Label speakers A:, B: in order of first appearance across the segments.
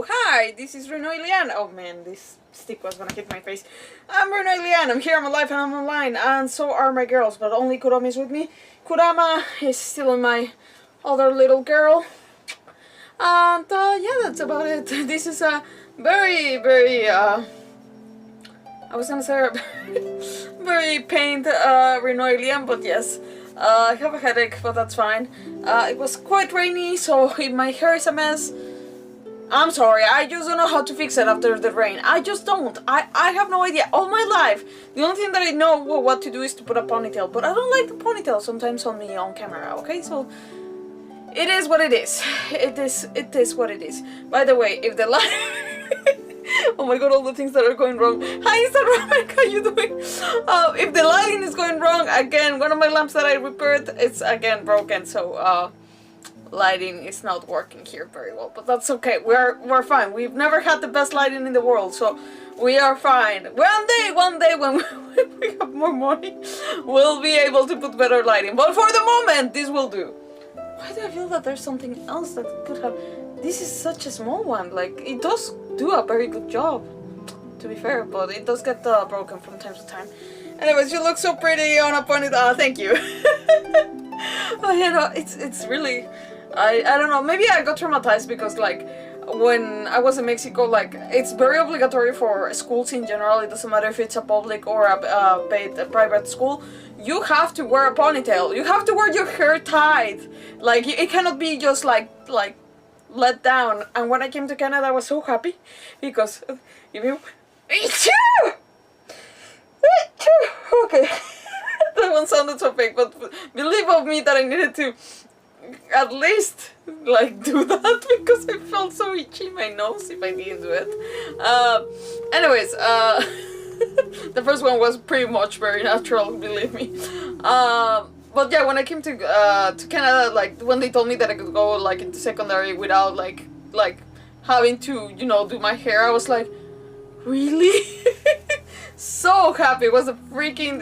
A: hi, this is RinoaIlian. Oh man, this stick was gonna hit my face. I'm RinoaIlian, I'm here, I'm alive and I'm online, and so are my girls, but only Kurama is with me. Kurama is still my other little girl. And yeah, that's about it. This is a very, I was gonna say very pained RinoaIlian, but yes. I have a headache, but that's fine. It was quite rainy, so if my hair is a mess, I'm sorry, I just don't know how to fix it after the rain. I just don't. I have no idea. All my life, the only thing that I know what to do is to put a ponytail, but I don't like the ponytail sometimes on me on camera, okay? So, it is what it is. It is what it is. By the way, if the light... Oh my god, all the things that are going wrong. Hi Instagram, how you doing? If the lighting is going wrong, again, one of my lamps that I repaired, it's again broken, so lighting is not working here very well, but that's okay. We're fine. We've never had the best lighting in the world, so we are fine. One day when we have more money, we'll be able to put better lighting. But for the moment, this will do. Why do I feel that there's something else that could have... This is such a small one. Like, it does do a very good job, to be fair, but it does get broken from time to time. Anyways, you look so pretty on a ponytail. Thank you. But you know, it's really... I don't know, maybe I got traumatized because, like, when I was in Mexico, like, it's very obligatory for schools in general. It doesn't matter if it's a public or a paid private school. You have to wear a ponytail. You have to wear your hair tied. Like, it cannot be just like let down. And when I came to Canada, I was so happy because okay. That one sounded so fake, but believe of me that I needed to at least like do that because I felt so itchy in my nose if I didn't do it. Anyways, the first one was pretty much very natural, believe me. But yeah, when I came to Canada, like when they told me that I could go like into secondary without like having to, you know, do my hair, I was like, really? So happy. It was a freaking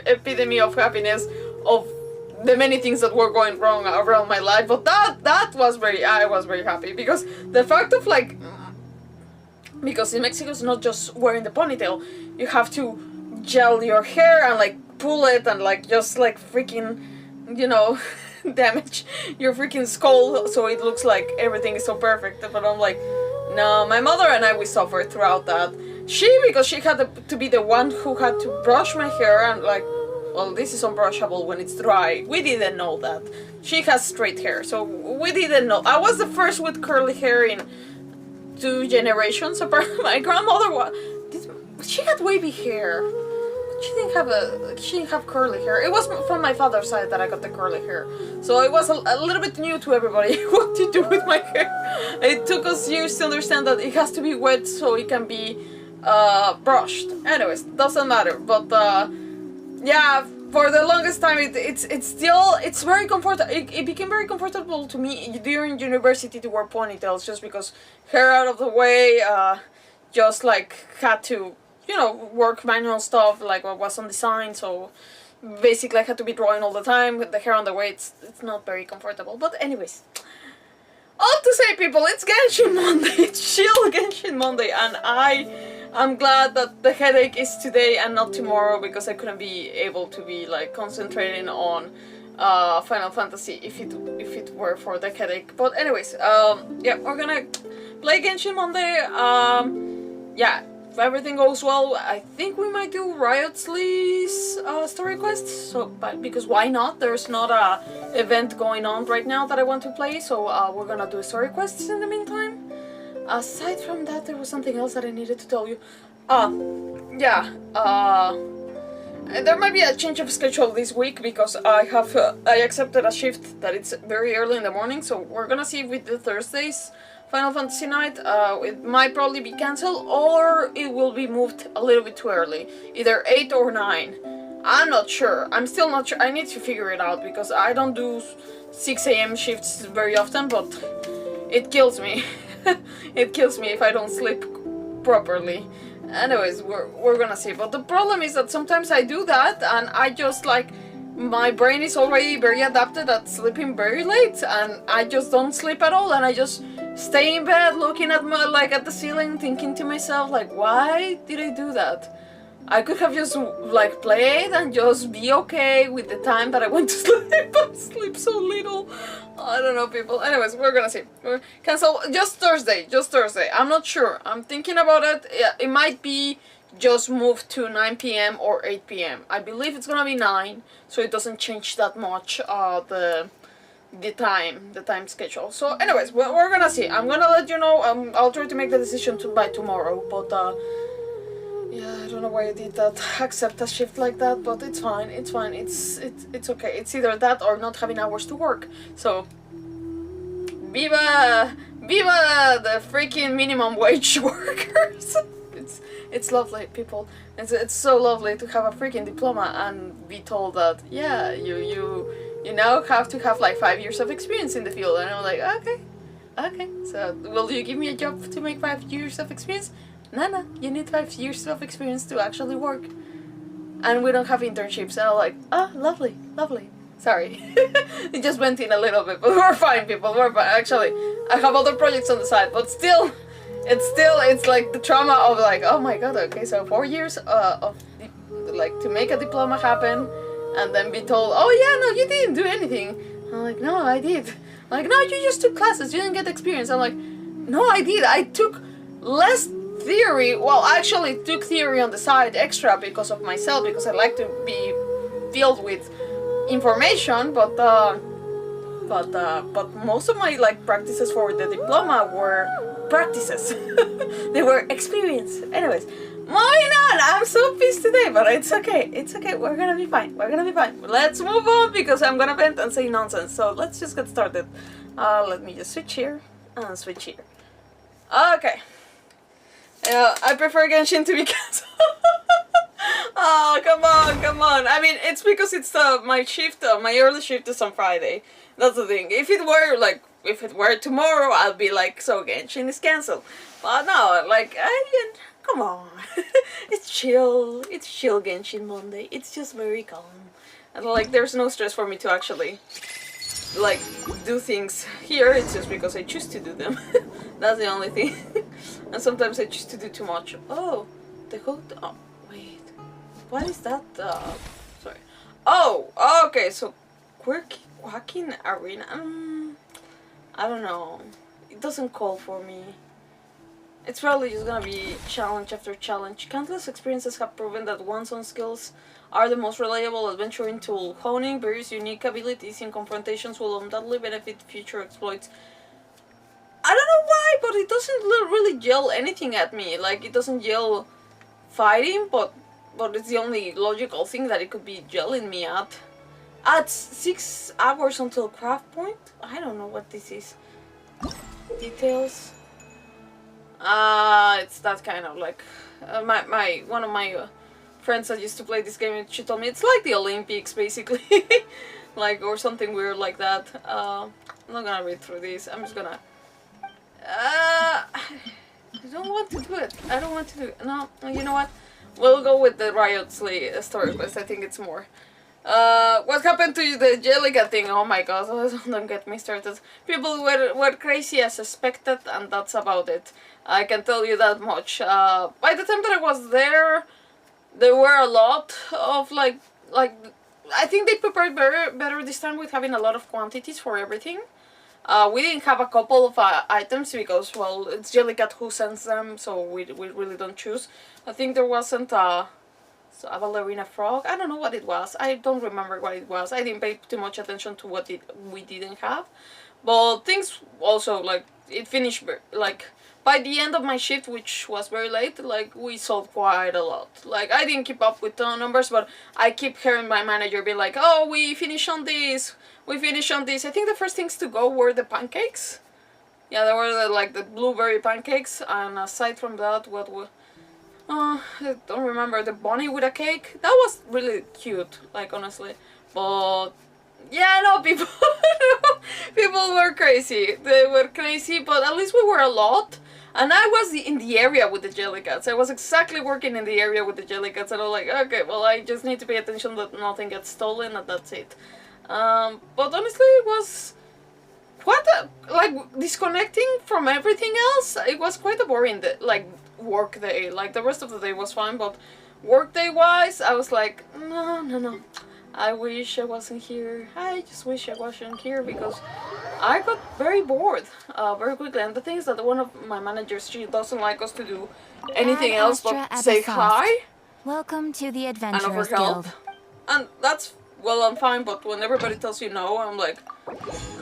A: epitome of happiness of the many things that were going wrong around my life. But that was I was very happy because the fact of like, because in Mexico it's not just wearing the ponytail, you have to gel your hair and like pull it and like just like freaking, you know, damage your freaking skull so it looks like everything is so perfect. But I'm like, no, my mother and I, we suffered throughout that. Because she had to be the one who had to brush my hair and like, well, this is unbrushable when it's dry. We didn't know that. She has straight hair, so we didn't know. I was the first with curly hair in 2 generations. Apparently, my grandmother she had wavy hair. She didn't have curly hair. It was from my father's side that I got the curly hair. So it was a little bit new to everybody what to do with my hair. It took us years to understand that it has to be wet so it can be brushed. Anyways, doesn't matter. But yeah, for the longest time it's very comfortable. It became very comfortable to me during university to wear ponytails just because hair out of the way, just like had to, you know, work manual stuff, like what was on design, so basically I had to be drawing all the time with the hair on the way. It's not very comfortable, but anyways. All to say, people, it's Genshin Monday, it's chill Genshin Monday, and I'm glad that the headache is today and not tomorrow because I couldn't be able to be like concentrating on Final Fantasy if it were for the headache. But anyways, yeah, we're gonna play Genshin Monday. Yeah. If everything goes well, I think we might do Wriothesley's story quest. So, because why not? There's not a event going on right now that I want to play, so we're gonna do story quests in the meantime. Aside from that, there was something else that I needed to tell you. Yeah. There might be a change of schedule this week because I accepted a shift that it's very early in the morning. So we're gonna see if we do Thursdays Final Fantasy night. It might probably be cancelled or it will be moved a little bit too early. Either 8 or 9. I'm not sure. I'm still not sure. I need to figure it out because I don't do 6 AM shifts very often, but it kills me. It kills me if I don't sleep properly. Anyways, we're gonna see. But the problem is that sometimes I do that and I just like... My brain is already very adapted at sleeping very late and I just don't sleep at all and I just stay in bed looking at my, like at the ceiling, thinking to myself like, why did I do that? I could have just like played and just be okay with the time that I went to sleep. I sleep so little. I don't know, people. Anyways, we're gonna see. Cancel just Thursday. Just Thursday. I'm not sure. I'm thinking about it. It might be just move to 9 p.m. or 8 p.m. I believe it's gonna be 9, so it doesn't change that much. The time schedule. So, anyways, we're gonna see. I'm gonna let you know. I'll try to make the decision by tomorrow. But yeah, I don't know why I did that. Accept a shift like that, but it's fine. It's fine. It's okay. It's either that or not having hours to work. So, viva the freaking minimum wage workers. It's lovely, people. It's so lovely to have a freaking diploma and be told that, yeah, you now have to have like 5 years of experience in the field. And I'm like, okay. So, will you give me a job to make 5 years of experience? No, you need 5 years of experience to actually work. And we don't have internships. And I'm like, lovely. Sorry. It just went in a little bit, but we're fine, people. We're fine. Actually, I have other projects on the side, but still, it's like the trauma of like, oh my god, okay, so 4 years of like to make a diploma happen, and then be told, oh yeah, no, you didn't do anything. I'm like, no, I did. Like, no, you just took classes, you didn't get experience. I'm like, no, I did. I took less theory. Well, I actually took theory on the side extra because of myself, because I like to be filled with information, but most of my like practices for the diploma were practices. They were experience. Anyways, moving on. I'm so pissed today, but it's okay. It's okay. We're gonna be fine. Let's move on because I'm gonna vent and say nonsense. So let's just get started. Let me just switch here and switch here. Okay. I prefer Genshin to be cancelled. Oh, come on. I mean, it's because it's my shift, my early shift is on Friday. That's the thing. If it were tomorrow, I'll be like, so Genshin is cancelled. But no, like, come on. It's chill Genshin Monday. It's just very calm. And like, there's no stress for me to actually, like, do things here. It's just because I choose to do them. That's the only thing. And sometimes I choose to do too much. Oh, the hook. Oh, wait. What is that? Sorry. Oh, okay. So, quacking arena. I don't know. It doesn't call for me. It's probably just gonna be challenge after challenge. Countless experiences have proven that one's own skills are the most reliable adventuring tool. Honing various unique abilities in confrontations will undoubtedly benefit future exploits. I don't know why, but it doesn't really yell anything at me. Like, it doesn't yell fighting, but it's the only logical thing that it could be yelling me at. At 6 hours until craft point? I don't know what this is. Details. It's that kind of like one of my friends that used to play this game, she told me it's like the Olympics basically. Like, or something weird like that. I'm not gonna read through this. I'm just gonna I don't want to do it. No, you know what? We'll go with the Wriothesley story quest. I think it's more. What happened to the Jellica thing? Oh my god, don't get me started. People were crazy as suspected, and that's about it. I can tell you that much. By the time that I was there were a lot of like I think they prepared better this time with having a lot of quantities for everything. We didn't have a couple of items because, well, it's Jellicat who sends them, so we really don't choose. I think there wasn't a ballerina frog. I don't know what it was. I don't remember what it was. I didn't pay too much attention to what we didn't have. But things also, like, it finished, like, by the end of my shift, which was very late, like, we sold quite a lot. Like, I didn't keep up with the numbers, but I keep hearing my manager be like, oh, we finished on this. I think the first things to go were the pancakes. Yeah, there were the blueberry pancakes, and aside from that, what were... I don't remember, the bunny with a cake. That was really cute, like, honestly. But yeah, no, people were crazy. They were crazy, but at least we were a lot. And I was in the area with the Jellicats. I was exactly working in the area with the Jellicats, and I was like, okay, well, I just need to pay attention that nothing gets stolen, and that's it. But honestly, it was quite a, like, disconnecting from everything else. It was quite a boring day, like, work day. Like, the rest of the day was fine, but work day wise, I was like, no. I wish I wasn't here. I just wish I wasn't here because I got very bored very quickly. And the thing is that one of my managers, she doesn't like us to do anything else but say hi.
B: Welcome to the
A: And
B: Adventurers
A: offer help.
B: Guild.
A: And that's, well, I'm fine, but when everybody tells you no, I'm like...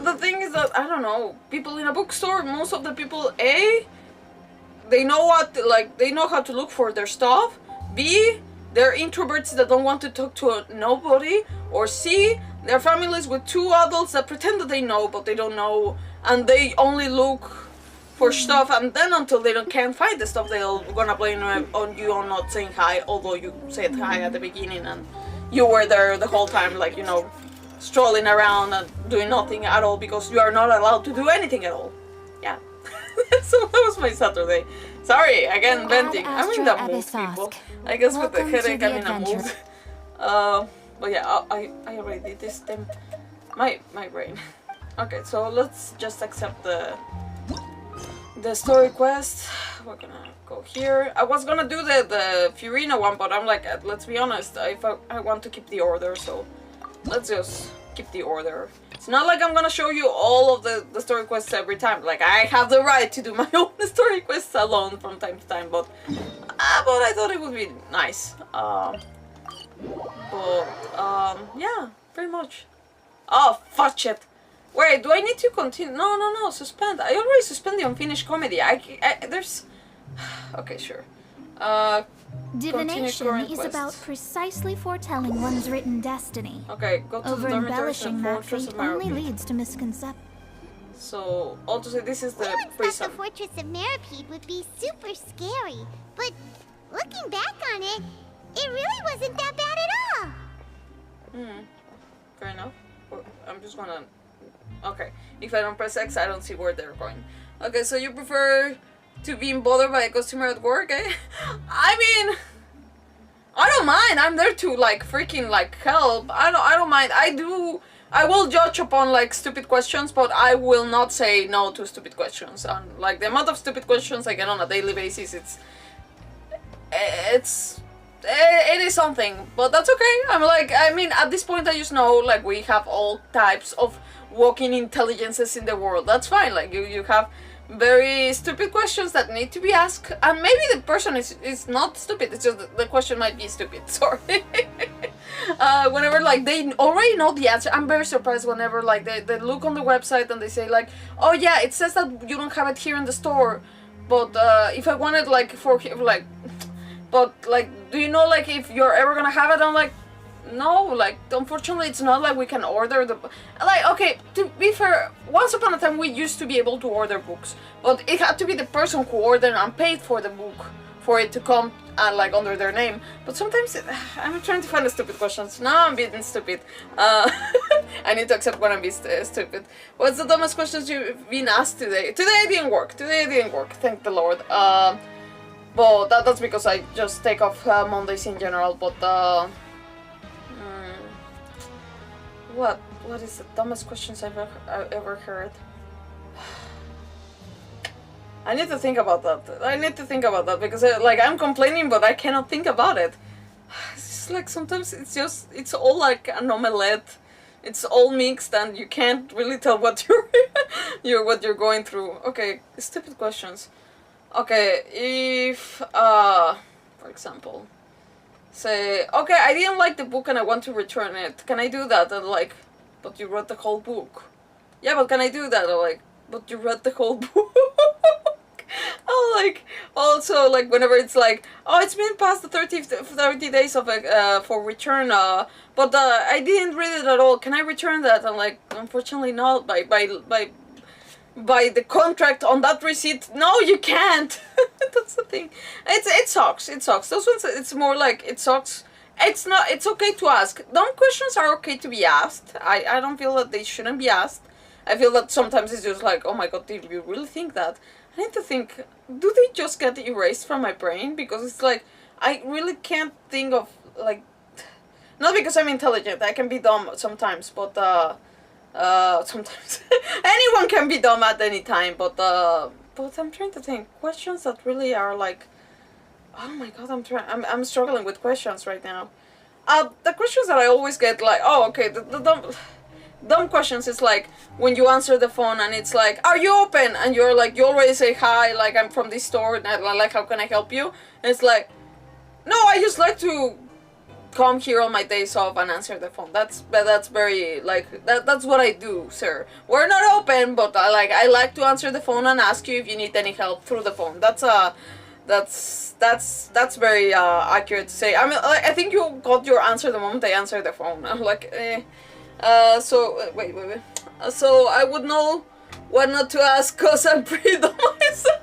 A: The thing is that, I don't know, people in a bookstore, most of the people, A, they know what, like, they know how to look for their stuff. B, they're introverts that don't want to talk to nobody. Or C, they're families with two adults that pretend that they know, but they don't know. And they only look for stuff, and then until they can't find the stuff, they're gonna blame on you on not saying hi, although you said hi at the beginning and you were there the whole time, like, you know, strolling around and doing nothing at all because you are not allowed to do anything at all. Yeah. So that was my Saturday. Sorry, again, venting. I'm in the mood, people. I guess with the headache, I'm in a mood. But yeah, I already did this thing. My brain. Okay, so let's just accept the story quest. We're gonna go here. I was gonna do the Furina one, but I'm like, let's be honest, I want to keep the order, so let's just keep the order. It's not like I'm gonna show you all of the story quests every time. Like, I have the right to do my own story quests alone from time to time, but I thought it would be nice. Yeah, pretty much. Oh, fudge it. Wait, do I need to continue? No, suspend. I already suspend the unfinished comedy. There's... Okay, sure.
B: Divination is about precisely foretelling one's written destiny.
A: Okay, go to the dormitories and
B: Over-embellishing that
A: Fortress
B: fate
A: of
B: only
A: Meropide.
B: leads to misconception.
A: So, all to say, this is the
C: Who would
A: prison.
C: thought the Fortress of Meropide would be super scary? But looking back on it, it really wasn't that bad at all.
A: Fair enough. I'm just gonna... Okay, if I don't press X, I don't see where they're going. Okay, so you prefer to being bothered by a customer at work, eh? I mean... I don't mind. I'm there to, like, freaking, like, help. I don't mind. I will judge upon, like, stupid questions, but I will not say no to stupid questions. And, like, the amount of stupid questions I get on a daily basis, it is something, but that's okay. I'm like, I mean, at this point I just know, like, we have all types of walking intelligences in the world. That's fine. Like, you have very stupid questions that need to be asked, and maybe the person is not stupid, it's just the question might be stupid. Sorry. Whenever, like, they already know the answer, I'm very surprised whenever, like, they look on the website and they say, like, oh yeah, it says that you don't have it here in the store, but if I wanted, like, but, like, do you know, like, if you're ever gonna have it? I'm like, no, like, unfortunately, it's not like we can order the... Like, okay, to be fair, once upon a time we used to be able to order books, but it had to be the person who ordered and paid for the book for it to come, like, under their name. But sometimes, I'm trying to find the stupid questions. Now I'm being stupid. I need to accept when I'm being stupid. What's the dumbest questions you've been asked today? Today it didn't work. Thank the Lord. But that's because I just take off Mondays in general, but what is the dumbest questions I've ever heard? I need to think about that. Because like, I'm complaining, but I cannot think about it. It's just like, sometimes it's all like an omelette. It's all mixed and you can't really tell what you're going through. Okay, stupid questions. Okay, if for example, say, okay, I didn't like the book and I want to return it. Can I do that? And like, but you read the whole book. Yeah, but can I do that? Or like, but you read the whole book. Oh, like, also, like, whenever it's like, oh, it's been past the 30 days of for return, but I didn't read it at all. Can I return that? I'm like, unfortunately not. By the contract on that receipt, no, you can't. That's the thing. It sucks. Those ones, it's more like, it sucks. It's okay to ask. Dumb questions are okay to be asked. I don't feel that they shouldn't be asked. I feel that sometimes it's just like, oh my god, did you really think that? I need to think, do they just get erased from my brain? Because it's like, I really can't think of, like, not because I'm intelligent, I can be dumb sometimes, but Sometimes anyone can be dumb at any time, but I'm trying to think questions that really are like, oh my god, I'm struggling with questions right now. The questions that I always get, like, oh, okay, the dumb questions is like when you answer the phone and it's like, are you open? And you're like, you already say hi, like, I'm from this store, and like, how can I help you? And it's like, no, I just like to come here on my days off and answer the phone. That's very, like, that's what I do, sir. We're not open, but I like to answer the phone and ask you if you need any help through the phone. That's very accurate to say. I mean, I think you got your answer the moment I answered the phone. I'm like, so wait. So I would know what not to ask because I'm pretty dumb myself.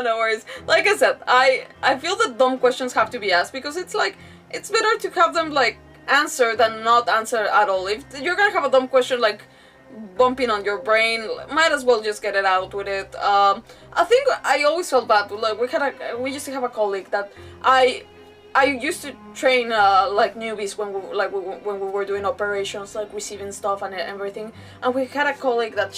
A: No worries. Like I said, I feel that dumb questions have to be asked because it's like, it's better to have them like answered than not answered at all. If you're gonna have a dumb question like bumping on your brain, might as well just get it out with it. I think I always felt bad. Like we used to have a colleague that I used to train like newbies when we were doing operations, like receiving stuff and everything. And we had a colleague that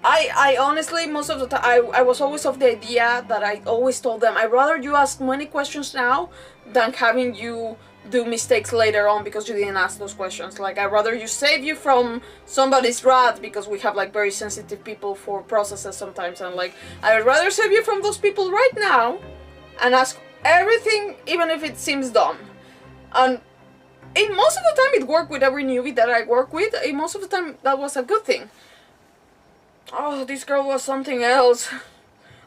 A: I honestly, most of the time, I was always of the idea that I always told them, I'd rather you ask many questions now than having you do mistakes later on because you didn't ask those questions. Like, I'd rather you save you from somebody's wrath, because we have like very sensitive people for processes sometimes, and like, I'd rather save you from those people right now and ask everything, even if it seems dumb. And most of the time it worked with every newbie that I work with. Most of the time that was a good thing. Oh, this girl was something else.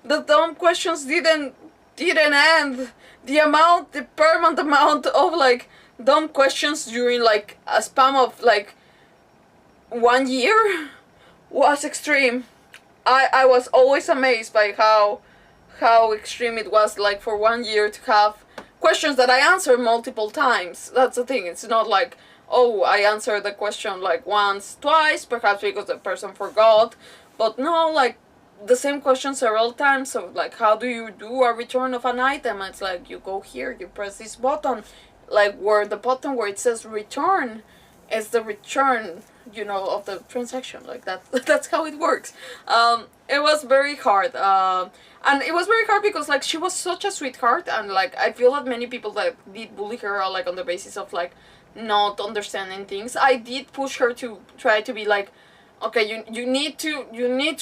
A: The dumb questions didn't end. The permanent amount of like dumb questions during like a span of like 1 year was extreme. I was always amazed by how extreme it was, like, for 1 year to have questions that I answered multiple times. That's the thing. It's not like, oh, I answered the question like once, twice, perhaps because the person forgot. But no, like, the same question several times. So, like, how do you do a return of an item? It's like, you go here, you press this button. Like, where the button where it says return is the return, you know, of the transaction. Like, that's how it works. It was very hard. And it was very hard because, like, she was such a sweetheart. And, like, I feel that many people that did bully her are, like, on the basis of, like, not understanding things. I did push her to try to be, like, okay, you need to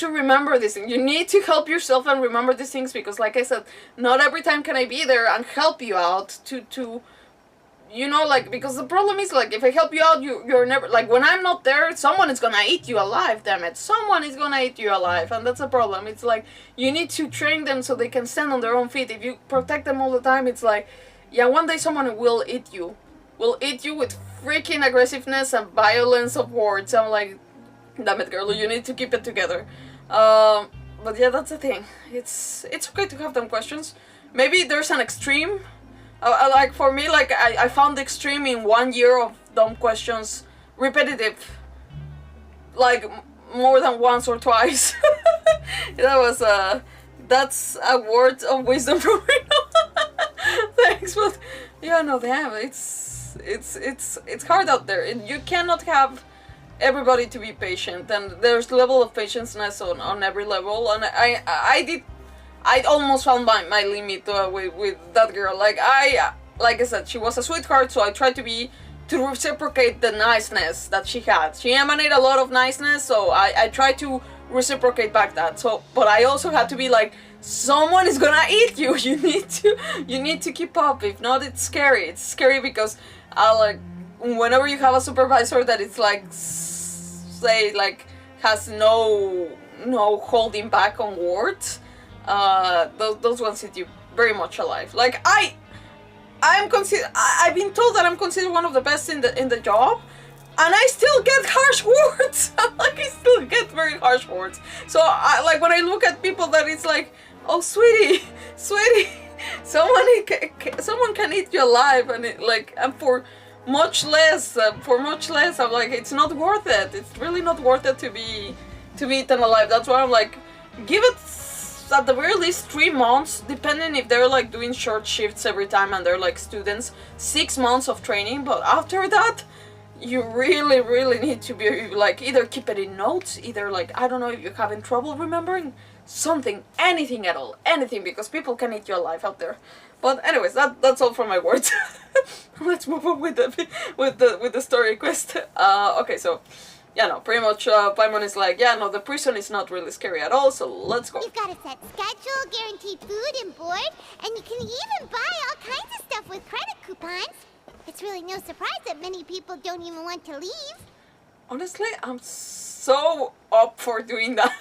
A: remember this thing. You need to help yourself and remember these things, because, like I said, not every time can I be there and help you out to you know, like, because the problem is, like, if I help you out, you're never, like, when I'm not there, someone is gonna eat you alive, damn it. Someone is gonna eat you alive, and that's a problem. It's like, you need to train them so they can stand on their own feet. If you protect them all the time, it's like, yeah, one day someone will eat you. Will eat you with freaking aggressiveness and violence of words. I'm like, damn it, girl, you need to keep it together. But yeah, that's the thing. It's okay to have them questions. Maybe there's an extreme. Like, for me, like, I found the extreme in 1 year of dumb questions, repetitive, like, more than once or twice. That's a word of wisdom from Rino. Thanks, but yeah, no, damn, it's hard out there. You cannot have everybody to be patient, and there's level of patience-ness on every level, and I almost found my limit with that girl. Like I said, she was a sweetheart, so I tried to reciprocate the niceness that she had. She emanated a lot of niceness, so I tried to reciprocate back that. So, but I also had to be like, someone is gonna eat you. You need to keep up. If not, it's scary. It's scary because like, whenever you have a supervisor that it's like, say, like, has no holding back on words, those ones hit you very much alive. Like, I've been told that I'm considered one of the best in the job, and I still get harsh words. Like, I still get very harsh words. So like, when I look at people that it's like, oh, sweetie, someone can eat you alive, and for much less, I'm like, it's not worth it. It's really not worth it to be eaten alive. That's why I'm like, give it at the very least 3 months, depending if they're like doing short shifts every time and they're like students, 6 months of training. But after that, you really, really need to be like either keep it in notes, either like I don't know if you're having trouble remembering something, anything at all, anything, because people can eat your life out there. But anyways, that's all from my words. Let's move on with the story quest. Okay, so yeah, no, pretty much Paimon is like, yeah, no, the prison is not really scary at all, so let's go.
C: You've got a set schedule, guaranteed food and board, and you can even buy all kinds of stuff with credit coupons. It's really no surprise that many people don't even want to leave.
A: Honestly, I'm so up for doing that.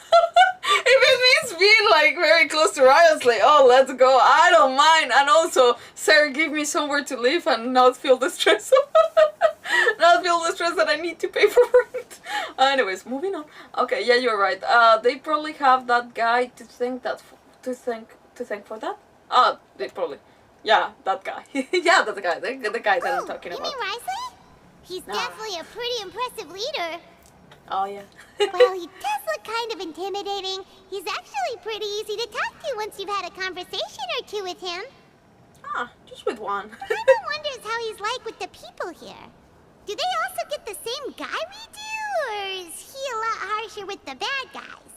A: If it means being like very close to Wriothesley, oh, let's go. I don't mind. And also, Sarah, give me somewhere to live and not feel the stress. Not feel the stress that I need to pay for it. Anyways, moving on. Okay, yeah, you're right. They probably have that guy to thank for that. They probably. Yeah, that guy. Yeah, that's the guy. The guy that I'm talking about.
C: You mean Wriothesley? He's definitely a pretty impressive leader.
A: Oh, yeah.
C: Well, he does look kind of intimidating. He's actually pretty easy to talk to once you've had a conversation or two with him.
A: Just with one.
C: Paimon wonders how he's like with the people here. Do they also get the same guy we do, or is he a lot harsher with the bad guys?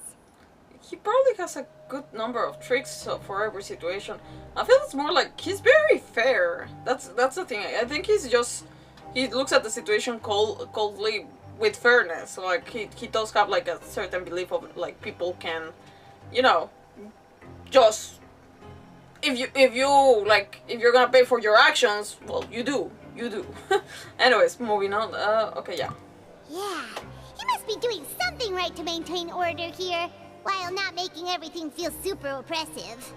A: He probably has a good number of tricks for every situation. I feel it's more like he's very fair. That's the thing. I think he looks at the situation coldly with fairness. Like he does have like a certain belief of like people can, you know, just if you're gonna pay for your actions, well, you do. Anyways, moving on. Okay, yeah.
C: Yeah, he must be doing something right to maintain order here, while not making everything feel super oppressive.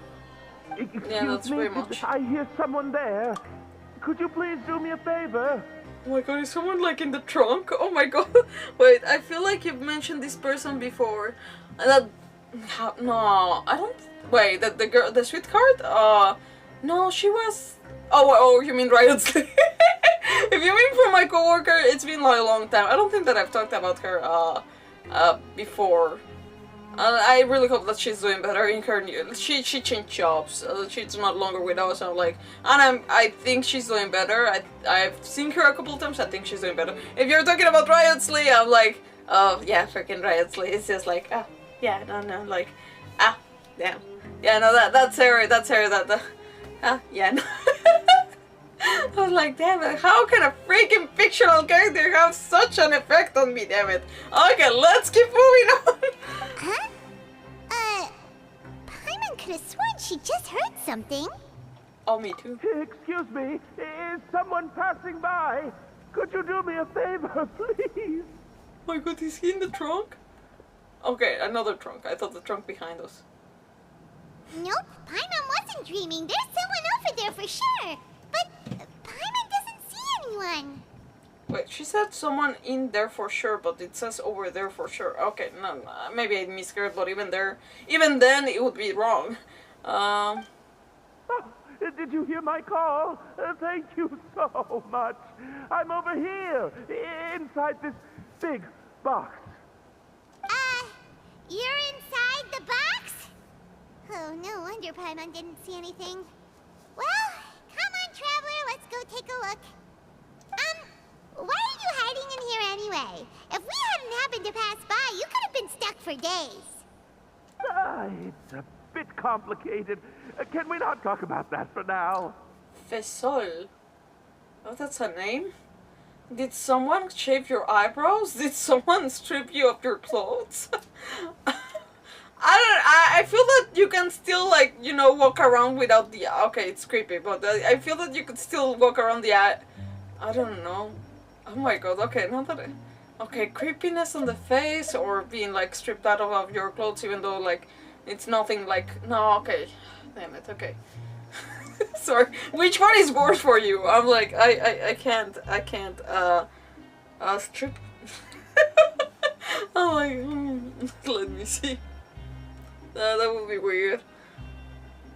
A: Yeah, that's pretty much.
D: I hear someone there. Could you please do me a favor?
A: Oh my god, is someone like in the trunk? Oh my god. Wait, I feel like you've mentioned this person before. No, I don't. Wait, the girl, the sweetheart? No, she was. Oh, you mean Wriothesley? If you mean from my coworker, it's been like a long time. I don't think that I've talked about her before. I really hope that she's doing better in her new. She changed jobs. She's not longer with us. I think she's doing better. I've seen her a couple of times. I think she's doing better. If you're talking about Wriothesley, I'm like, oh yeah, freaking Wriothesley. It's just like, yeah, no, like, damn, yeah, no, that's her. Yeah, no. I was like, damn it, how can a freaking fictional character have such an effect on me, damn it? Okay, let's keep moving on.
C: Huh? Paimon could have sworn she just heard something.
A: Oh, me too.
D: Excuse me, is someone passing by? Could you do me a favor, please?
A: Oh my god, is he in the trunk? Okay, another trunk. I thought the trunk behind us.
C: Nope, Paimon wasn't dreaming. There's someone over there for sure. But Paimon doesn't see anyone.
A: Wait, she said someone in there for sure, but it says over there for sure. Okay, no, maybe I misheard, but even then it would be wrong.
D: Oh, did you hear my call? Thank you so much. I'm over here, inside this big box.
C: You're inside the box? Oh, no wonder Paimon didn't see anything. Well, come on, Traveler, let's go take a look. Why are you hiding in here anyway? If we hadn't happened to pass by, you could have been stuck for days.
D: It's a bit complicated. Can we not talk about that for now?
A: Fesol. Oh, that's her name? Did someone shave your eyebrows? Did someone strip you of your clothes? I feel that you can still, like, you know, walk around without the... Okay, it's creepy, but I feel that you could still walk around the... I don't know. Oh my god, okay, not that... Okay, creepiness on the face or being, like, stripped out of your clothes even though, like, it's nothing like... No, okay. Damn it, okay. Sorry. Which one is worse for you? I'm like, I can't, strip... Oh my god. Let me see. That would be weird.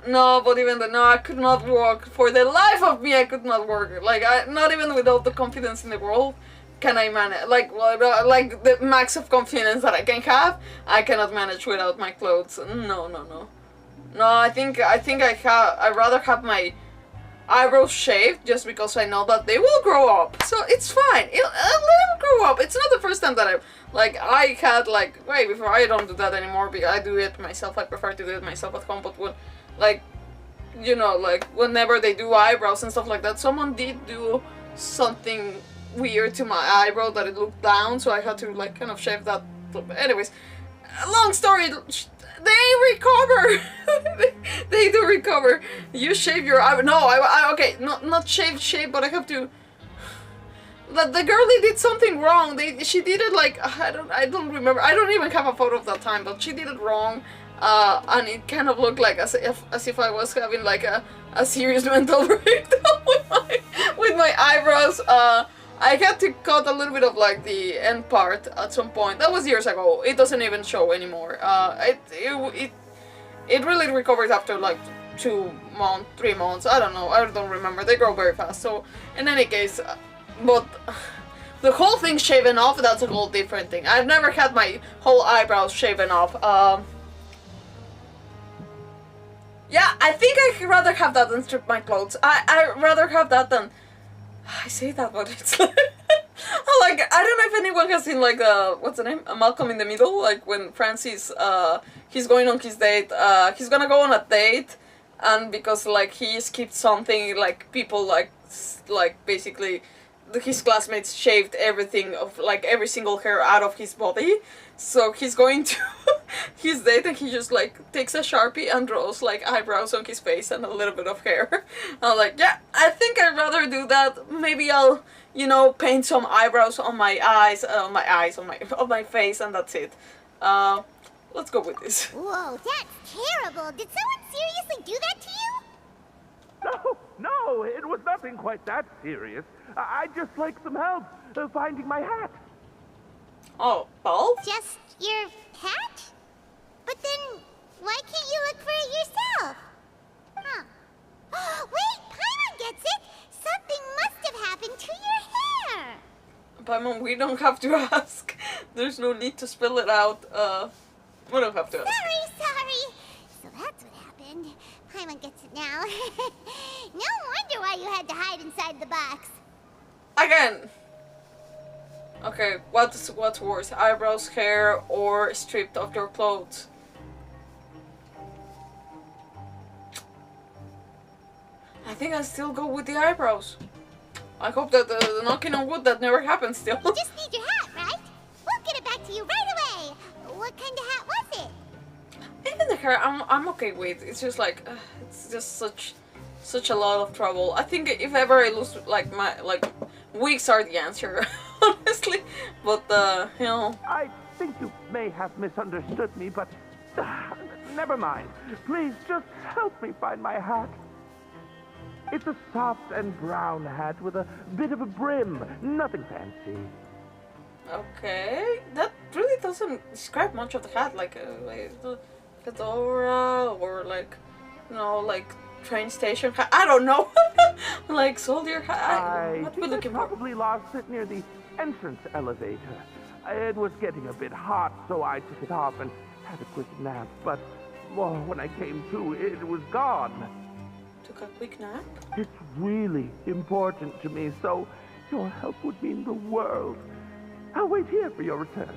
A: No, but even then, no, I could not walk. For the life of me, I could not walk. Like, not even with all the confidence in the world can I manage. Like the max of confidence that I can have, I cannot manage without my clothes. No. No, I think I'd rather have my eyebrows shaved just because I know that they will grow up. So it's fine. I'll let them grow up. It's not the first time that I had like, way before. I don't do that anymore because I do it myself. I prefer to do it myself at home. But when, like, you know, like whenever they do eyebrows and stuff like that, someone did do something weird to my eyebrow that it looked down, so I had to like kind of shave that. Anyways, long story. They recover. they do recover. You shave your eye. No, okay, not shave, but I have to. The girlie did something wrong. She did it like I don't remember. I don't even have a photo of that time, but she did it wrong, and it kind of looked like as if I was having like a serious mental breakdown with my eyebrows. I had to cut a little bit of like the end part at some point. That was years ago. It doesn't even show anymore. It really recovered after like 2 months, 3 months. I don't know. I don't remember. They grow very fast. So in any case, but the whole thing shaven off, that's a whole different thing. I've never had my whole eyebrows shaven off. Yeah, I think I'd rather have that than strip my clothes. I'd rather have that than. I say that, but it's like, like, I don't know if anyone has seen like what's the name? Malcolm in the Middle. Like when Francis he's going on his date. He's gonna go on a date, and because like he skipped something, like people like basically his classmates shaved everything of like every single hair out of his body. So he's going to his date and he just like takes a Sharpie and draws like eyebrows on his face and a little bit of hair. I'm like, yeah, I think I'd rather do that. Maybe I'll, you know, paint some eyebrows on my eyes, on my face, and that's it. Let's go with this.
C: Whoa, that's terrible. Did someone seriously do that to you?
D: No, it was nothing quite that serious. I'd just like some help finding my hat.
A: Oh, bald?
C: Just your hat? But then, why can't you look for it yourself? Huh. Wait, Paimon gets it! Something must have happened to your hair!
A: Paimon, we don't have to ask. There's no need to spell it out. We don't have to ask.
C: Sorry. So that's what happened. Paimon gets it now. No wonder why you had to hide inside the box.
A: Again! Okay, what's worse? Eyebrows, hair, or stripped of your clothes? I think I still go with the eyebrows. I hope that the knocking on wood that never happens still.
C: You just need your hat, right? We'll get it back to you right away. What kind of hat was it?
A: Even the hair, I'm okay with. It's just like it's just such a lot of trouble. I think if ever I lose like wigs are the answer, honestly. But you know.
D: I think you may have misunderstood me, but never mind. Please just help me find my hat. It's a soft and brown hat with a bit of a brim. Nothing fancy.
A: Okay, that really doesn't describe much of the hat, like the fedora or like, you know, like train station hat. I don't know, like soldier hat. What we looking for?
D: Probably lost it near the entrance elevator. It was getting a bit hot, so I took it off and had a quick nap. But well, when I came to, it was gone.
A: Took a quick nap?
D: It's really important to me, so your help would mean the world. I'll wait here for your return.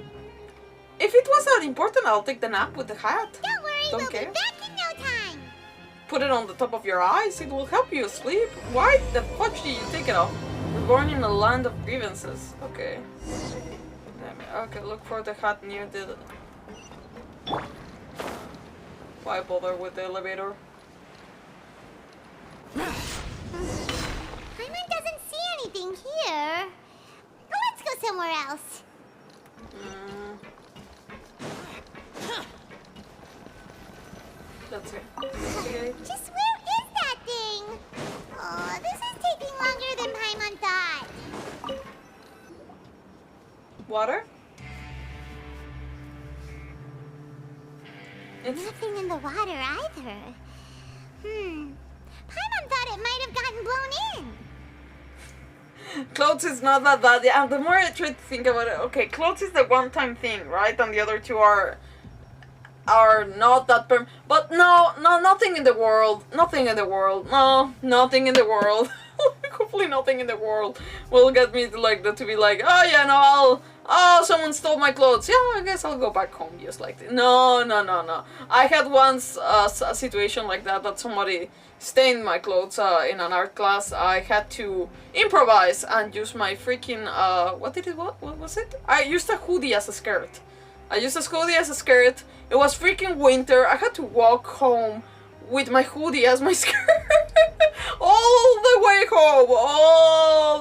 A: If it was that important, I'll take the nap with the hat.
C: Don't worry, we'll be back in no time.
A: Put it on the top of your eyes, it will help you sleep. Why the fuck did you take it off? We're born in a land of grievances. Okay. Damn it. Okay, look for the hat near the... Why bother with the elevator?
C: Paimon doesn't see anything here. Let's go somewhere else.
A: That's it. Okay.
C: Just where is that thing? Oh, this is taking longer than Paimon thought.
A: Water? It's...
C: Nothing in the water either. Paimon thought it might have gotten blown in.
A: Clothes is not that bad. Yeah, the more I try to think about it, okay, clothes is the one-time thing, right? And the other two are are not that but no, nothing in the world, no, nothing in the world, hopefully nothing in the world will get me to like to be like, oh yeah, no, someone stole my clothes, yeah, I guess I'll go back home just like this. No. I had once a situation like that somebody stained my clothes in an art class. I had to improvise and use my freaking what was it? I used a hoodie as a skirt. It was freaking winter. I had to walk home with my hoodie as my skirt all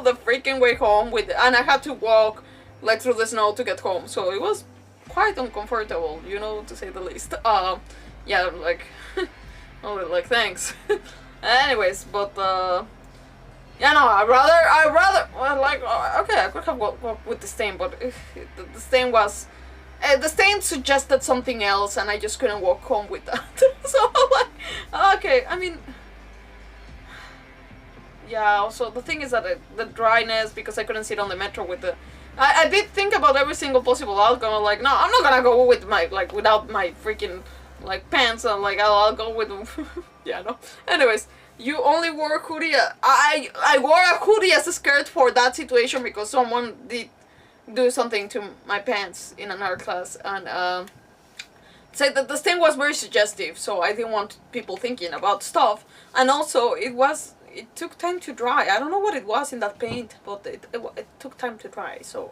A: the freaking way home and I had to walk like through the snow to get home. So it was quite uncomfortable, you know, to say the least. Yeah, like, oh, like thanks. Anyways, but yeah, no, I rather well, like, okay, I could have walked with the stain, but the stain was. The stain suggested something else, and I just couldn't walk home with that. So, like, okay, I mean, yeah. Also, the thing is that the dryness, because I couldn't sit on the metro with the. I did think about every single possible outcome. Like, no, I'm not gonna go with my without my freaking like pants, and like I'll go with. Yeah, no. Anyways, you only wore a hoodie. I wore a hoodie as a skirt for that situation because someone did do something to my pants in an art class, and said that the stain was very suggestive, so I didn't want people thinking about stuff, and also it took time to dry. I don't know what it was in that paint, but it took time to dry, so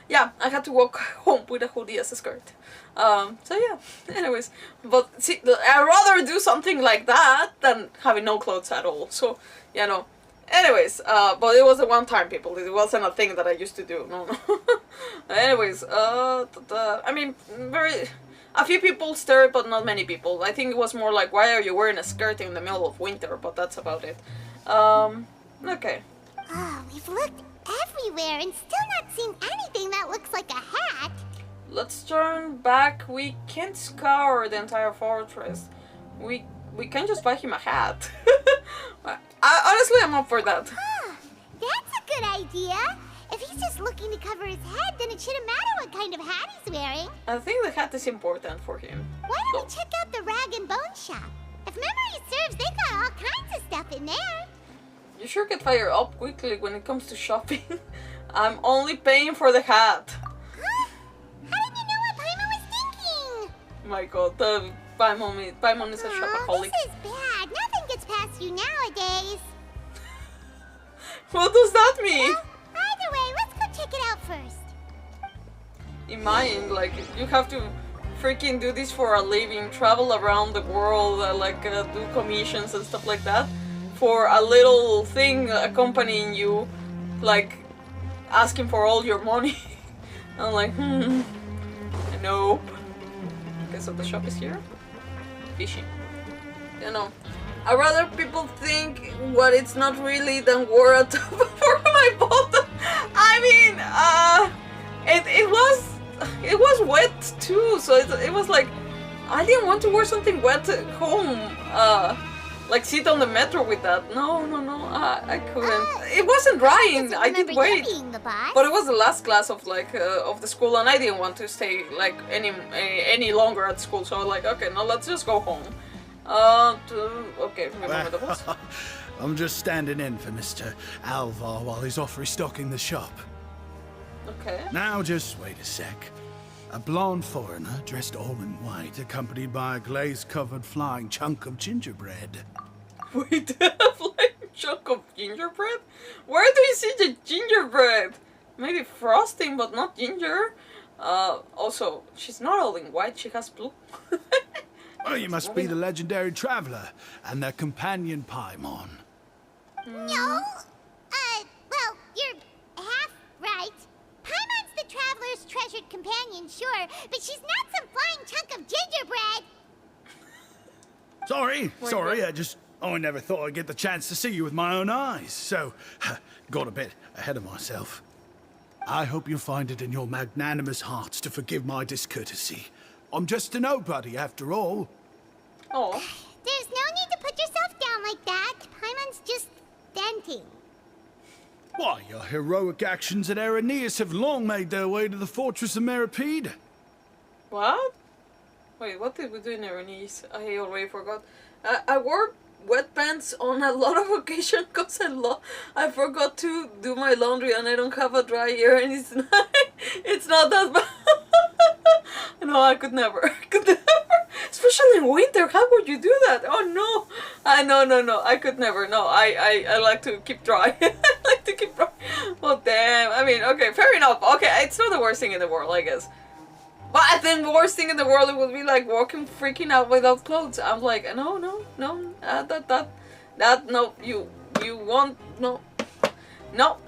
A: yeah, I had to walk home with a hoodie as a skirt. So yeah, anyways, but see, I'd rather do something like that than having no clothes at all, so, you know. Anyways, but it was a one-time, people. It wasn't a thing that I used to do. No. Anyways, I mean, a few people stared, but not many people. I think it was more like, why are you wearing a skirt in the middle of winter? But that's about it. Okay.
C: Oh, we've looked everywhere and still not seen anything that looks like a hat.
A: Let's turn back. We can't scour the entire fortress. We can just buy him a hat. Honestly, I'm up for that.
C: Huh, that's a good idea. If he's just looking to cover his head, then it shouldn't matter what kind of hat he's wearing.
A: I think the hat is important for him.
C: Why don't we check out the rag and bone shop? If memory serves, they've got all kinds of stuff in there.
A: You sure get fired up quickly when it comes to shopping. I'm only paying for the hat.
C: Huh? How did you know what Paimon was thinking?
A: My god, Paimon is a shopaholic.
C: This is bad. Nothing gets past you nowadays.
A: What does that mean?
C: Well, either way, let's go check it out first.
A: Imagine, like, you have to freaking do this for a living, travel around the world, do commissions and stuff like that, for a little thing accompanying you, like, asking for all your money. I'm like, nope. Okay, so the shop is here. Fishing. You know, I'd rather people think what it's not really than wear a top for my bottom. I mean, it was wet too, so it was like, I didn't want to wear something wet at home. Like sit on the metro with that. No, I couldn't. It wasn't drying. I did wait, but it was the last class of of the school, and I didn't want to stay like any longer at school. So I was like, okay, no, let's just go home. Okay, remember the boss.
E: I'm just standing in for Mr. Alvar while he's off restocking the shop.
A: Okay.
E: Now just wait a sec. A blonde foreigner dressed all in white, accompanied by a glaze-covered flying chunk of gingerbread.
A: Wait, a flying chunk of gingerbread? Where do you see the gingerbread? Maybe frosting, but not ginger. Also, she's not all in white, she has blue.
E: Well, you must be the legendary traveler and their companion Paimon.
C: No. Well, you're half right. Paimon's the traveler's treasured companion, sure, but she's not some flying chunk of gingerbread.
E: Sorry, I never thought I'd get the chance to see you with my own eyes, so got a bit ahead of myself. I hope you find it in your magnanimous hearts to forgive my discourtesy. I'm just a nobody, after all.
A: Oh.
C: There's no need to put yourself down like that. Paimon's just venting.
E: Why, your heroic actions at Aeneas have long made their way to the fortress of Meripede.
A: What? Wait, what did we do in Erinese? I already forgot. I wore wet pants on a lot of occasions because I forgot to do my laundry and I don't have a dryer and it's not that bad. No, I could never. Especially in winter, how would you do that? Oh no. No, I could never. No, I like to keep dry. I like to keep dry. Oh damn. I mean, okay, fair enough. Okay, it's not the worst thing in the world, I guess. But I think the worst thing in the world would be like walking freaking out without clothes. I'm like, no, no, you won't, no, not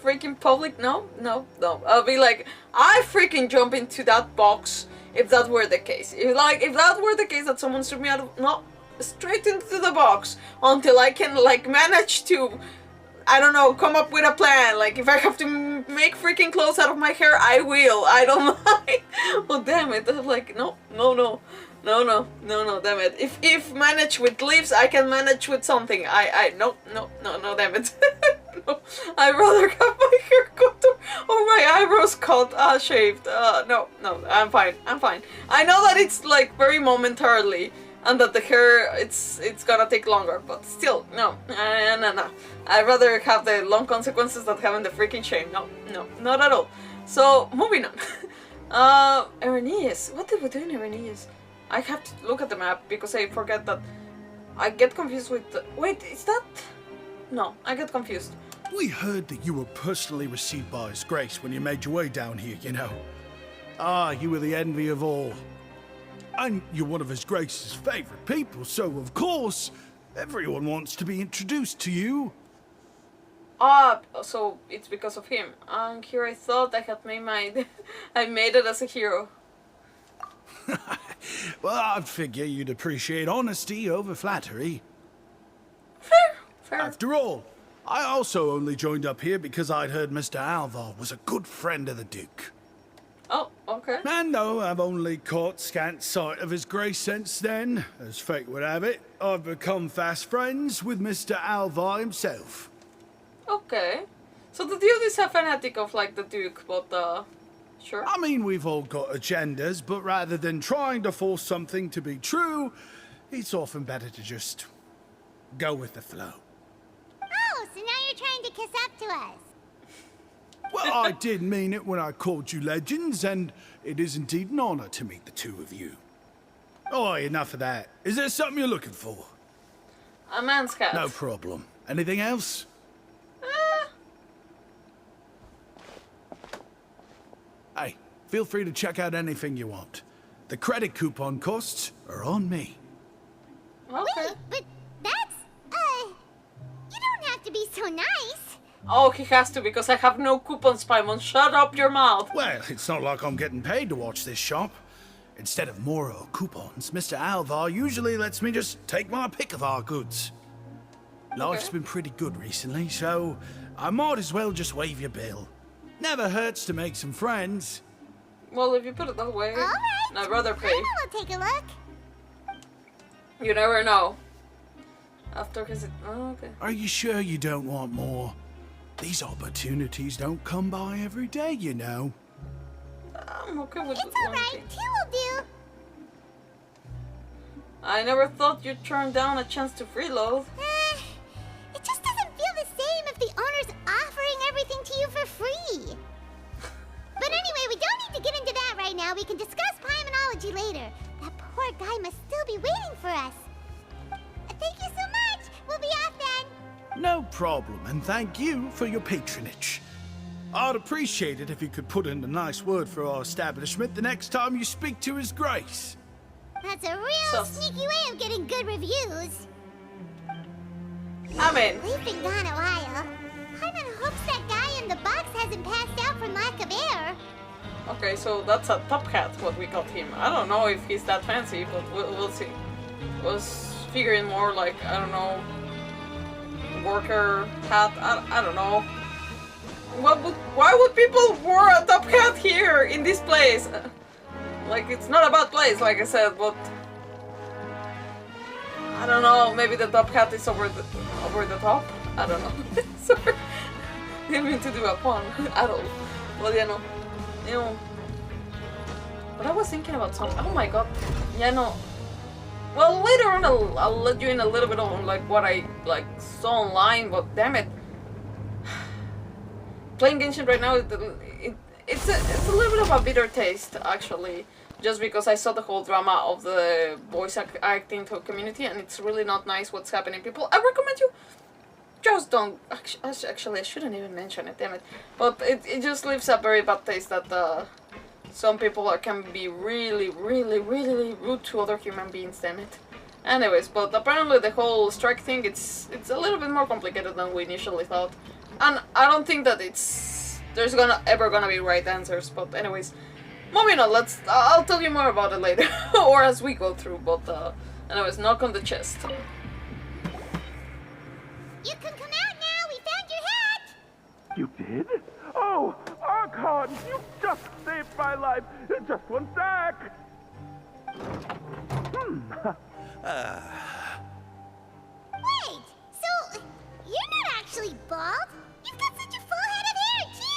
A: freaking public, no. I'll be like, I freaking jump into that box if that were the case. If that were the case that someone threw me out of, no, straight into the box until I can like manage to, I don't know, come up with a plan. Like, if I have to make freaking clothes out of my hair, I will. I don't mind. Oh, damn it. I'm like, no, damn it. If manage with leaves, I can manage with something. No, damn it. No, I'd rather have my hair cut or my eyebrows cut, shaved. No, I'm fine. I know that it's, like, very momentarily. And that the hair, it's gonna take longer, but still, no. I'd rather have the long consequences than having the freaking shame. No, not at all. So, moving on. Erinese. What did we do in Erinese? I have to look at the map because I forget that. I get confused with the... Wait, is that... No, I get confused.
E: We heard that you were personally received by His Grace when you made your way down here, you know. You were the envy of all. And you're one of His Grace's favourite people, so of course, everyone wants to be introduced to you.
A: So it's because of him. And here I thought I had made I made it as a hero.
E: Well, I'd figure you'd appreciate honesty over flattery.
A: Fair.
E: After all, I also only joined up here because I'd heard Mr. Alvar was a good friend of the Duke.
A: Oh, okay.
E: And though I've only caught scant sight of His Grace since then, as fate would have it, I've become fast friends with Mr. Alvar himself.
A: Okay. So the dude is a fanatic of, like, the Duke, but, sure.
E: I mean, we've all got agendas, but rather than trying to force something to be true, it's often better to just go with the flow.
C: Oh, so now you're trying to kiss up to us.
E: Well, I did mean it when I called you legends, and it is indeed an honor to meet the two of you. Oh, enough of that. Is there something you're looking for?
A: A man's cat.
E: No problem. Anything else? Hey, feel free to check out anything you want. The credit coupon costs are on me.
A: Okay.
C: Wait, but that's, you don't have to be so nice.
A: Oh, he has to because I have no coupons, Paimon. Shut up your mouth.
E: Well, it's not like I'm getting paid to watch this shop. Instead of more coupons, Mr. Alvar usually lets me just take my pick of our goods. Life's been pretty good recently, so I might as well just waive your bill. Never hurts to make some friends.
A: Well, if you put it that way,
C: All right.
A: I'd rather pay.
C: I'll take a look.
A: You never know. After his... Oh, okay.
E: Are you sure you don't want more? These opportunities don't come by every day, you know.
A: I'm okay with
C: It's all right. 2 will do.
A: I never thought you'd turn down a chance to freeload.
C: It just doesn't feel the same if the owner's offering everything to you for free. But anyway, we don't need to get into that right now. We can discuss Paimanology later. That poor guy must still be waiting for us. Thank you so much. We'll be off then.
E: No problem, and thank you for your patronage. I'd appreciate it if you could put in a nice word for our establishment the next time you speak to His Grace.
C: That's a real sneaky way of getting good reviews.
A: I'm in.
C: We've been gone a while. Paimon hopes that guy in the box hasn't passed out from lack of air.
A: Okay, so that's a top hat, what we got him. I don't know if he's that fancy, but we'll see. Was figuring more like, I don't know, worker hat. I don't know. Why would people wear a top hat here in this place? Like, it's not a bad place, like I said, but I don't know. Maybe the top hat is over the top. I don't know. Sorry, didn't mean to do a pun at all. Well, you know, But I was thinking about something. Oh my god. Yeah, no. Well, later on I'll let you in a little bit on like what I like saw online, but damn it. Playing Genshin right now, it's a little bit of a bitter taste, actually. Just because I saw the whole drama of the voice acting community, and it's really not nice what's happening. People, I recommend you just don't. Actually, I shouldn't even mention it, damn it. But it just leaves a very bad taste that some people can be really, really, really rude to other human beings, damn it. Anyways, but apparently the whole strike thing, it's a little bit more complicated than we initially thought. And I don't think that there's ever gonna be right answers, but anyways. Moving on, I'll tell you more about it later, or as we go through, but anyways, knock on the chest.
C: You can come out now, we found your hat!
D: You did? Oh, Archon, you just saved my life. Just one sec.
C: Wait, so you're not actually bald? You've got such a full head of hair, too!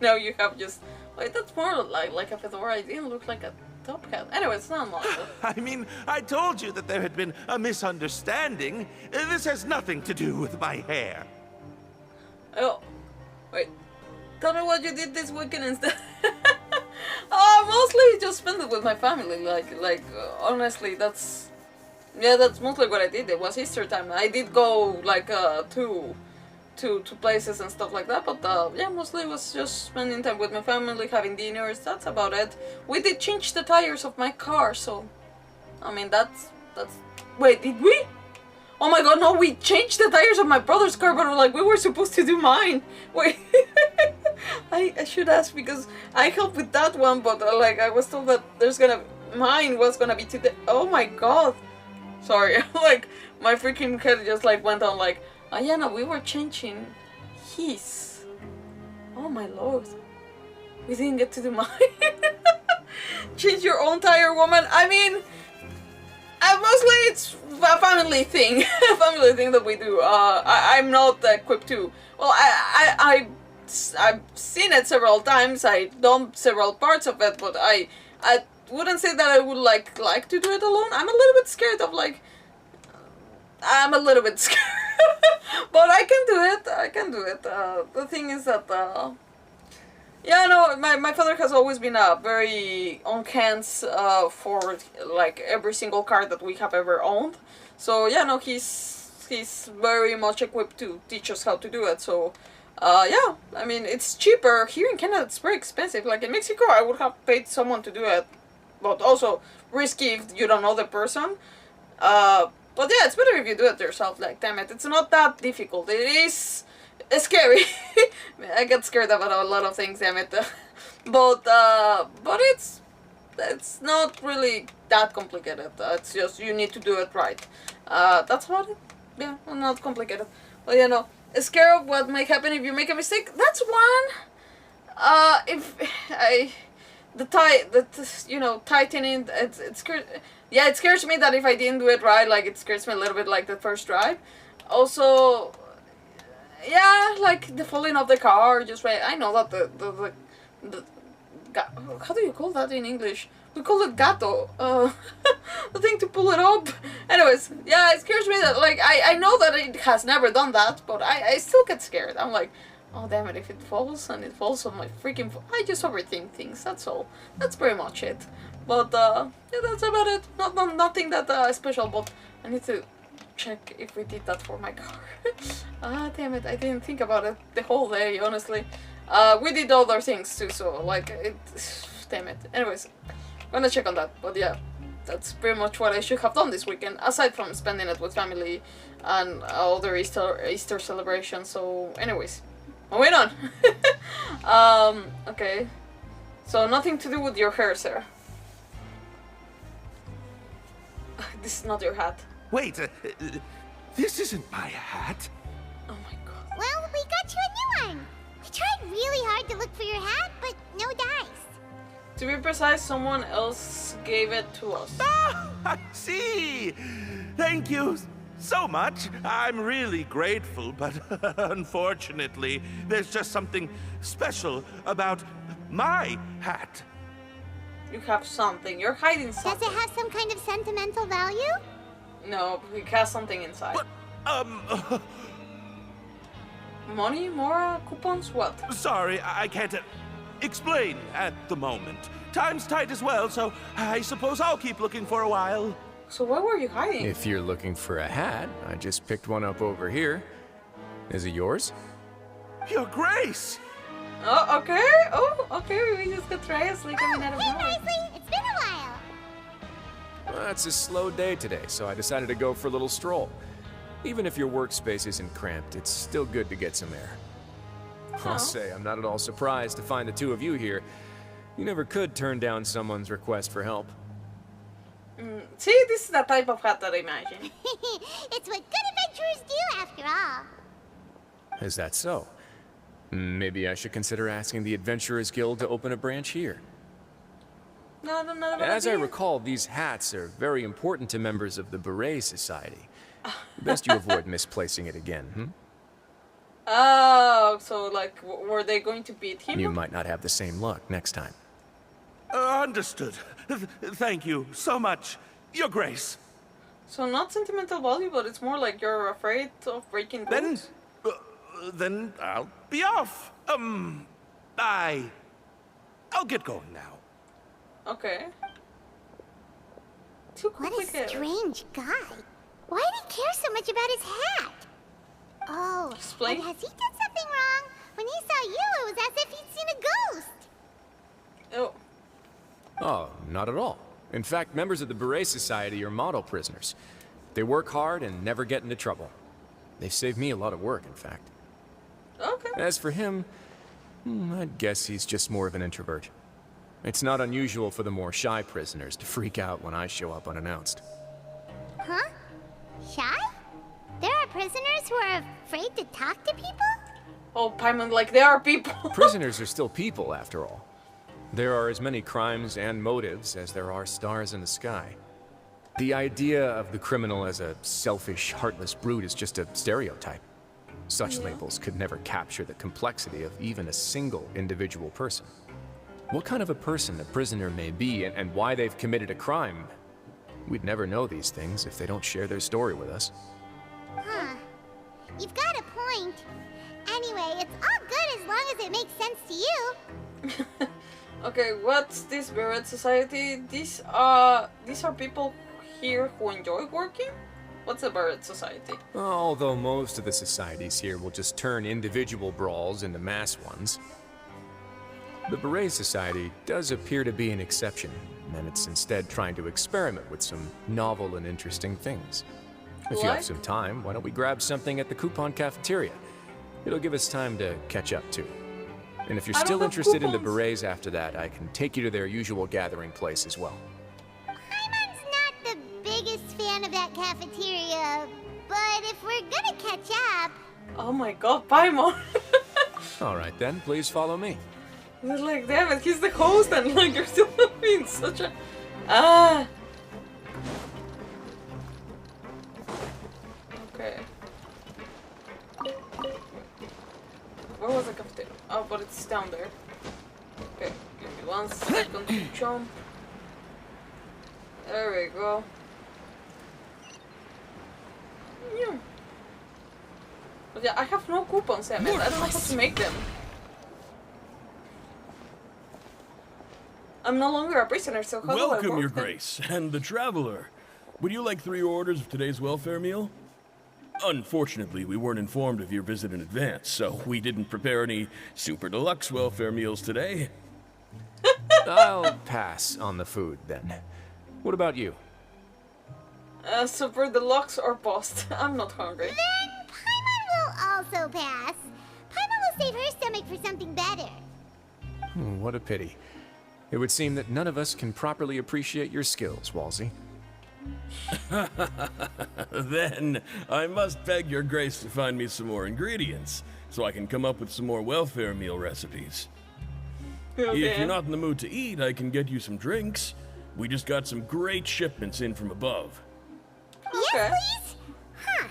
A: No, you have just... Wait, that's more like a fedora. It didn't look like a top hat. Anyway, it's not much.
F: I mean, I told you that there had been a misunderstanding. This has nothing to do with my hair.
A: Oh, wait. Tell me what you did this weekend instead. Mostly just spend it with my family. Honestly, that's mostly what I did. It was Easter time. I did go like to places and stuff like that, but yeah, mostly it was just spending time with my family, having dinners. That's about it. We did change the tires of my car, so I mean that's. Wait, did we? Oh my god, no, we changed the tires of my brother's car, but like we were supposed to do mine. Wait, I should ask because I helped with that one, but like I was told that mine was gonna be today. Oh my god, sorry, like my freaking head just like went on like, oh yeah, no, we were changing his. Oh my lord, we didn't get to do mine. Change your own tire, woman. I mean. Mostly it's a family thing, a family thing that we do. I'm not equipped to. Well, I've seen it several times. I've done several parts of it, but I wouldn't say that I would like to do it alone. I'm a little bit scared of I'm a little bit scared, but I can do it. I can do it. The thing is that. Yeah, no, my father has always been very on hands for like every single car that we have ever owned. So yeah, no, he's very much equipped to teach us how to do it. So yeah, I mean it's cheaper here in Canada. It's very expensive. Like in Mexico, I would have paid someone to do it, but also risky if you don't know the person. But yeah, it's better if you do it yourself. Like damn it, it's not that difficult. It is. It's scary. I get scared about a lot of things, damn it. But it's not really that complicated. It's just you need to do it right. That's about it. Yeah, not complicated. Well, you know, scared of what might happen if you make a mistake. That's one. Tightening. It scares. Yeah, it scares me that if I didn't do it right, like it scares me a little bit, like the first drive. Also. Yeah, like the falling of the car, just right. I know that the how do you call that in English? We call it gato. The thing to pull it up. Anyways, yeah, it scares me that like I know that it has never done that, but I still get scared. I'm like, oh damn it, if it falls and it falls on my freaking I just overthink things, that's all. That's pretty much it. But yeah, that's about it. Nothing that special, but I need to check if we did that for my car. Damn it, I didn't think about it the whole day, honestly. We did other things too, so like damn it. Anyways, I'm gonna check on that, but yeah, that's pretty much what I should have done this weekend, aside from spending it with family and other Easter celebrations. So anyways, moving on. Okay, so nothing to do with your hair, sir. This is not your hat.
F: Wait, this isn't my hat.
A: Oh my god.
C: Well, we got you a new one. We tried really hard to look for your hat, but no dice.
A: To be precise, someone else gave it to us.
F: Ah, I see. Thank you so much. I'm really grateful, but unfortunately, there's just something special about my hat.
A: You have something. You're hiding
C: Does
A: something.
C: it have some kind of sentimental value?
A: No, it has something inside.
F: But,
A: Money, Mora, coupons, what?
F: sorry, I can't explain at the moment. Time's tight as well, so I suppose I'll keep looking for a while.
A: So where were you hiding?
G: If you're looking for a hat, I just picked one up over here. Is it yours?
F: Your Grace!
A: Oh, okay. Oh, okay. We just got Wriothesley coming out of
C: Hey,
A: nowhere.
C: Wriothesley, it's been a while.
G: Well, it's a slow day today, so I decided to go for a little stroll. Even if your workspace isn't cramped, it's still good to get some air.
A: Oh.
G: I'll say I'm not at all surprised to find the two of you here. You never could turn down someone's request for help.
A: See, this is the type of hat that I imagine.
C: It's what good adventurers do, after all.
G: Is that so? Maybe I should consider asking the Adventurers Guild to open a branch here.
A: No, no, no.
G: As I recall, these hats are very important to members of the Beret Society. Best you avoid misplacing it again,
A: Oh, so like, were they going to beat him?
G: You might not have the same luck next time.
F: Understood. Thank you so much, Your Grace.
A: So not sentimental value, but it's more like you're afraid of breaking rules.
F: Then I'll be off. I'll get going now.
A: Okay. Too
C: What a
A: complicated.
C: strange guy. Why did he care so much about his hat? Oh,
A: Explain.
C: and has he done something wrong? When he saw you, it was as if he'd seen a ghost.
A: Oh,
G: Oh, not at all. In fact, members of the Beret Society are model prisoners. They work hard and never get into trouble. They've saved me a lot of work, in fact.
A: okay.
G: As for him, I'd guess he's just more of an introvert. It's not unusual for the more shy prisoners to freak out when I show up unannounced.
C: Huh? Shy? There are prisoners who are afraid to talk to people?
A: Oh, Paimon, like they are people.
G: Prisoners are still people, after all. There are as many crimes and motives as there are stars in the sky. The idea of the criminal as a selfish, heartless brute is just a stereotype. Such labels could never capture the complexity of even a single individual person. What kind of a person a prisoner may be and why they've committed a crime, we'd never know these things if they don't share their story with us.
C: Huh. You've got a point. Anyway, it's all good as long as it makes sense to you.
A: Okay, what's this Beret Society? These are people here who enjoy working? What's a Beret Society?
G: Although most of the societies here will just turn individual brawls into mass ones. The Beret Society does appear to be an exception, and it's instead trying to experiment with some novel and interesting things. If you
A: Like?
G: have some time, why don't we grab something at the coupon cafeteria? It'll give us time to catch up too. And if you're
A: I don't
G: still
A: have
G: interested in the
A: coupons.
G: Berets after that, I can take you to their usual gathering place as well.
C: Paimon's not the biggest fan of that cafeteria, but if we're gonna catch up...
A: Oh my god, Paimon!
G: All right then, please follow me.
A: It's like, damn it, he's the host and like you're still being such a... Ah! Okay. Where was the cafeteria? Oh, but it's down there. Okay, give me 1 second to jump. There we go. Yeah. But yeah, I have no coupons, Emmett. I don't know how to make them. I'm no longer a prisoner, so how do I
H: Welcome,
A: work
H: Your
A: them?
H: Grace, and the Traveler. Would you like 3 orders of today's welfare meal? Unfortunately, we weren't informed of your visit in advance, so we didn't prepare any super deluxe welfare meals today.
G: I'll pass on the food then. What about you?
A: Super deluxe or bust. I'm not hungry.
C: Then Paimon will also pass. Paimon will save her stomach for something better.
G: What a pity. It would seem that none of us can properly appreciate your skills, Walsey.
H: Then I must beg Your Grace to find me some more ingredients, so I can come up with some more welfare meal recipes.
A: Okay.
H: If you're not in the mood to eat, I can get you some drinks. We just got some great shipments in from above.
A: Okay.
C: Yes, please? Huh.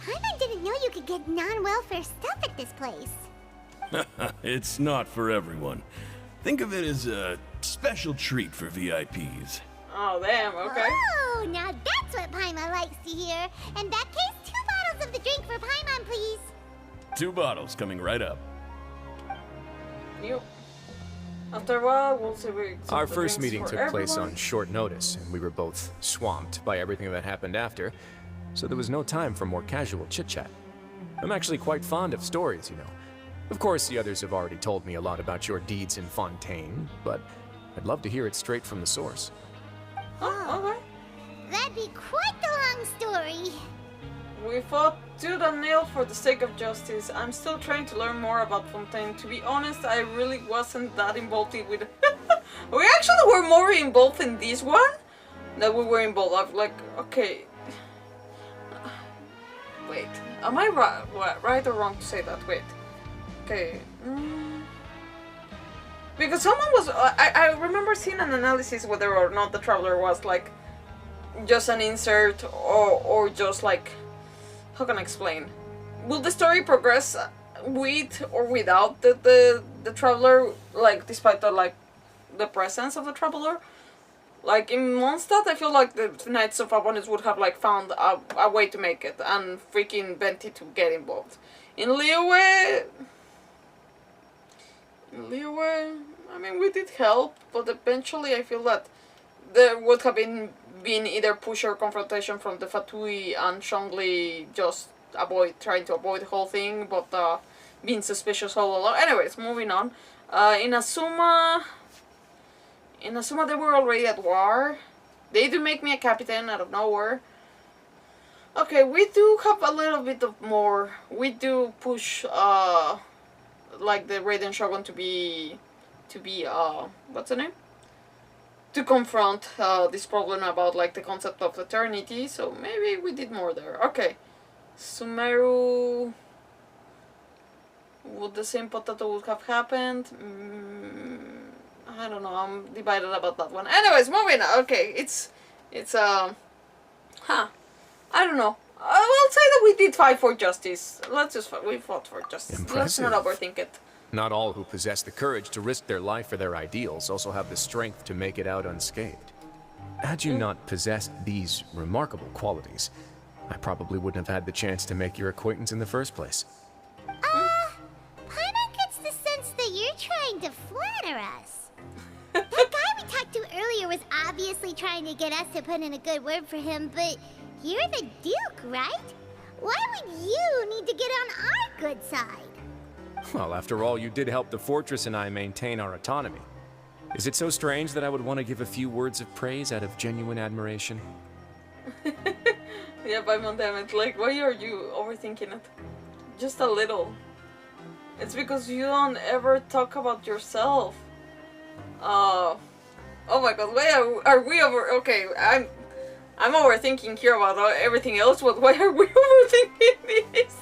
C: Paimon didn't know you could get non-welfare stuff at this place.
H: It's not for everyone. Think of it as a special treat for VIPs.
A: Oh, damn, okay.
C: Oh, now that's what Paimon likes to hear. In that case, 2 bottles of the drink for Paimon, please.
H: 2 bottles coming right up.
A: Yep. After a while, we'll see where
G: Our first meeting took place on short notice, and we were both swamped by everything that happened after, so there was no time for more casual chit-chat. I'm actually quite fond of stories, you know. Of course, the others have already told me a lot about your deeds in Fontaine, but I'd love to hear it straight from the source.
A: Oh, okay.
C: That'd be quite the long story.
A: We fought tooth and nail for the sake of justice. I'm still trying to learn more about Fontaine. To be honest, I really wasn't that involved with it. We actually were more involved in this one than we were involved. Like, okay. Wait, am I right or wrong to say that? Wait. Okay. Because someone was... I remember seeing an analysis whether or not the Traveler was like just an insert or just like... How can I explain? Will the story progress with or without the Traveler, like despite the presence of the Traveler? Like in Mondstadt, I feel like the Knights of Abundance would have like found a way to make it and freaking Venti to get involved. In Liyue, I mean, we did help, but eventually I feel that there would have been either push or confrontation from the Fatui and Zhongli, just trying to avoid the whole thing, but being suspicious all along. Anyways, moving on. In Asuma, they were already at war. They do make me a captain out of nowhere. Okay, we do have a little bit of more. We do push, like the Raiden Shogun to be, what's the name? To confront this problem about like the concept of eternity, so maybe we did more there. Okay, Sumeru, would the same potato would have happened? I don't know, I'm divided about that one. Anyways, moving on. Okay, it's I don't know. I will say that we did fight for justice. We fought for justice.
G: Impressive.
A: Let's not overthink it.
G: Not all who possess the courage to risk their life for their ideals also have the strength to make it out unscathed. Had you not possessed these remarkable qualities, I probably wouldn't have had the chance to make your acquaintance in the first place.
C: Paimon gets the sense that you're trying to flatter us. That guy we talked to earlier was obviously trying to get us to put in a good word for him, but you're the Duke, right? Why would you need to get on our good side?
G: Well, after all, you did help the fortress and I maintain our autonomy. Is it so strange that I would want to give a few words of praise out of genuine admiration?
A: Yeah, Paimon, damn it. Like, why are you overthinking it? Just a little. It's because you don't ever talk about yourself. Oh my god, why are we over... Okay, I'm overthinking here about everything else, but why are we overthinking this?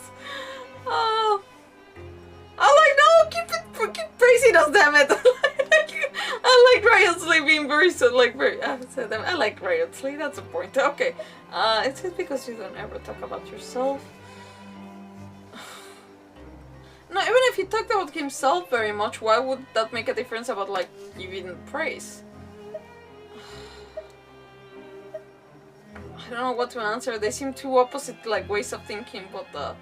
A: Keep praising us, damn it! I like Wriothesley being very I like Wriothesley, that's the point. Okay, it's just because you don't ever talk about yourself. No, even if he talked about himself very much, why would that make a difference about like giving praise? I don't know what to answer. They seem two opposite like ways of thinking, but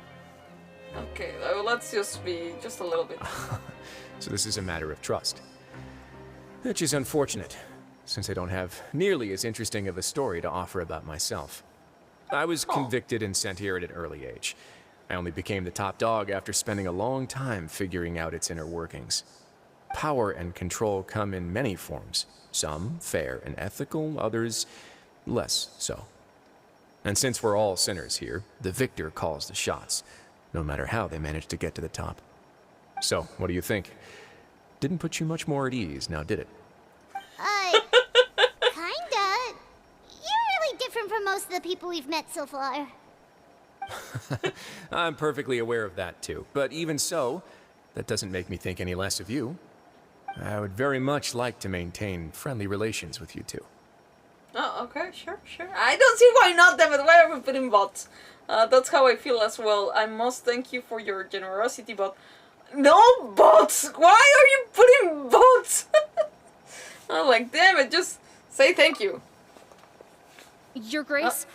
A: okay, let's just be just a little bit.
G: So this is a matter of trust. Which is unfortunate, since I don't have nearly as interesting of a story to offer about myself. I was convicted and sent here at an early age. I only became the top dog after spending a long time figuring out its inner workings. Power and control come in many forms. Some fair and ethical, others less so. And since we're all sinners here, the victor calls the shots, no matter how they manage to get to the top. So, what do you think? Didn't put you much more at ease, now did it?
C: Kinda. You're really different from most of the people we've met so far.
G: I'm perfectly aware of that too, but even so, that doesn't make me think any less of you. I would very much like to maintain friendly relations with you two.
A: Oh, okay, sure. I don't see why not, damn it. Why are we putting bots? That's how I feel as well. I must thank you for your generosity, but No bots! Why are you putting bots? I'm like, damn it, just say thank you.
I: Your Grace,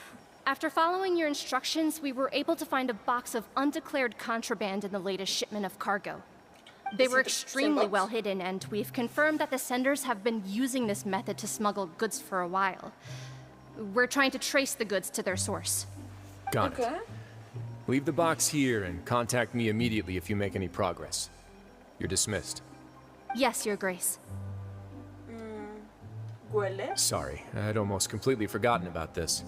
I: after following your instructions, we were able to find a box of undeclared contraband in the latest shipment of cargo. They were extremely well hidden, and we've confirmed that the senders have been using this method to smuggle goods for a while. We're trying to trace the goods to their source.
G: Got it. Leave the box here and contact me immediately if you make any progress. You're dismissed.
I: Yes, Your Grace.
G: Sorry, I'd almost completely forgotten about this.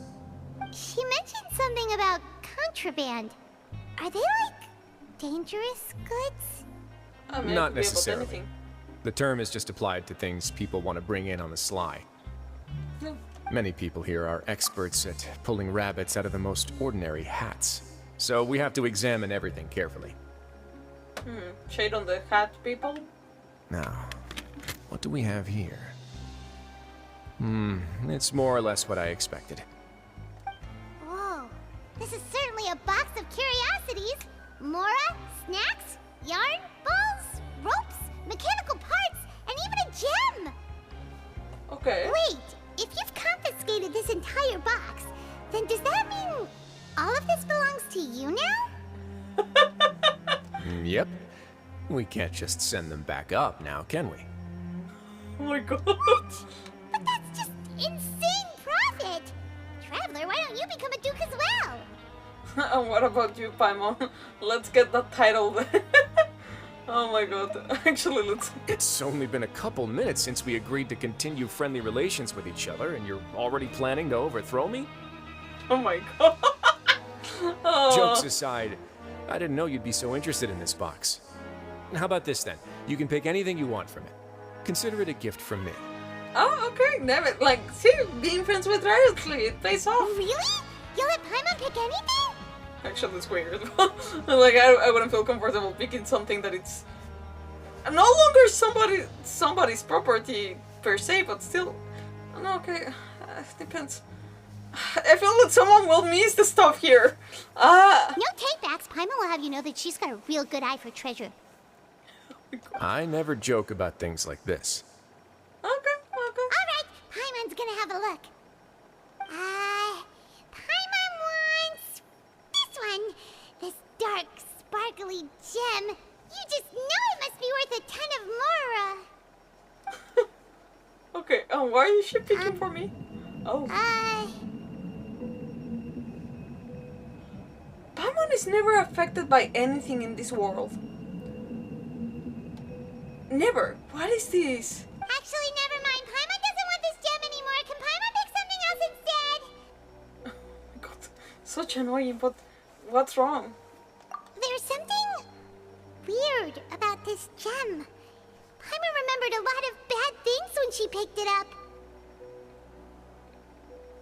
C: She mentioned something about contraband. Are they like dangerous goods?
G: Not necessarily. The term is just applied to things people want to bring in on the sly. Many people here are experts at pulling rabbits out of the most ordinary hats. So we have to examine everything carefully.
A: Shade on the hat, people?
G: Now, what do we have here? It's more or less what I expected.
C: Whoa, this is certainly a box of curiosities. Mora, snacks, yarn, balls, ropes, mechanical parts, and even a gem!
A: Okay.
C: Wait, if you've confiscated this entire box, then does that mean all of this belongs to you now?
G: Yep. We can't just send them back up now, can we?
A: Oh my god.
C: But that's just insane profit! Traveler, why don't you become a duke as well?
A: And what about you, Paimon? Let's get that title then. Oh my god. Actually, let's...
G: It's only been a couple minutes since we agreed to continue friendly relations with each other, and you're already planning to overthrow me?
A: Oh my god. Oh.
G: Jokes aside, I didn't know you'd be so interested in this box. How about this then? You can pick anything you want from it. Consider it a gift from me.
A: Oh, okay. Damn it. Like, see, being friends with Wriothesley, it pays off.
C: Really? You'll let Paimon pick anything?
A: Actually, it's weird. Like, I wouldn't feel comfortable picking something that it's no longer somebody's property per se, but still. No, okay. Depends. I feel that someone will miss the stuff here.
C: No take-backs. Paimon will have you know that she's got a real good eye for treasure.
G: I never joke about things like this.
A: Okay.
C: Alright, Paimon's gonna have a look. Paimon wants this one. This dark, sparkly gem. You just know it must be worth a ton of Mora.
A: Okay, why is she picking for me? Oh. Paimon is never affected by anything in this world. Never. What is this?
C: Actually, never mind. Paimon doesn't want this gem anymore. Can Paimon pick something else instead?
A: Oh my god. Such annoying, but what's wrong?
C: There's something weird about this gem. Paimon remembered a lot of bad things when she picked it up.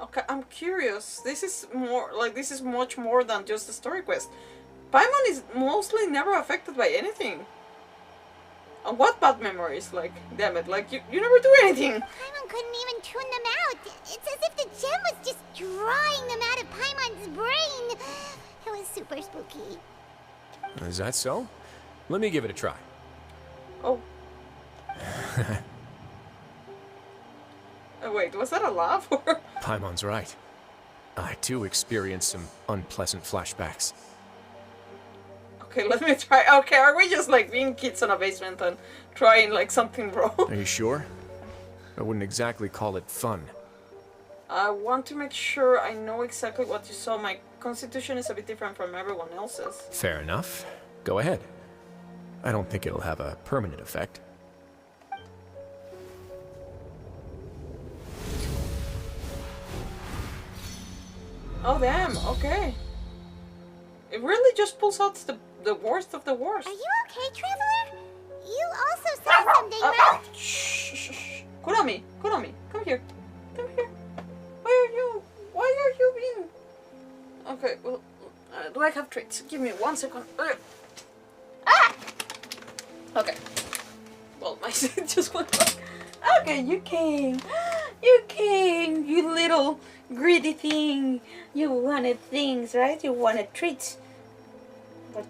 A: Okay, I'm curious. This is much more than just a story quest. Paimon is mostly never affected by anything. And what bad memories? Like, damn it, like you never do anything.
C: Paimon couldn't even tune them out. It's as if the gem was just drawing them out of Paimon's brain. It was super spooky.
G: Is that so? Let me give it a try.
A: Oh. Wait, was that a laugh or?
G: Paimon's right. I too experienced some unpleasant flashbacks.
A: Okay, let me try. Okay, are we just like being kids in a basement and trying like something wrong?
G: Are you sure? I wouldn't exactly call it fun.
A: I want to make sure I know exactly what you saw. My constitution is a bit different from everyone else's.
G: Fair enough. Go ahead. I don't think it'll have a permanent effect.
A: Oh damn, okay. It really just pulls out the worst of the worst.
C: Are you okay, Traveler? You also saw something, right?
A: Shh. Kurami, come here. Why are you being... Okay, well, do I have traits? Give me 1 second. Ah! Okay. Well, my seat just went back. Okay, you came. You little greedy thing. You wanted things, right? You wanted treats. But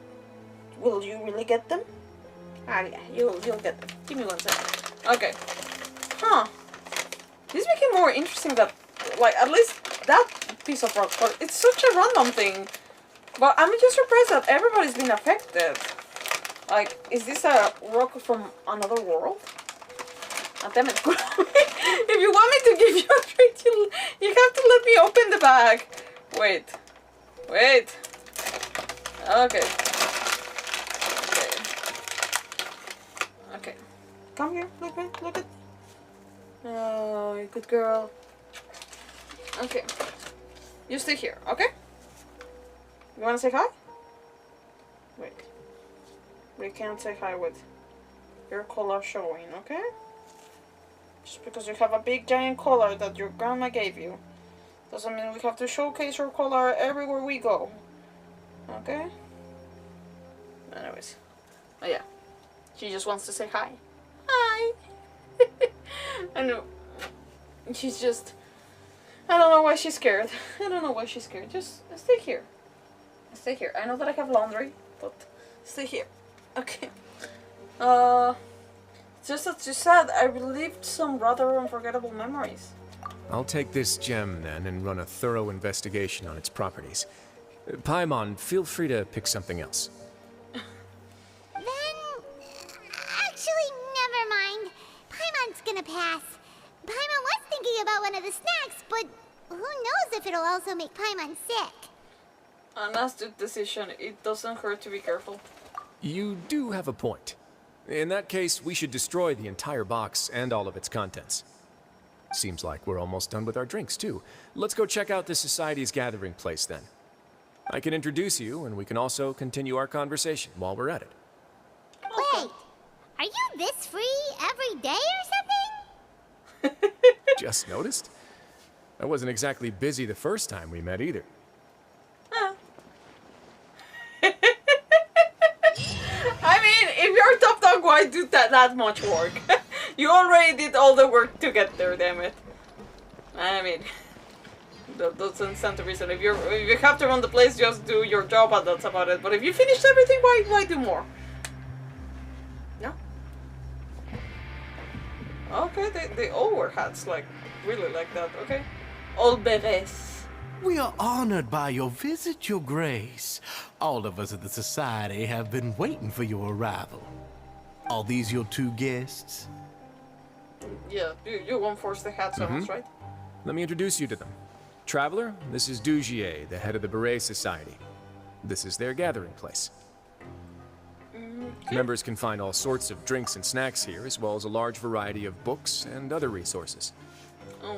A: will you really get them? Ah, yeah, you'll get them. Give me 1 second. Okay. Huh. This became more interesting that, like, at least that piece of rock, but it's such a random thing. But I'm just surprised that everybody's been affected. Like, is this a rock from another world? Oh, damn it. If you want me to give you a treat, you have to let me open the bag. Wait. Wait. Okay. Okay. Come here. Look at me. Look at me. Oh, you good girl. Okay. You stay here, okay? You wanna say hi? Wait. We can't say hi with your collar showing, okay? Just because you have a big giant collar that your grandma gave you doesn't mean we have to showcase your collar everywhere we go. Okay? Anyways. Oh yeah. She just wants to say hi. Hi! I know. She's just... I don't know why she's scared. I don't know why she's scared. Just stay here. Stay here. I know that I have laundry, but stay here. Okay. Just as you said, I relived some rather unforgettable memories.
G: I'll take this gem then and run a thorough investigation on its properties. Paimon, feel free to pick something else.
C: Then... Actually, never mind. Paimon's gonna pass. Paimon was thinking about one of the snacks, but who knows if it'll also make Paimon sick.
A: An astute decision. It doesn't hurt to be careful.
G: You do have a point. In that case, we should destroy the entire box and all of its contents. Seems like we're almost done with our drinks, too. Let's go check out the Society's gathering place, then. I can introduce you, and we can also continue our conversation while we're at it.
C: Wait, are you this free every day or something?
G: Just noticed? I wasn't exactly busy the first time we met, either.
A: I mean, if you're top dog, why do that much work? You already did all the work to get there, damn it. I mean, that doesn't stand to reason. If you have to run the place, just do your job and that's about it. But if you finished everything, why do more? No? Okay, they all wear hats, like, really like that, okay? All berets.
J: We are honored by your visit, Your Grace. All of us at the Society have been waiting for your arrival. Are these your two guests?
A: Yeah, you won't force the hats on us, right?
G: Let me introduce you to them. Traveler, this is Dugier, the head of the Beret Society. This is their gathering place. Members can find all sorts of drinks and snacks here, as well as a large variety of books and other resources.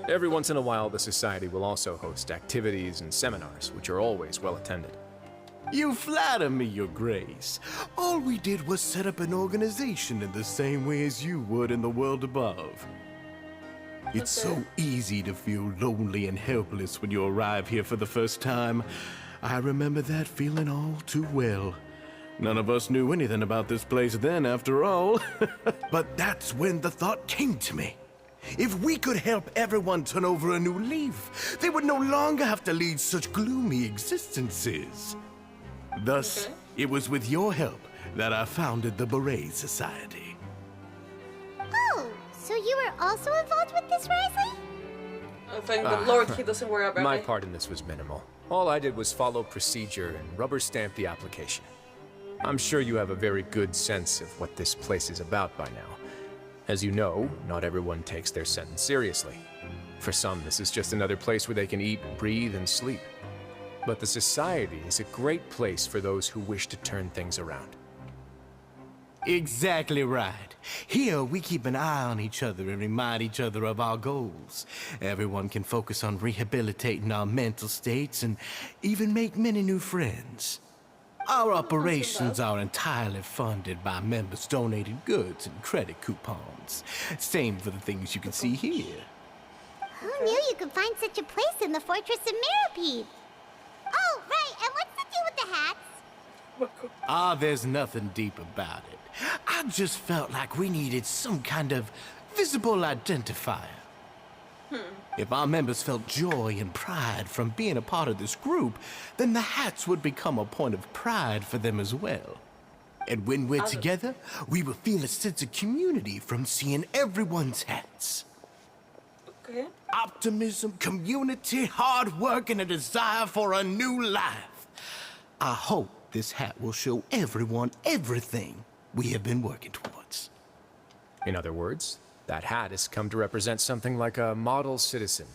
G: Every once in a while, the Society will also host activities and seminars, which are always well attended.
J: You flatter me, Your Grace. All we did was set up an organization in the same way as you would in the world above. It's so easy to feel lonely and helpless when you arrive here for the first time. I remember that feeling all too well. None of us knew anything about this place then, after all. But that's when the thought came to me. If we could help everyone turn over a new leaf, they would no longer have to lead such gloomy existences. Thus, it was with your help that I founded the Beret Society.
C: Oh, so you were also involved with this, Wriothesley?
A: Thank the Lord he doesn't worry about
G: My
A: me.
G: part in this was minimal. All I did was follow procedure and rubber stamp the application. I'm sure you have a very good sense of what this place is about by now. As you know, not everyone takes their sentence seriously. For some, this is just another place where they can eat, breathe, and sleep. But the Society is a great place for those who wish to turn things around.
J: Exactly right. Here, we keep an eye on each other and remind each other of our goals. Everyone can focus on rehabilitating our mental states and even make many new friends. Our operations are entirely funded by members donating goods and credit coupons. Same for the things you can see here.
C: Who knew you could find such a place in the Fortress of Mirapede? Oh, right, and what's the deal with the hats?
J: Ah, there's nothing deep about it. I just felt like we needed some kind of visible identifier. If our members felt joy and pride from being a part of this group, then the hats would become a point of pride for them as well. And when we're together, we will feel a sense of community from seeing everyone's hats.
A: Okay.
J: Optimism, community, hard work, and a desire for a new life. I hope this hat will show everyone everything we have been working towards.
G: In other words, that hat has come to represent something like a model citizen,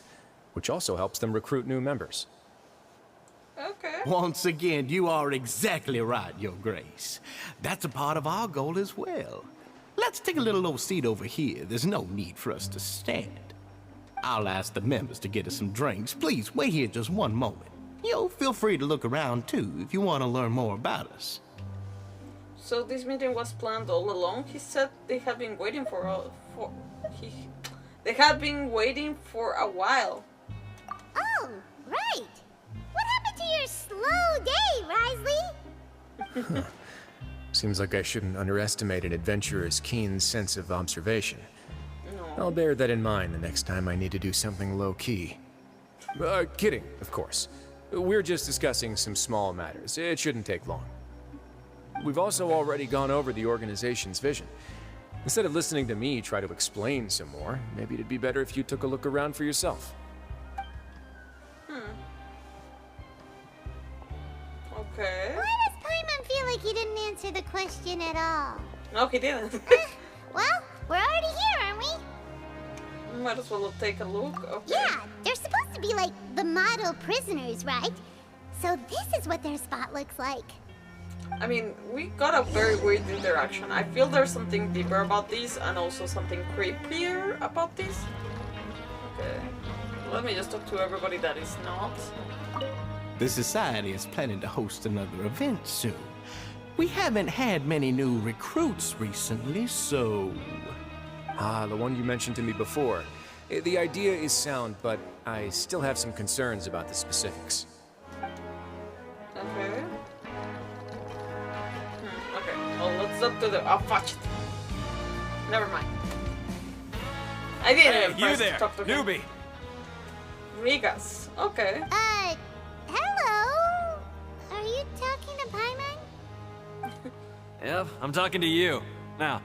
G: which also helps them recruit new members.
A: Okay.
J: Once again, you are exactly right, Your Grace. That's a part of our goal as well. Let's take a little old seat over here. There's no need for us to stand. I'll ask the members to get us some drinks. Please, wait here just one moment. Feel free to look around, too, if you want to learn more about us.
A: So this meeting was planned all along. He said they had been waiting they had been waiting for a while.
C: Oh, right. What happened to your slow day, Wriothesley?
G: Seems like I shouldn't underestimate an adventurer's keen sense of observation.
A: No.
G: I'll bear that in mind the next time I need to do something low-key. Kidding, of course. We're just discussing some small matters. It shouldn't take long. We've also already gone over the organization's vision. Instead of listening to me try to explain some more, maybe it'd be better if you took a look around for yourself.
A: Okay.
C: Why does Paimon feel like he didn't answer the question at all?
A: No, he didn't.
C: Well, we're already here, aren't we?
A: Might as well take a look. Okay.
C: Yeah, they're supposed to be like the model prisoners, right? So this is what their spot looks like.
A: I mean, we got a very weird interaction. I feel there's something deeper about this and also something creepier about this. Okay. Let me just talk to everybody that is not.
J: The Society is planning to host another event soon. We haven't had many new recruits recently, so...
G: Ah, the one you mentioned to me before. The idea is sound, but I still have some concerns about the specifics.
A: Okay. Okay. Well, let's up to the... Oh, fudge it. Never mind. I didn't
K: Hey, you there,
A: talk to him.
K: newbie.
A: Rigas. Okay.
C: Hello? Are you talking to Paimon?
K: Yep, I'm talking to you. Now,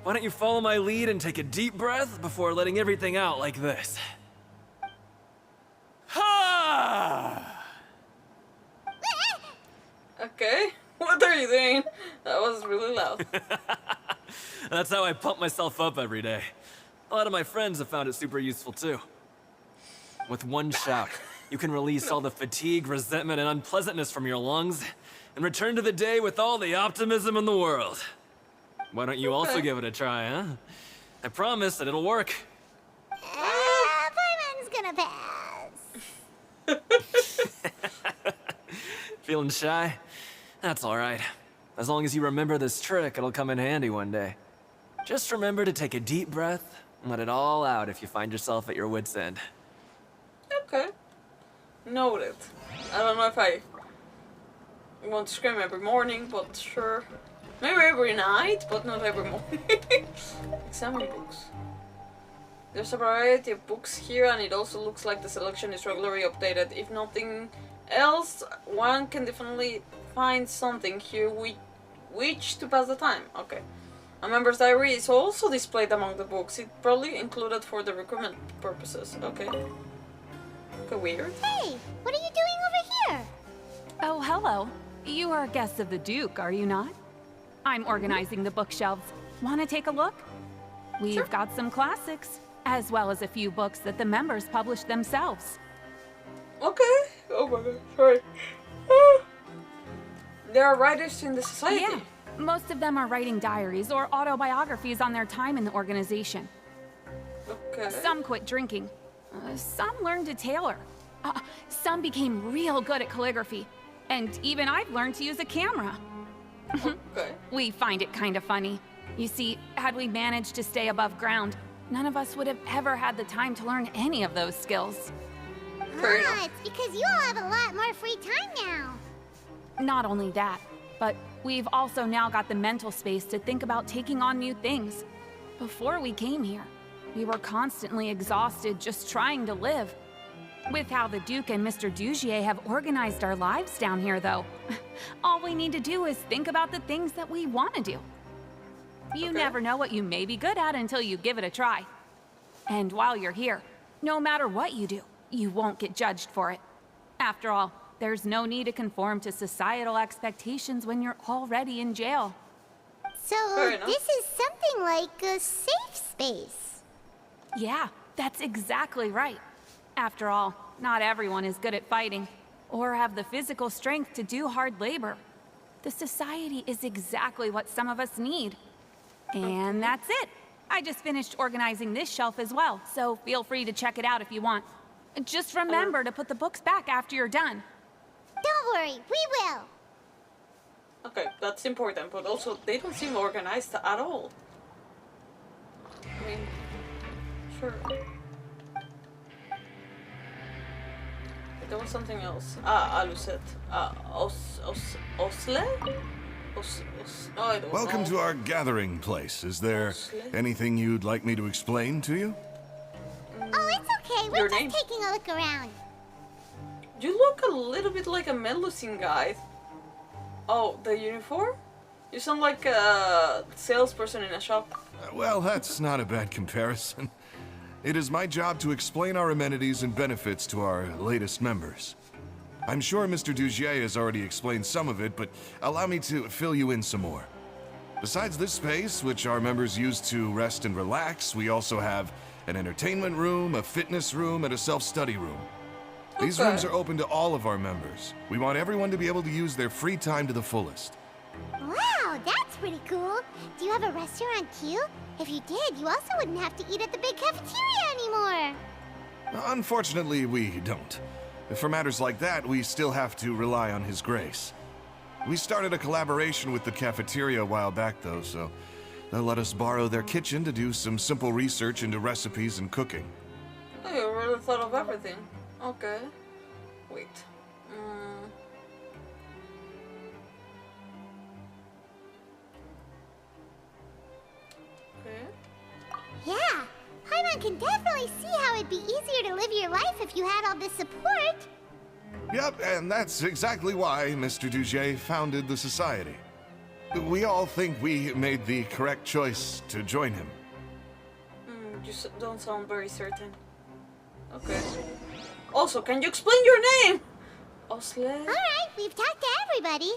K: why don't you follow my lead and take a deep breath before letting everything out like this? Ha!
A: Okay. What are you doing? That was really loud.
K: That's how I pump myself up every day. A lot of my friends have found it super useful too. With one shout, you can release all the fatigue, resentment, and unpleasantness from your lungs and return to the day with all the optimism in the world. Why don't you also give it a try, huh? I promise that it'll work.
C: Paimon's gonna pass.
K: Feeling shy? That's all right. As long as you remember this trick, it'll come in handy one day. Just remember to take a deep breath and let it all out if you find yourself at your wit's end.
A: Okay. Noted. I don't know if I want to scream every morning, but sure. Maybe every night, but not every morning. Examine books. There's a variety of books here, and it also looks like the selection is regularly updated. If nothing else, one can definitely find something here which to pass the time. Okay. A member's diary is also displayed among the books. It probably included for the recruitment purposes. Okay. Okay, weird.
C: Hey, what are you doing over here?
L: Oh, hello. You are guests of the Duke, are you not? I'm organizing the bookshelves. Want to take a look? We've got some classics, as well as a few books that the members published themselves.
A: Okay. Oh my god, sorry. There are writers in the society.
L: Yeah, most of them are writing diaries or autobiographies on their time in the organization.
A: Okay.
L: Some quit drinking. Some learned to tailor. Some became real good at calligraphy. And even I've learned to use a camera.
A: Okay.
L: We find it kind of funny. You see, had we managed to stay above ground, none of us would have ever had the time to learn any of those skills.
C: It's because you all have a lot more free time now.
L: Not only that, but we've also now got the mental space to think about taking on new things. Before we came here, we were constantly exhausted just trying to live. With how the Duke and Mr. Dugier have organized our lives down here, though, all we need to do is think about the things that we want to do. You never know what you may be good at until you give it a try. And while you're here, no matter what you do, you won't get judged for it. After all, there's no need to conform to societal expectations when you're already in jail.
C: So, this is something like a safe space.
L: Yeah, that's exactly right. After all, not everyone is good at fighting, or have the physical strength to do hard labor. The society is exactly what some of us need. And that's it. I just finished organizing this shelf as well, so feel free to check it out if you want. Just remember to put the books back after you're done.
C: Don't worry, we will.
A: Okay, that's important, but also they don't seem organized at all. I mean, sure. There was something else. Aluset. Osle? No, I don't
M: Welcome
A: know.
M: to our gathering place. Is there anything you'd like me to explain to you?
C: Oh, it's okay. We're just taking a look around.
A: You look a little bit like a Melusine guy. Oh, the uniform? You sound like a salesperson in a shop.
M: Well, that's not a bad comparison. It is my job to explain our amenities and benefits to our latest members. I'm sure Mr. Dugier has already explained some of it, but allow me to fill you in some more. Besides this space, which our members use to rest and relax, we also have an entertainment room, a fitness room, and a self-study room. These rooms are open to all of our members. We want everyone to be able to use their free time to the fullest.
C: Wow, that's pretty cool. Do you have a restaurant too? If you did, you also wouldn't have to eat at the big cafeteria anymore.
M: Unfortunately, we don't. For matters like that, we still have to rely on His grace. We started a collaboration with the cafeteria a while back, though, so they'll let us borrow their kitchen to do some simple research into recipes and cooking.
A: Oh, you really thought of everything. Okay. Wait. Okay.
C: Yeah, Paimon can definitely see how it'd be easier to live your life if you had all this support.
M: Yep, and that's exactly why Mr. Dugier founded the Society. We all think we made the correct choice to join him.
A: You don't sound very certain. Okay. Also, can you explain your name? Osle?
C: Alright, we've talked to everybody.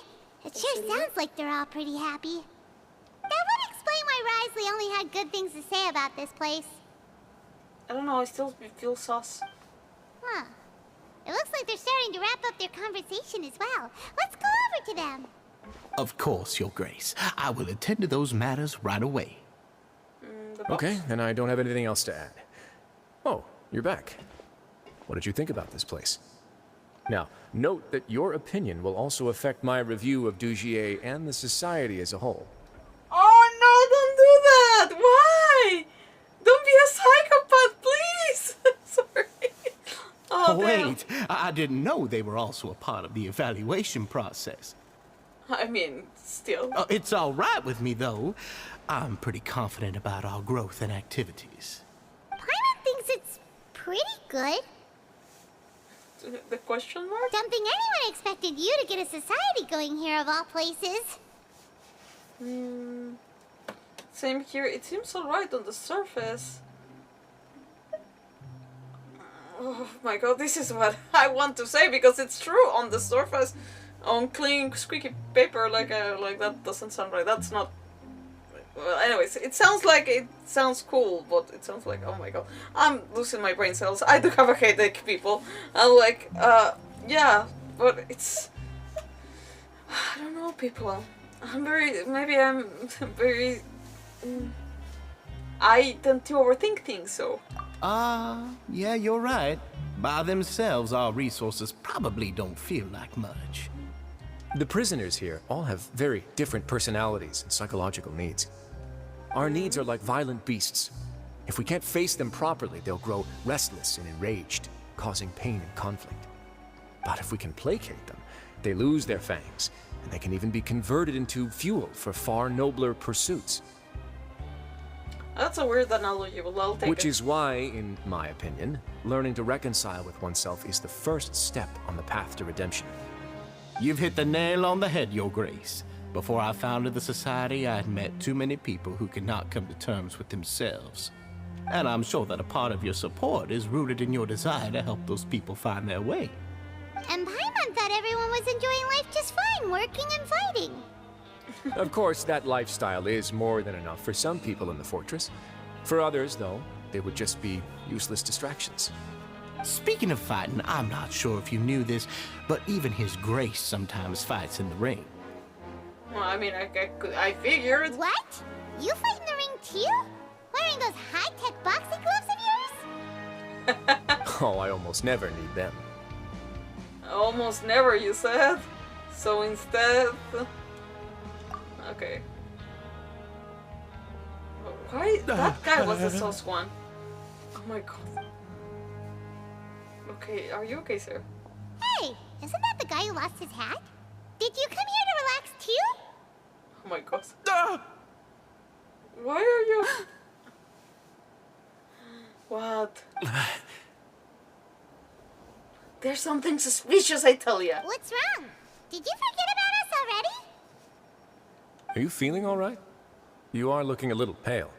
C: It sure sounds like they're all pretty happy. That would explain why Wriothesley only had good things to say about this place.
A: I don't know, I still feel sus.
C: Huh. It looks like they're starting to wrap up their conversation as well. Let's go over to them.
J: Of course, Your Grace. I will attend to those matters right away.
G: Okay, then I don't have anything else to add. Oh, you're back. What did you think about this place? Now, note that your opinion will also affect my review of Dugier and the Society as a whole.
A: Oh no, don't do that! Why? Don't be a psychopath, please! Sorry. Oh,
J: wait, I didn't know they were also a part of the evaluation process.
A: I mean, still.
J: It's all right with me, though. I'm pretty confident about our growth and activities.
C: Paimon thinks it's pretty good.
A: The question mark?
C: Don't think anyone expected you to get a society going here of all places.
A: Same here. It seems alright on the surface. Oh my god, this is what I want to say because it's true on the surface. On clean, squeaky paper, like that doesn't sound right. That's not. Well, anyways, it sounds cool, but it sounds like, oh my god, I'm losing my brain cells. I do have a headache, people. I'm like, yeah, but it's. I don't know, people. Maybe I'm very. I tend to overthink things, so.
J: Yeah, you're right. By themselves, our resources probably don't feel like much.
G: The prisoners here all have very different personalities and psychological needs. Our needs are like violent beasts. If we can't face them properly, they'll grow restless and enraged, causing pain and conflict. But if we can placate them, they lose their fangs, and they can even be converted into fuel for far nobler pursuits.
A: That's a weird analogy, but I'll take
G: Which
A: it.
G: is why, in my opinion, learning to reconcile with oneself is the first step on the path to redemption.
J: You've hit the nail on the head, Your Grace. Before I founded the Society, I had met too many people who could not come to terms with themselves. And I'm sure that a part of your support is rooted in your desire to help those people find their way.
C: And Paimon thought everyone was enjoying life just fine, working and fighting.
G: Of course, that lifestyle is more than enough for some people in the fortress. For others, though, they would just be useless distractions.
J: Speaking of fighting, I'm not sure if you knew this, but even His Grace sometimes fights in the ring.
A: Well, I mean, I figured.
C: What? You fight in the ring too? Wearing those high-tech boxing gloves of yours?
G: Oh, I almost never need them.
A: Almost never, you said? So instead... Okay. Why? That guy was the sauce one. Oh my god. Okay, are you okay, sir?
C: Hey, isn't that the guy who lost his hat? Did you come here to relax too?
A: Oh my god. Why are you... What? There's something suspicious, I tell ya.
C: What's wrong? Did you forget about us already?
G: Are you feeling all right? You are looking a little pale.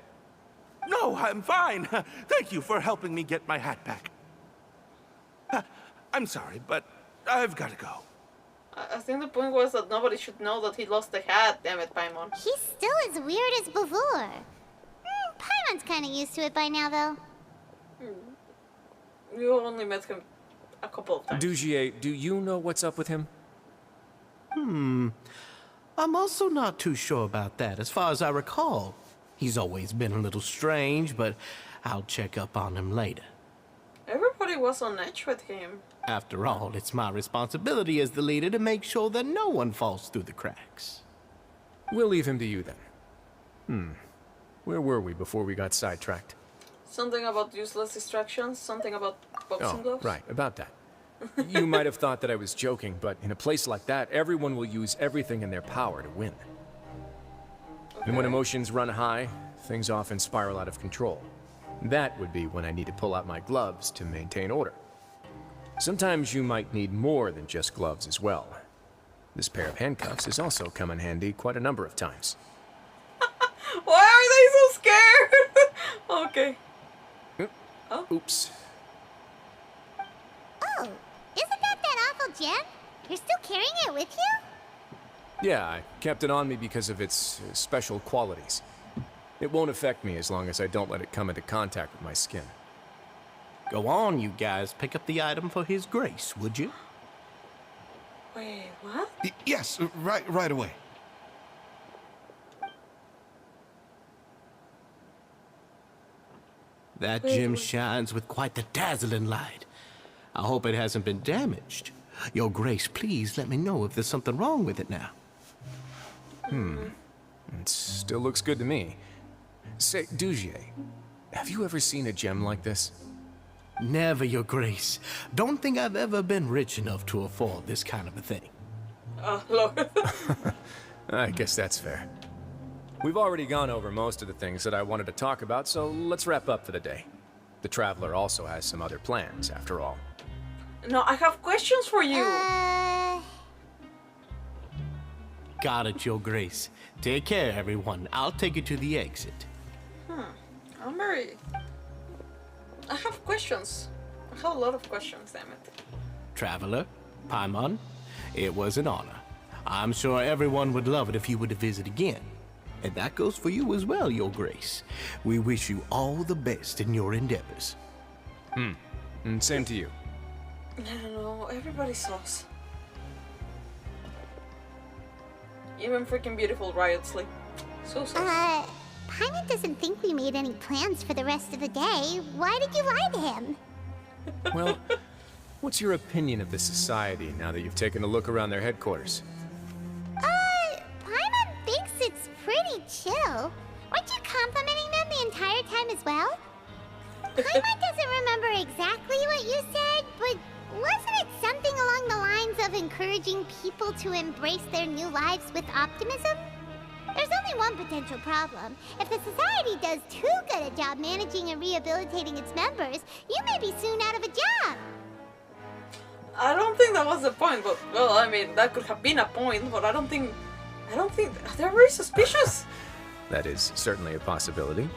F: No, I'm fine. Thank you for helping me get my hat back. I'm sorry, but I've got to go.
A: I think the point was that nobody should know that he lost the hat, damn it, Paimon.
C: He's still as weird as before. Paimon's kind of used to it by now, though.
A: You only met him a couple of times.
G: Dugier, do you know what's up with him?
J: I'm also not too sure about that. As far as I recall, he's always been a little strange, but I'll check up on him later.
A: Everybody was on edge with him.
J: After all, it's my responsibility as the leader to make sure that no one falls through the cracks.
G: We'll leave him to you then. Where were we before we got sidetracked?
A: Something about useless distractions, something about boxing gloves.
G: Right, about that. You might have thought that I was joking, but in a place like that, everyone will use everything in their power to win.
A: Okay.
G: And when emotions run high, things often spiral out of control. That would be when I need to pull out my gloves to maintain order. Sometimes you might need more than just gloves as well. This pair of handcuffs has also come in handy quite a number of times.
A: Why are they so scared? Okay. Oh.
G: Oops.
C: Oh, isn't that awful gem? You're still carrying it with you?
G: Yeah, I kept it on me because of its special qualities. It won't affect me as long as I don't let it come into contact with my skin.
J: Go on, you guys. Pick up the item for His Grace, would you?
A: Wait, what?
M: Yes, right away.
J: That gem shines with quite the dazzling light. I hope it hasn't been damaged. Your Grace, please let me know if there's something wrong with it now.
G: It still looks good to me. Say, Dugier, have you ever seen a gem like this?
J: Never, Your Grace. Don't think I've ever been rich enough to afford this kind of a thing.
A: Oh, Lord.
G: I guess that's fair. We've already gone over most of the things that I wanted to talk about, so let's wrap up for the day. The Traveler also has some other plans, after all.
A: No, I have questions for you.
J: Got it, Your Grace. Take care, everyone. I'll take you to the exit.
A: I have questions. I have a lot of questions, damn it.
J: Traveler, Paimon, it was an honor. I'm sure everyone would love it if you were to visit again. And that goes for you as well, Your Grace. We wish you all the best in your endeavors.
G: And same to you.
A: I don't know, everybody sucks. Even freaking beautiful Wriothesley. So sus.
C: Paimon doesn't think we made any plans for the rest of the day. Why did you lie to him?
G: Well, what's your opinion of the society now that you've taken a look around their headquarters?
C: Paimon thinks it's pretty chill. Weren't you complimenting them the entire time as well? Paimon doesn't remember exactly what you said, but wasn't it something along the lines of encouraging people to embrace their new lives with optimism? There's only one potential problem. If the society does too good a job managing and rehabilitating its members, you may be soon out of a job.
A: I don't think that was the point, but well, I mean, that could have been a point, but I don't think they're very suspicious.
G: That is certainly a possibility.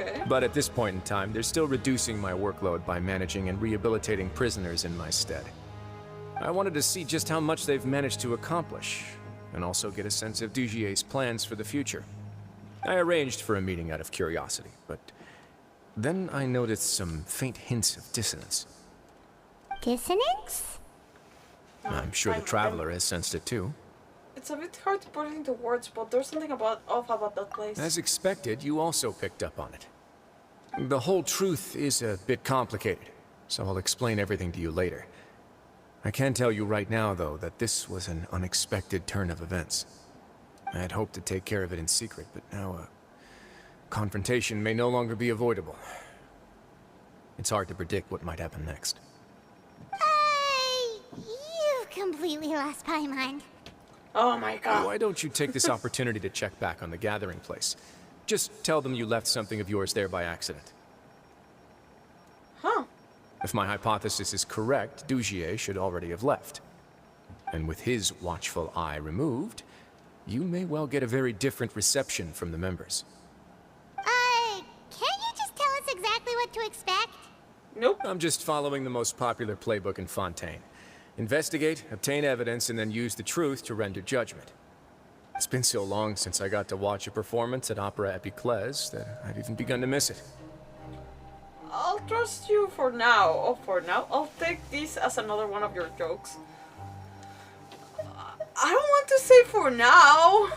A: Okay.
G: But at this point in time, they're still reducing my workload by managing and rehabilitating prisoners in my stead. I wanted to see just how much they've managed to accomplish, and also get a sense of Dugier's plans for the future. I arranged for a meeting out of curiosity, but then I noticed some faint hints of dissonance.
C: Dissonance?
G: I'm sure the Traveler has sensed it too.
A: It's a bit hard to put it into words, but there's something off about that place.
G: As expected, you also picked up on it. The whole truth is a bit complicated, so I'll explain everything to you later. I can tell you right now, though, that this was an unexpected turn of events. I had hoped to take care of it in secret, but now a confrontation may no longer be avoidable. It's hard to predict what might happen next.
C: You completely lost my mind.
A: Oh my god.
G: Why don't you take this opportunity to check back on the gathering place? Just tell them you left something of yours there by accident.
A: Huh.
G: If my hypothesis is correct, Dugier should already have left. And with his watchful eye removed, you may well get a very different reception from the members.
C: Can't you just tell us exactly what to expect?
A: Nope.
G: I'm just following the most popular playbook in Fontaine. Investigate, obtain evidence, and then use the truth to render judgment. It's been so long since I got to watch a performance at Opera Epiclese that I've even begun to miss it.
A: I'll trust you for now. Oh, for now. I'll take this as another one of your jokes. I don't want to say for now.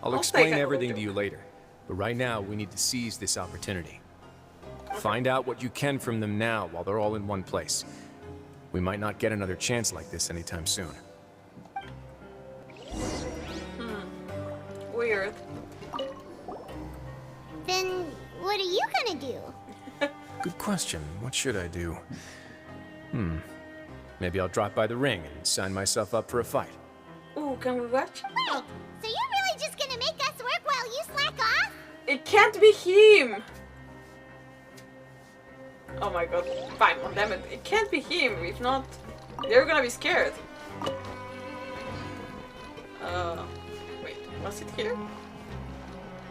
G: I'll explain everything to you later, but right now we need to seize this opportunity. Find out what you can from them now while they're all in one place. We might not get another chance like this anytime soon.
A: Weird.
C: Then what are you gonna do?
G: Good question. What should I do? Maybe I'll drop by the ring and sign myself up for a fight.
A: Ooh, can we watch?
C: Wait, so you're really just gonna make us work while you slack off?
A: It can't be him! Oh my god. Fine, well, damn it. It can't be him. If not, they're gonna be scared. Wait, was it here?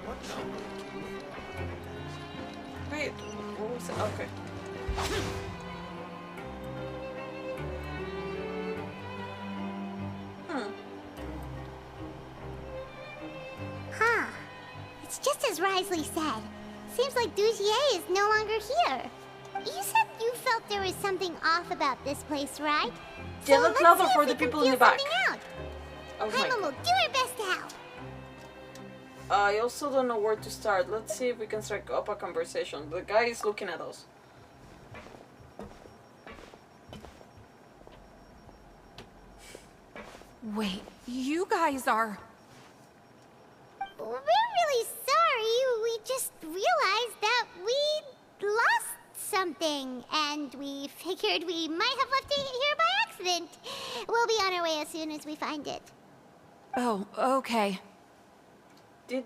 A: What? Wait, what was it? Okay.
C: Huh. It's just as Wriothesley said. Seems like Dugier is no longer here. You said you felt there was something off about this place, right?
A: Yeah, let's level for the people in the back. Oh
C: Paimon will do her best to help.
A: I also don't know where to start. Let's see if we can strike up a conversation. The guy is looking at us.
L: Wait, you guys are...
C: We're really sorry. We just realized that we lost something, and we figured we might have left it here by accident. We'll be on our way as soon as we find it.
L: Oh, okay.
A: Did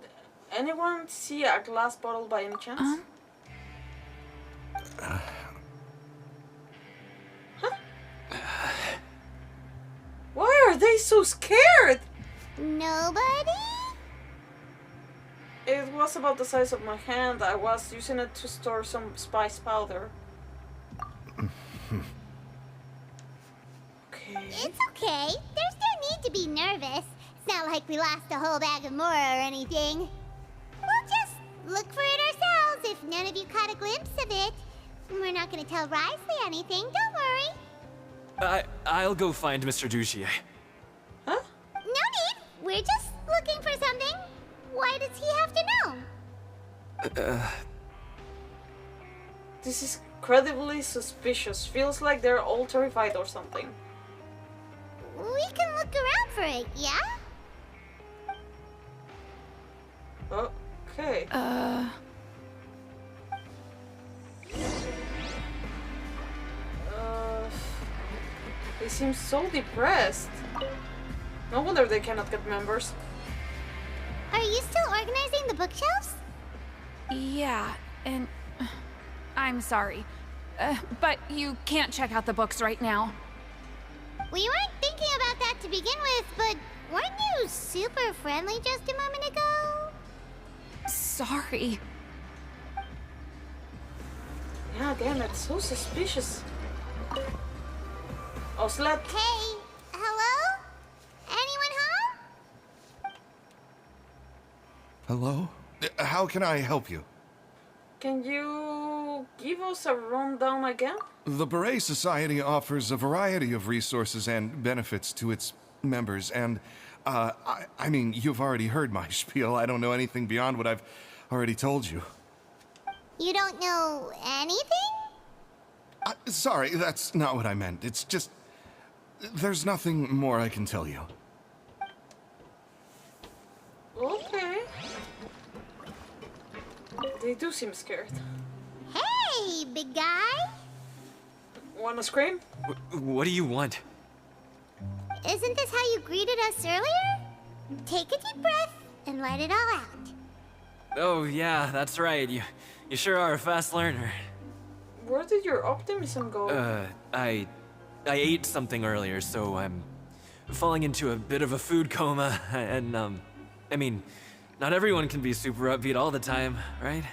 A: anyone see a glass bottle by any chance? Huh? Why are they so scared?
C: Nobody?
A: It was about the size of my hand. I was using it to store some spice powder. Okay.
C: It's okay. There's no need to be nervous. It's not like we lost a whole bag of Mora or anything. We'll just look for it ourselves if none of you caught a glimpse of it. We're not gonna tell Wriothesley anything, don't worry.
K: I'll go find Mr. Dugier.
A: Huh?
C: No need. We're just looking for something. Why does he have to know?
A: This is incredibly suspicious. Feels like they're all terrified or something.
C: We can look around for it, yeah?
A: Okay. They seem so depressed. No wonder they cannot get members.
C: bookshelves?
L: Yeah, and I'm sorry. But you can't check out the books right now.
C: We weren't thinking about that to begin with, but weren't you super friendly just a moment ago?
L: Sorry.
A: Yeah, damn, it's so suspicious. Oh, slut.
C: Hey, hello? Anyone home?
M: Hello? How can I help you?
A: Can you give us a rundown again?
M: The Beret Society offers a variety of resources and benefits to its members, and, I mean, you've already heard my spiel. I don't know anything beyond what I've already told you.
C: You don't know anything?
M: Sorry, that's not what I meant. It's just... there's nothing more I can tell you.
A: Okay. They do seem scared.
C: Hey, big guy.
A: Wanna scream?
K: What do you want?
C: Isn't this how you greeted us earlier? Take a deep breath and let it all out.
K: Oh yeah, that's right. You sure are a fast learner.
A: Where did your optimism go?
K: I ate something earlier, so I'm falling into a bit of a food coma, and I mean, not everyone can be super upbeat all the time, right?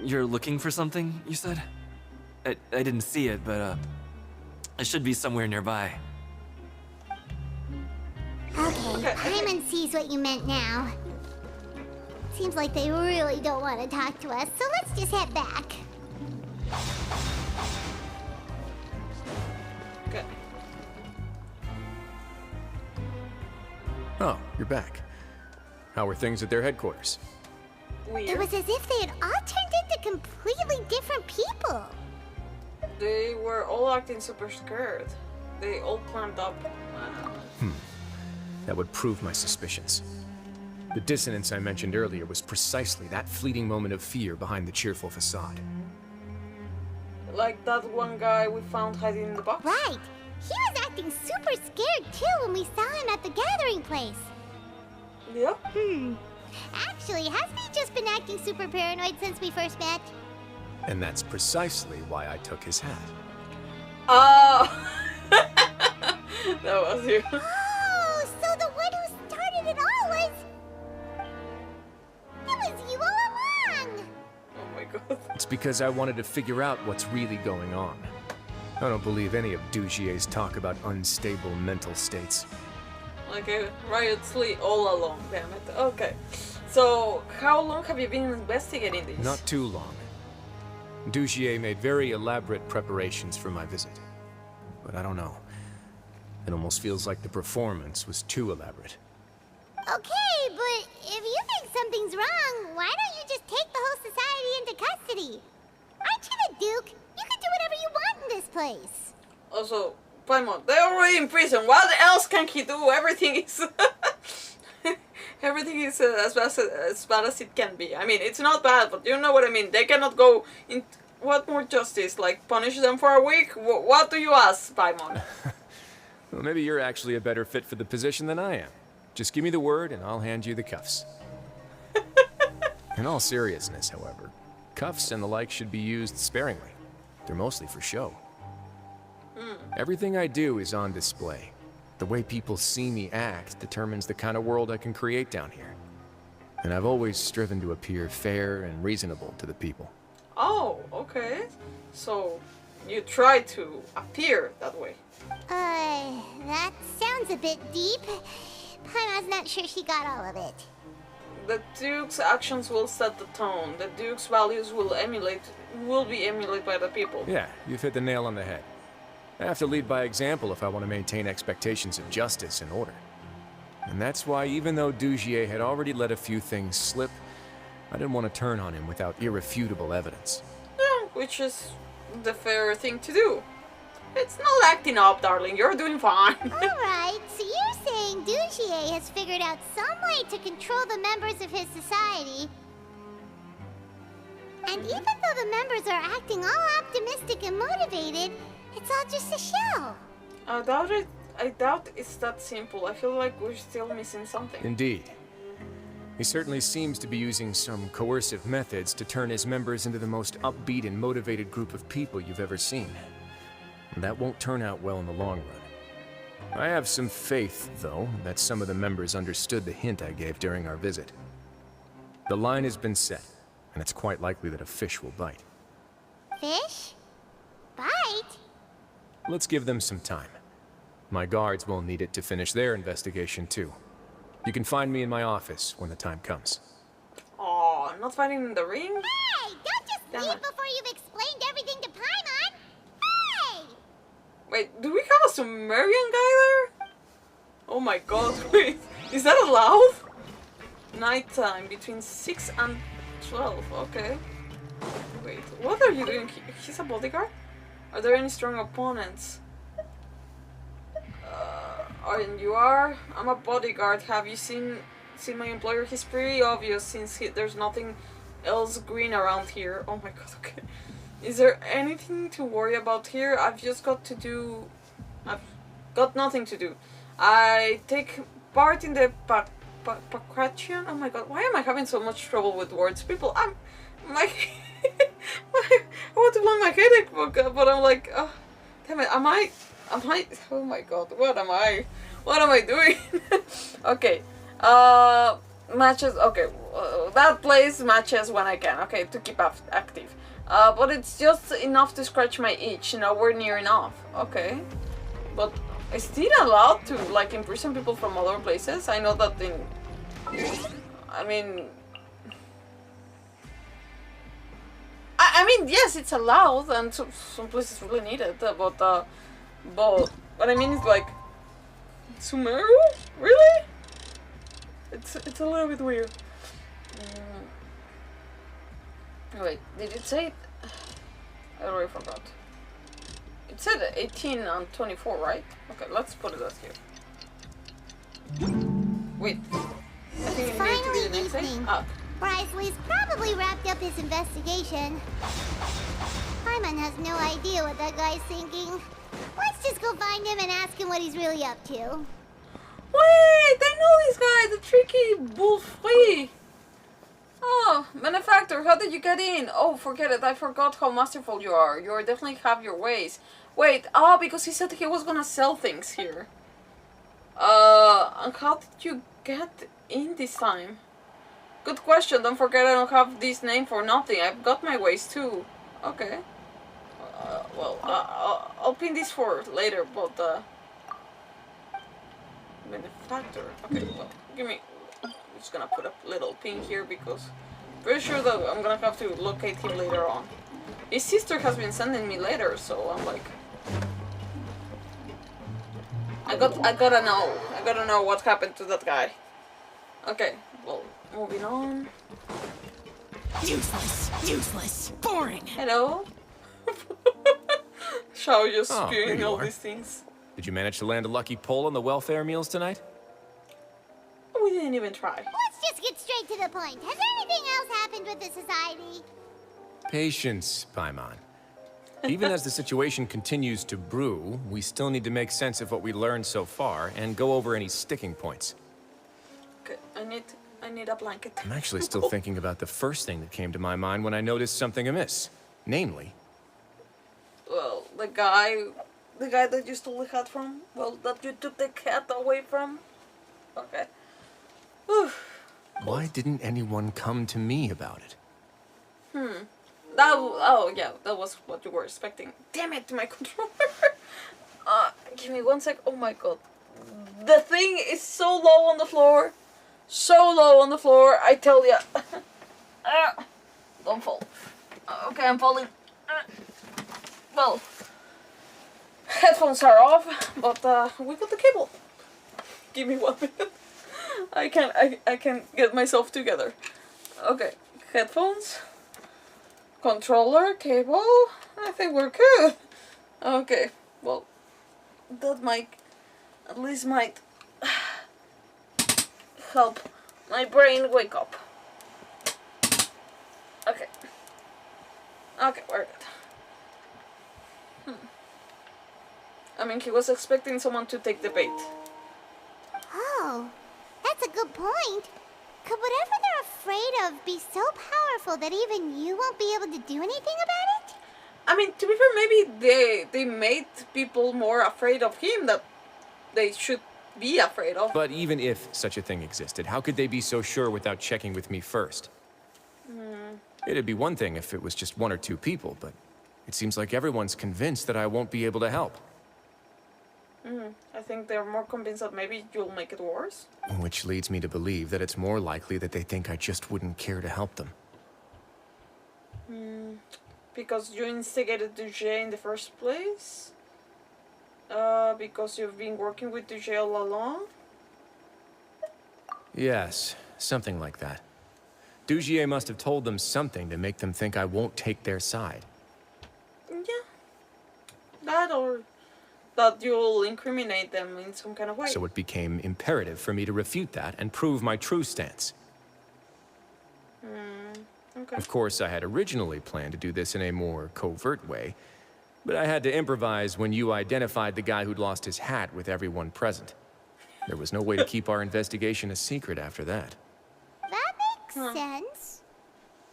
K: You're looking for something, you said? I didn't see it, but it should be somewhere nearby.
C: Okay, Paimon sees what you meant now. Seems like they really don't want to talk to us, so let's just head back.
A: Okay.
G: Oh, you're back. How are things at their headquarters?
A: Weird.
C: It was as if they had all turned into completely different people.
A: They were all acting super scared. They all climbed up.
G: That would prove my suspicions. The dissonance I mentioned earlier was precisely that fleeting moment of fear behind the cheerful facade.
A: Like that one guy we found hiding in the box?
C: Right. He was acting super scared too when we saw him at the gathering place.
A: Yep.
C: Actually, hasn't he just been acting super paranoid since we first met?
G: And that's precisely why I took his hat.
A: Oh! That was you.
C: Oh, so the one who started it all was... It was you all along!
A: Oh my god.
G: It's because I wanted to figure out what's really going on. I don't believe any of Dugier's talk about unstable mental states.
A: Like a Wriothesley all along, damn it. Okay. So, how long have you been investigating this?
G: Not too long. Dugier made very elaborate preparations for my visit. But I don't know. It almost feels like the performance was too elaborate.
C: Okay, but if you think something's wrong, why don't you just take the whole society into custody? Aren't you the Duke? You can do whatever you want in this place.
A: Also, Paimon, they're already in prison. What else can he do? Everything is... Everything is as bad as it can be. I mean, it's not bad, but you know what I mean. They cannot go in... What more justice? Like, punish them for a week? What do you ask, Paimon?
G: Well, maybe you're actually a better fit for the position than I am. Just give me the word and I'll hand you the cuffs. In all seriousness, however, cuffs and the like should be used sparingly. They're mostly for show. Everything I do is on display. The way people see me act determines the kind of world I can create down here. And I've always striven to appear fair and reasonable to the people.
A: Oh, okay. So, you try to appear that way.
C: That sounds a bit deep. Paimon's not sure she got all of it.
A: The Duke's actions will set the tone. The Duke's values will be emulated by the people.
G: Yeah, you've hit the nail on the head. I have to lead by example if I want to maintain expectations of justice and order. And that's why, even though Dugier had already let a few things slip, I didn't want to turn on him without irrefutable evidence.
A: Yeah, which is the fair thing to do. It's not acting up, darling. You're doing fine.
C: Alright, so you're saying Dugier has figured out some way to control the members of his society. And even though the members are acting all optimistic and motivated, it's all just a show.
A: I doubt it. I doubt it's that simple. I feel like we're still missing something.
G: Indeed. He certainly seems to be using some coercive methods to turn his members into the most upbeat and motivated group of people you've ever seen. That won't turn out well in the long run. I have some faith, though, that some of the members understood the hint I gave during our visit. The line has been set, and it's quite likely that a fish will bite.
C: Fish? Bite?
G: Let's give them some time. My guards will need it to finish their investigation, too. You can find me in my office when the time comes.
A: Oh, not fighting in the ring?
C: Hey! Don't just leave before you've explained everything to Paimon! Hey!
A: Wait, do we have a Sumerian guy there? Oh my god, wait. Is that allowed? Nighttime, between 6 and 12, okay. Wait, what are you doing here? He's a bodyguard? Are there any strong opponents? And you are? I'm a bodyguard. Have you seen my employer? He's pretty obvious since there's nothing else green around here. Oh my god, okay. Is there anything to worry about here? I've got nothing to do. I take part in the Pakration. Oh my god, why am I having so much trouble with words? People, I want to blow my headache, but I'm like, oh, damn it, am I, oh my god, what am I doing? Okay, matches, okay, that plays matches when I can, okay, to keep active. But it's just enough to scratch my itch, nowhere near enough, okay. But is it allowed to, like, imprison people from other places? I know that in, I mean, yes, it's allowed, and some places really need it, but what I mean is, like, Sumeru? Really? It's a little bit weird. Wait, did it say it? I already forgot. It said 18 and 24, right? Okay, let's put it as here. Wait. I think it needs to be the next thing.
C: Wriothesley's probably wrapped up his investigation. Paimon has no idea what that guy's thinking. Let's just go find him and ask him what he's really up to.
A: Wait, I know this guy, the tricky bullfree. Oh, benefactor, how did you get in? Oh, forget it, I forgot how masterful you are. You definitely have your ways. Wait, because he said he was gonna sell things here. And how did you get in this time? Good question, don't forget I don't have this name for nothing. I've got my ways too. Okay. Well, I'll pin this for later, but, benefactor. Okay, well, give me... I'm just gonna put a little pin here because pretty sure that I'm gonna have to locate him later on. His sister has been sending me letters, so I'm like... I gotta know what happened to that guy. Okay, well, moving on.
N: Useless, boring.
A: Hello? Shao just spewing all these things.
G: Did you manage to land a lucky pull on the welfare meals tonight?
A: We didn't even try.
C: Let's just get straight to the point. Has anything else happened with the society?
G: Patience, Paimon. Even as the situation continues to brew, we still need to make sense of what we learned so far and go over any sticking points.
A: Okay, I need a blanket.
G: I'm actually still thinking about the first thing that came to my mind when I noticed something amiss. Namely...
A: Well, the guy that you stole the hat from? Well, that you took the cat away from? Okay.
G: Why didn't anyone come to me about it?
A: Oh yeah, that was what you were expecting. Damn it, my controller. Give me 1 sec. Oh my god. The thing is so low on the floor. So low on the floor, I tell ya. Don't fall. Okay, I'm falling. Well, headphones are off, but we got the cable. Give me 1 minute. I can get myself together. Okay, headphones, controller, cable. I think we're good. Okay, well, that might at least help my brain wake up. Okay. Okay, we're good. I mean, he was expecting someone to take the bait.
C: Oh, that's a good point. could whatever they're afraid of be so powerful that even you won't be able to do anything about it?
A: I mean, to be fair, maybe they made people more afraid of him that they should be afraid of.
G: But even if such a thing existed, how could they be so sure without checking with me first? It'd be one thing if it was just one or two people, but it seems like everyone's convinced that I won't be able to help.
A: I think they're more convinced that maybe you'll make it worse.
G: Which leads me to believe that it's more likely that they think I just wouldn't care to help them.
A: Because you instigated Dujé in the first place? Because you've been working with Dujé all along?
G: Yes, something like that. Dugier must have told them something to make them think I won't take their side.
A: Yeah. That or that you'll incriminate them in some kind of way.
G: So it became imperative for me to refute that and prove my true stance.
A: Okay.
G: Of course, I had originally planned to do this in a more covert way, but I had to improvise when you identified the guy who'd lost his hat with everyone present. There was no way to keep our investigation a secret after that.
C: That makes sense.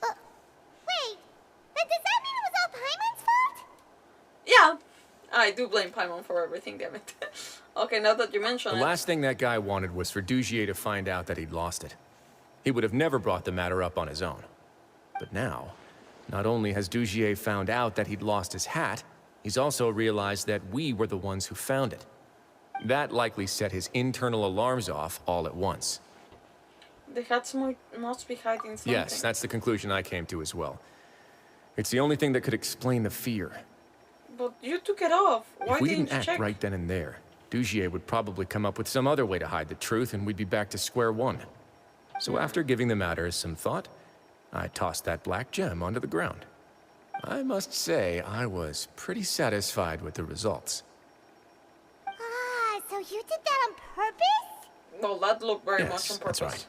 C: Wait, but does that mean it was all Paimon's fault?
A: Yeah, I do blame Paimon for everything, damn it. Okay, now that you mention it.
G: The last thing that guy wanted was for Dugier to find out that he'd lost it. He would have never brought the matter up on his own. But now, not only has Dugier found out that he'd lost his hat, he's also realized that we were the ones who found it. That likely set his internal alarms off all at once.
A: The hats must be hiding something.
G: Yes, that's the conclusion I came to as well. It's the only thing that could explain the fear.
A: But you took it off. Why
G: If we
A: didn't
G: didn't
A: you
G: act
A: check?
G: right then and there, Dugier would probably come up with some other way to hide the truth and we'd be back to square one. So after giving the matter some thought, I tossed that black gem onto the ground. I must say, I was pretty satisfied with the results.
C: Ah, so you did that on purpose?
A: Well, that looked very much
G: Yes,
A: on purpose.
G: that's right.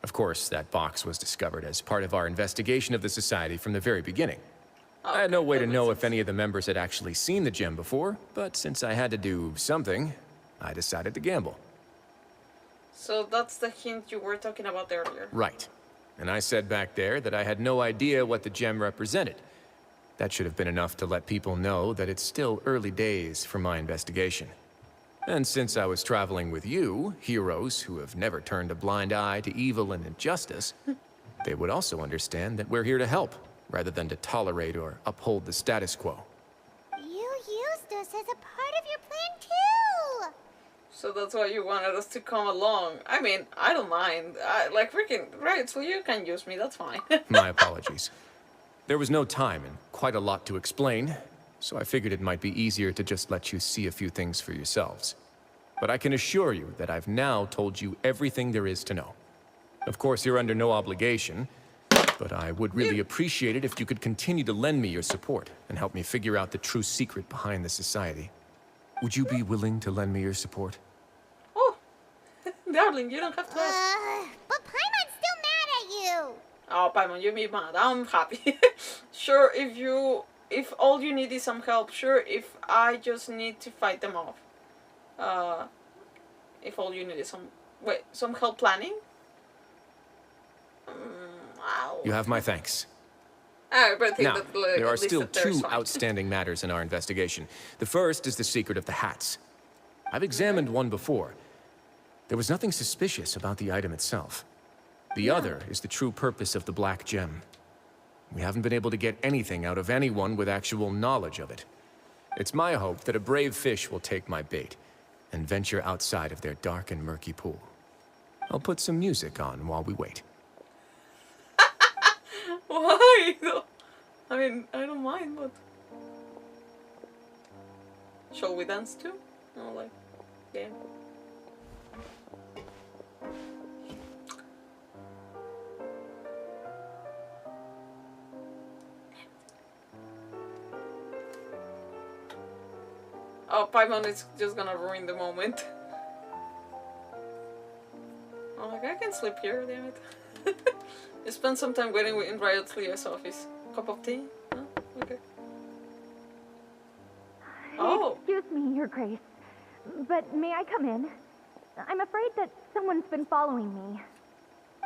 G: Of course, that box was discovered as part of our investigation of the Society from the very beginning. I had no way to know if any of the members had actually seen the gem before, but since I had to do something, I decided to gamble.
A: So that's the hint you were talking about earlier.
G: Right. And I said back there that I had no idea what the gem represented. That should have been enough to let people know that it's still early days for my investigation. And since I was traveling with you, heroes who have never turned a blind eye to evil and injustice, they would also understand that we're here to help, rather than to tolerate or uphold the status quo.
C: You used us as a part of your plan too!
A: So that's why you wanted us to come along. I mean, I don't mind. Like, freaking, right, so you can use me, that's fine.
G: My apologies. There was no time and quite a lot to explain, so I figured it might be easier to just let you see a few things for yourselves. But I can assure you that I've now told you everything there is to know. Of course, you're under no obligation, but I would really appreciate it if you could continue to lend me your support and help me figure out the true secret behind the Society. Would you be willing to lend me your support?
A: Oh, darling, you don't have to ask.
C: But Paimon's still mad at you!
A: Oh, Paimon, you be mad. I'm happy. Sure, if all you need is some help, sure, if I just need to fight them off. If all you need is some help planning?
G: You have my thanks.
A: I think
G: Now,
A: that
G: there are
A: at least
G: still
A: that there's
G: two
A: fine.
G: outstanding matters in our investigation. The first is the secret of the hats. I've examined one before. There was nothing suspicious about the item itself. The other is the true purpose of the black gem. We haven't been able to get anything out of anyone with actual knowledge of it. It's my hope that a brave fish will take my bait and venture outside of their dark and murky pool. I'll put some music on while we wait.
A: Why though? I mean, I don't mind, but... Shall we dance too? No, like, yeah. Oh, Paimon is just gonna ruin the moment. Oh, like, I can sleep here, damn it. You spend some time waiting in Wriothesley's office. Cup of tea? No? Okay. Oh!
O: Excuse me, Your Grace, but may I come in? I'm afraid that someone's been following me.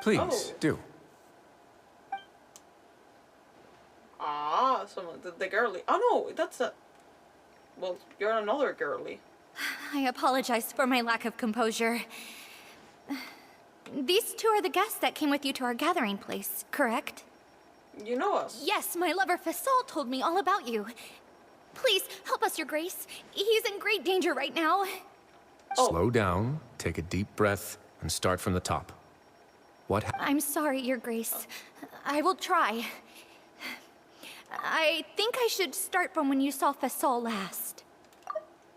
G: Please, do.
A: Ah, the girly. Oh no, that's a... Well, you're another girly.
B: I apologize for my lack of composure. These two are the guests that came with you to our gathering place, correct?
A: You know us.
B: Yes, my lover Fasol told me all about you. Please, help us, Your Grace. He's in great danger right now.
G: Slow down, take a deep breath, and start from the top. What
B: I'm sorry, Your Grace. I will try. I think I should start from when you saw Fasol last.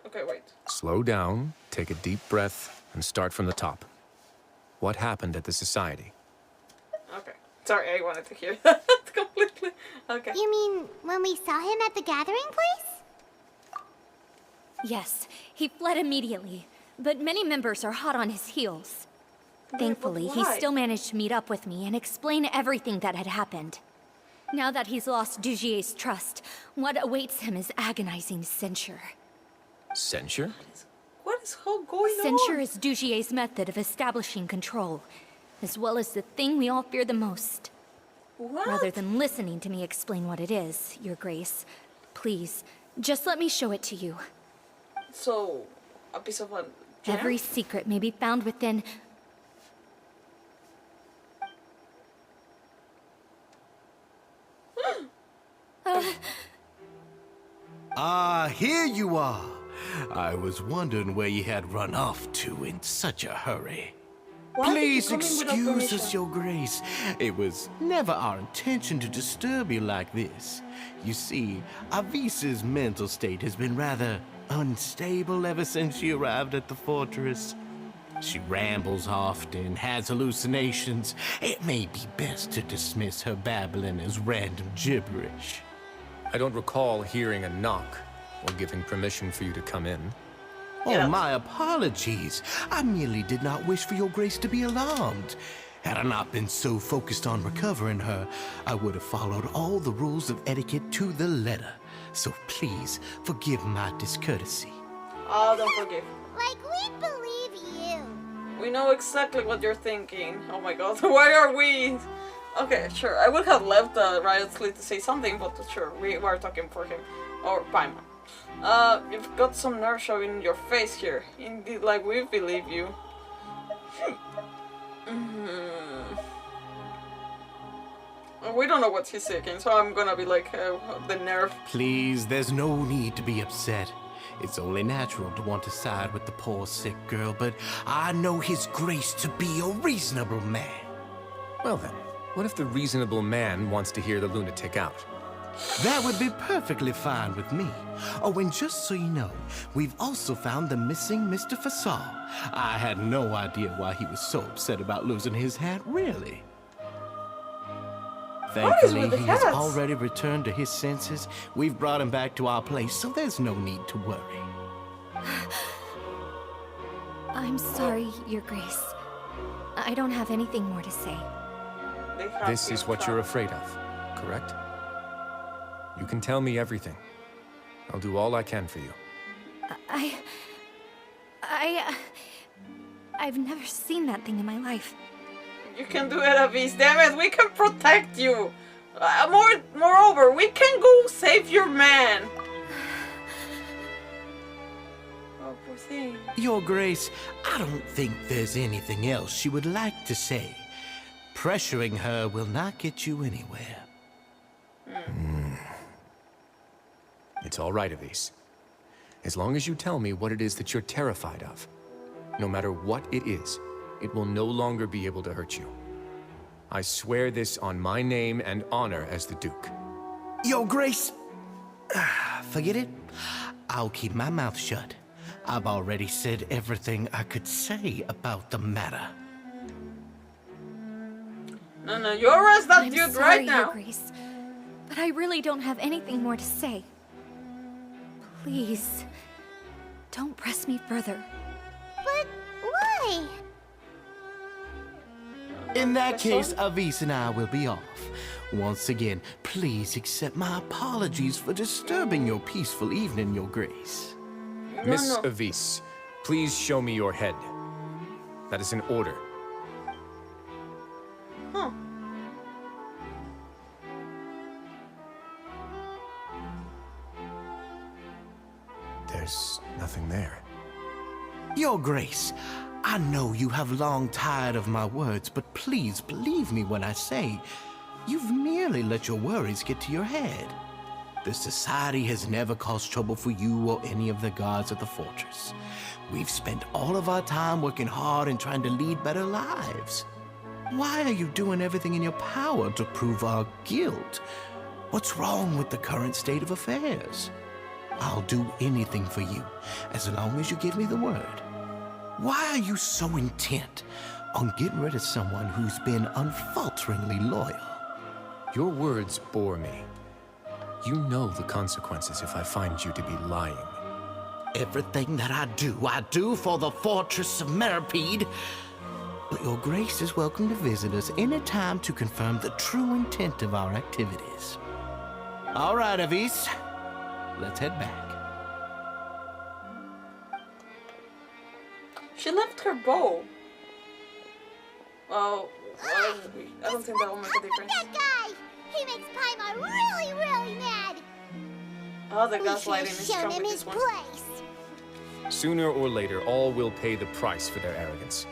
A: Okay, wait.
G: Slow down, take a deep breath, and start from the top. What happened at the society?
A: Okay. Sorry, I wanted to hear that completely. Okay.
C: You mean when we saw him at the gathering place?
B: Yes, he fled immediately, but many members are hot on his heels. Thankfully, he still managed to meet up with me and explain everything that had happened. Now that he's lost Dugier's trust, what awaits him is agonizing censure.
G: Censure?
A: What is going on?
B: Censure is Dugier's method of establishing control, as well as the thing we all fear the most.
A: What?
B: Rather than listening to me explain what it is, Your Grace, please, just let me show it to you.
A: So, a piece of a gem?
B: Every secret may be found within...
J: Here you are. I was wondering where you had run off to in such a hurry.
A: Why
J: Please
A: did you come in without
J: excuse us,
A: permission?
J: Your Grace. It was never our intention to disturb you like this. You see, Avisa's mental state has been rather unstable ever since she arrived at the fortress. She rambles often, has hallucinations. It may be best to dismiss her babbling as random gibberish.
G: I don't recall hearing a knock or giving permission for you to come in.
J: Oh, my apologies. I merely did not wish for Your Grace to be alarmed. Had I not been so focused on recovering her, I would have followed all the rules of etiquette to the letter. So please, forgive my discourtesy.
A: Oh, don't forgive.
C: Like, we believe you.
A: We know exactly what you're thinking. Oh my god, why are we... Okay, sure, I would have left Wriothesley to say something, but sure, we were talking for him. Or Paimon. You've got some nerve showing your face here. Indeed, like, we believe you. We don't know what he's seeking, so I'm gonna be like, the nerve.
J: Please, there's no need to be upset. It's only natural to want to side with the poor sick girl, but I know His Grace to be a reasonable man.
G: Well then, what if the reasonable man wants to hear the lunatic out?
J: That would be perfectly fine with me. Oh, and just so you know, we've also found the missing Mr. Fasol. I had no idea why he was so upset about losing his hat, really. Thankfully, he has already returned to his senses. We've brought him back to our place, so there's no need to worry.
B: I'm sorry, Your Grace. I don't have anything more to say.
G: This is what you're afraid of, correct? You can tell me everything. I'll do all I can for you.
B: I've never seen that thing in my life.
A: You can do it, Avis. Damn it, we can protect you. Moreover, we can go save your man. Oh, poor thing.
J: Your Grace, I don't think there's anything else she would like to say. Pressuring her will not get you anywhere.
G: It's all right, Avis. As long as you tell me what it is that you're terrified of, no matter what it is, it will no longer be able to hurt you. I swear this on my name and honor as the Duke.
J: Your Grace, forget it. I'll keep my mouth shut. I've already said everything I could say about the matter.
A: No, you arrest that dude
B: sorry,
A: right now.
B: Your Grace, but I really don't have anything more to say. Please, don't press me further.
C: But why?
J: In that case, Avis and I will be off. Once again, please accept my apologies for disturbing your peaceful evening, Your Grace.
G: Miss Avis, please show me your head. That is an order.
A: Huh.
G: There's nothing there.
J: Your Grace, I know you have long tired of my words, but please believe me when I say you've merely let your worries get to your head. The Society has never caused trouble for you or any of the guards at the fortress. We've spent all of our time working hard and trying to lead better lives. Why are you doing everything in your power to prove our guilt? What's wrong with the current state of affairs? I'll do anything for you, as long as you give me the word. Why are you so intent on getting rid of someone who's been unfalteringly loyal?
G: Your words bore me. You know the consequences if I find you to be lying.
J: Everything that I do for the Fortress of Meripede. But your Grace is welcome to visit us any time to confirm the true intent of our activities. All right, Avis. Let's head back.
A: She left her bow. Well, I don't think that will make a difference.
C: That guy! He makes Paimon really, really mad!
A: Oh, the
C: We
A: gaslighting
C: should've
A: is
C: shown
A: strong
C: him
A: with
C: his
A: this one.
C: place.
G: Sooner or later, all will pay the price for their arrogance.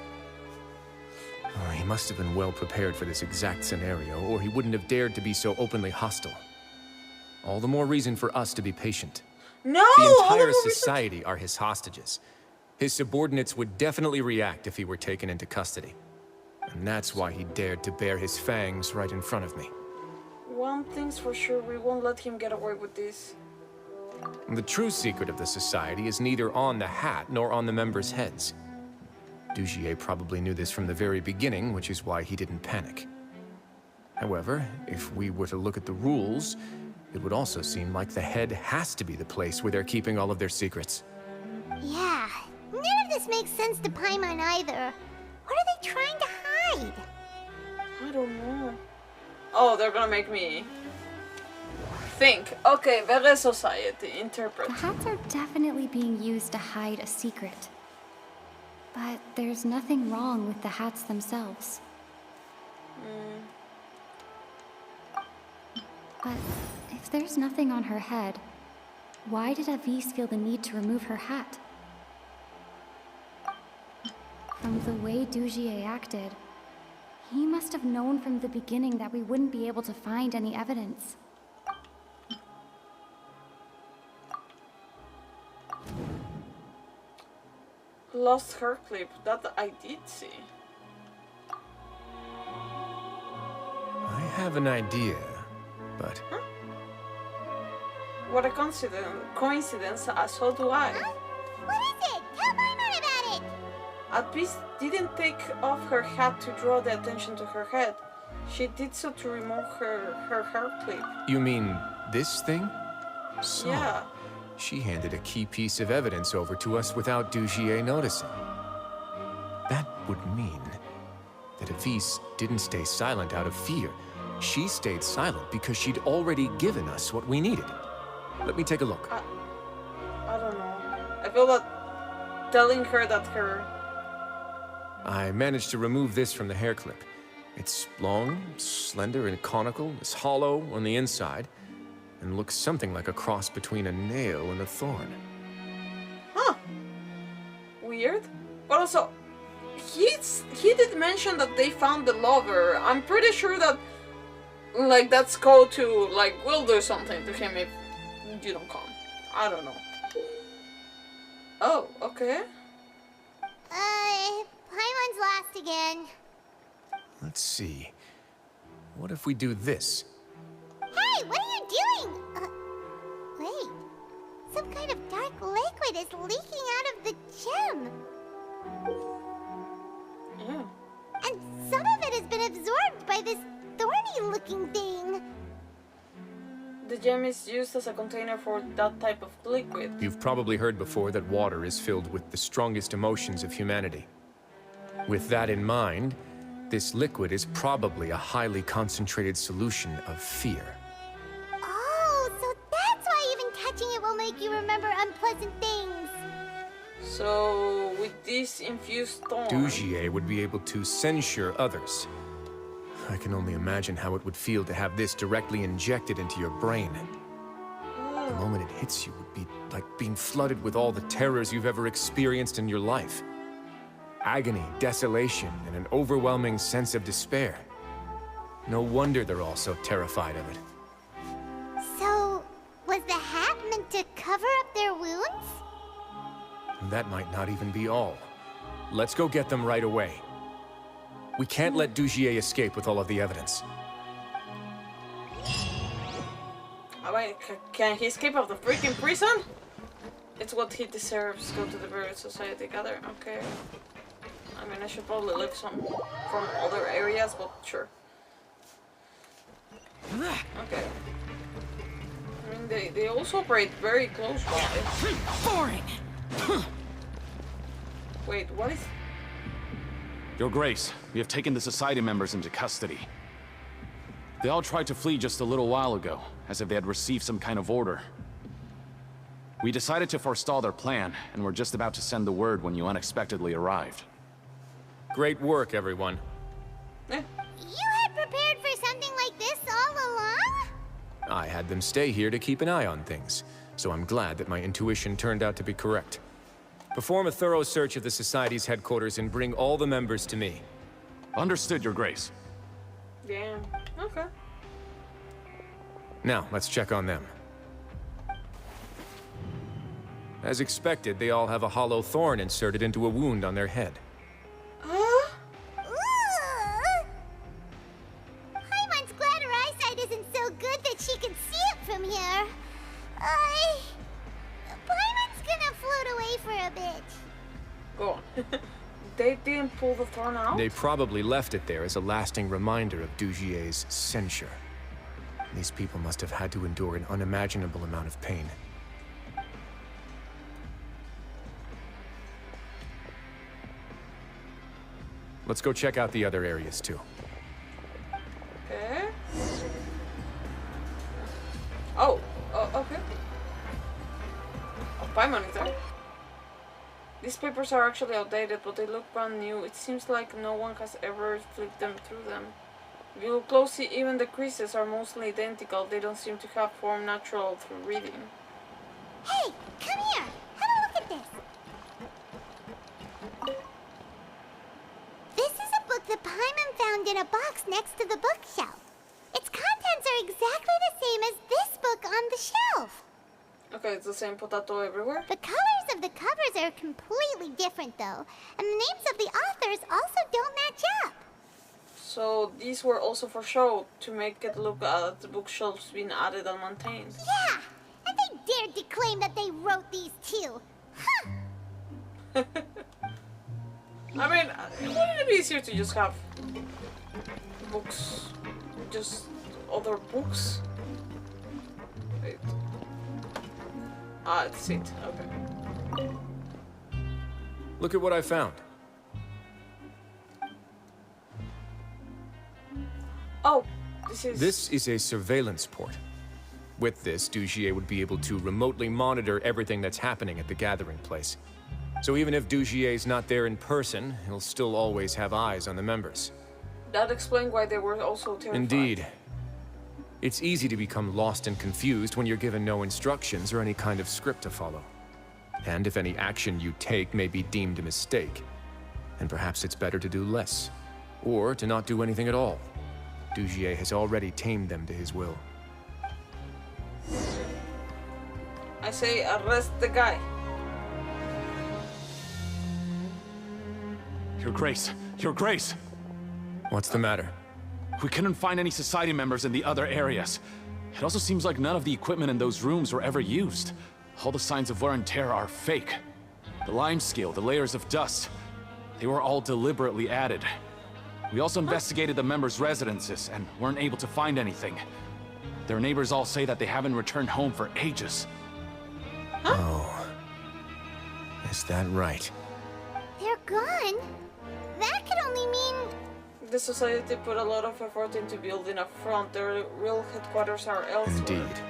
G: Oh, he must have been well prepared for this exact scenario, or he wouldn't have dared to be so openly hostile. All the more reason for us to be patient.
A: No!
G: The entire society are his hostages. His subordinates would definitely react if he were taken into custody. And that's why he dared to bare his fangs right in front of me.
A: One thing's for sure, we won't let him get away with this.
G: The true secret of the society is neither on the hat nor on the members' heads. Dugier probably knew this from the very beginning, which is why he didn't panic. However, if we were to look at the rules, it would also seem like the head has to be the place where they're keeping all of their secrets.
C: Yeah, none of this makes sense to Paimon either. What are they trying to hide?
A: I don't know. Oh, they're gonna make me think. Okay, Vere Society, interpret.
B: The hats are definitely being used to hide a secret. But there's nothing wrong with the hats themselves. But if there's nothing on her head, why did Avis feel the need to remove her hat? From the way Dugier acted, he must have known from the beginning that we wouldn't be able to find any evidence.
A: Lost her clip, that I did see.
G: I have an idea, but...
A: Huh? What a coincidence, so do I.
C: What is it? Tell Paimon about it!
A: Avis didn't take off her hat to draw the attention to her head. She did so to remove her hair clip.
G: You mean this thing? So,
A: yeah.
G: She handed a key piece of evidence over to us without Dugier noticing. That would mean that Avis didn't stay silent out of fear. She stayed silent because she'd already given us what we needed. Let me take a look.
A: I don't know. I feel that telling her that her...
G: I managed to remove this from the hair clip. It's long, slender, and conical. It's hollow on the inside, and looks something like a cross between a nail and a thorn.
A: Huh. Weird. But also, he did mention that they found the lover. I'm pretty sure that, like, that's code to, like, we'll do something to him if you don't come. I don't know. Oh, okay.
C: Paimon's lost again.
G: Let's see. What if we do this?
C: Hey, what are you doing? Wait. Some kind of dark liquid is leaking out of the gem.
A: Yeah.
C: And some of it has been absorbed by this thorny-looking thing.
A: The gem is used as a container for that type of liquid.
G: You've probably heard before that water is filled with the strongest emotions of humanity. With that in mind, this liquid is probably a highly concentrated solution of fear.
C: Oh, so that's why even touching it will make you remember unpleasant things.
A: So, with this infused thorn...
G: Dugier would be able to censure others. I can only imagine how it would feel to have this directly injected into your brain. The moment it hits you would be like being flooded with all the terrors you've ever experienced in your life. Agony, desolation, and an overwhelming sense of despair. No wonder they're all so terrified of it.
C: So, was the hat meant to cover up their wounds?
G: That might not even be all. Let's go get them right away. We can't let Dugier escape with all of the evidence.
A: I mean, can he escape out of the freaking prison? It's what he deserves. Go to the buried society together. Okay. I mean, I should probably leave some from other areas, but sure. Okay. I mean, they also operate very close by.
N: Boring!
A: Wait, what is...
O: Your Grace, we have taken the Society members into custody. They all tried to flee just a little while ago, as if they had received some kind of order. We decided to forestall their plan, and were just about to send the word when you unexpectedly arrived.
G: Great work, everyone.
C: You had prepared for something like this all along?
G: I had them stay here to keep an eye on things, so I'm glad that my intuition turned out to be correct. Perform a thorough search of the Society's headquarters and bring all the members to me.
O: Understood, Your Grace.
A: Damn. Okay.
G: Now, let's check on them. As expected, they all have a hollow thorn inserted into a wound on their head.
C: Paimon's glad her eyesight isn't so good that she can see it from here. Paimon's gonna float away for a bit.
A: Go on. They didn't pull the thorn out?
G: They probably left it there as a lasting reminder of Dugier's censure. These people must have had to endure an unimaginable amount of pain. Let's go check out the other areas, too.
A: Okay. Oh, okay. Oh, Paimon is there. These papers are actually outdated, but they look brand new. It seems like no one has ever flipped them through them. If you look closely, even the creases are mostly identical. They don't seem to have formed natural through reading.
C: Hey, come here. Have a look at this. This is a book that Paimon found in a box next to the bookshelf. Its contents are exactly the same as this book on the shelf.
A: Okay, it's the same potato everywhere.
C: The colors of the covers are completely different, though, and the names of the authors also don't match up.
A: So these were also for show, to make it look at the bookshelves being added and maintained.
C: Yeah, and they dared to claim that they wrote these too. Huh.
A: I mean, wouldn't it be easier to just have books, just other books? Wait. Ah, it's it. Okay.
G: Look at what I found.
A: Oh,
G: This is a surveillance port. With this, Dugier would be able to remotely monitor everything that's happening at the gathering place. So even if Dugier's not there in person, he'll still always have eyes on the members.
A: That explains why they were also terrified.
G: Indeed. It's easy to become lost and confused when you're given no instructions or any kind of script to follow. And if any action you take may be deemed a mistake, then perhaps it's better to do less. Or to not do anything at all. Dugier has already tamed them to his will.
A: I say arrest the guy.
O: Your Grace, Your Grace!
G: What's the matter?
O: We couldn't find any Society members in the other areas. It also seems like none of the equipment in those rooms were ever used. All the signs of wear and tear are fake. The lime scale, the layers of dust, they were all deliberately added. We also investigated the members' residences and weren't able to find anything. Their neighbors all say that they haven't returned home for ages.
G: Oh. Is that right?
C: They're gone? That could only mean...
A: The society put a lot of effort into building a front. Their real headquarters are elsewhere.
G: Indeed.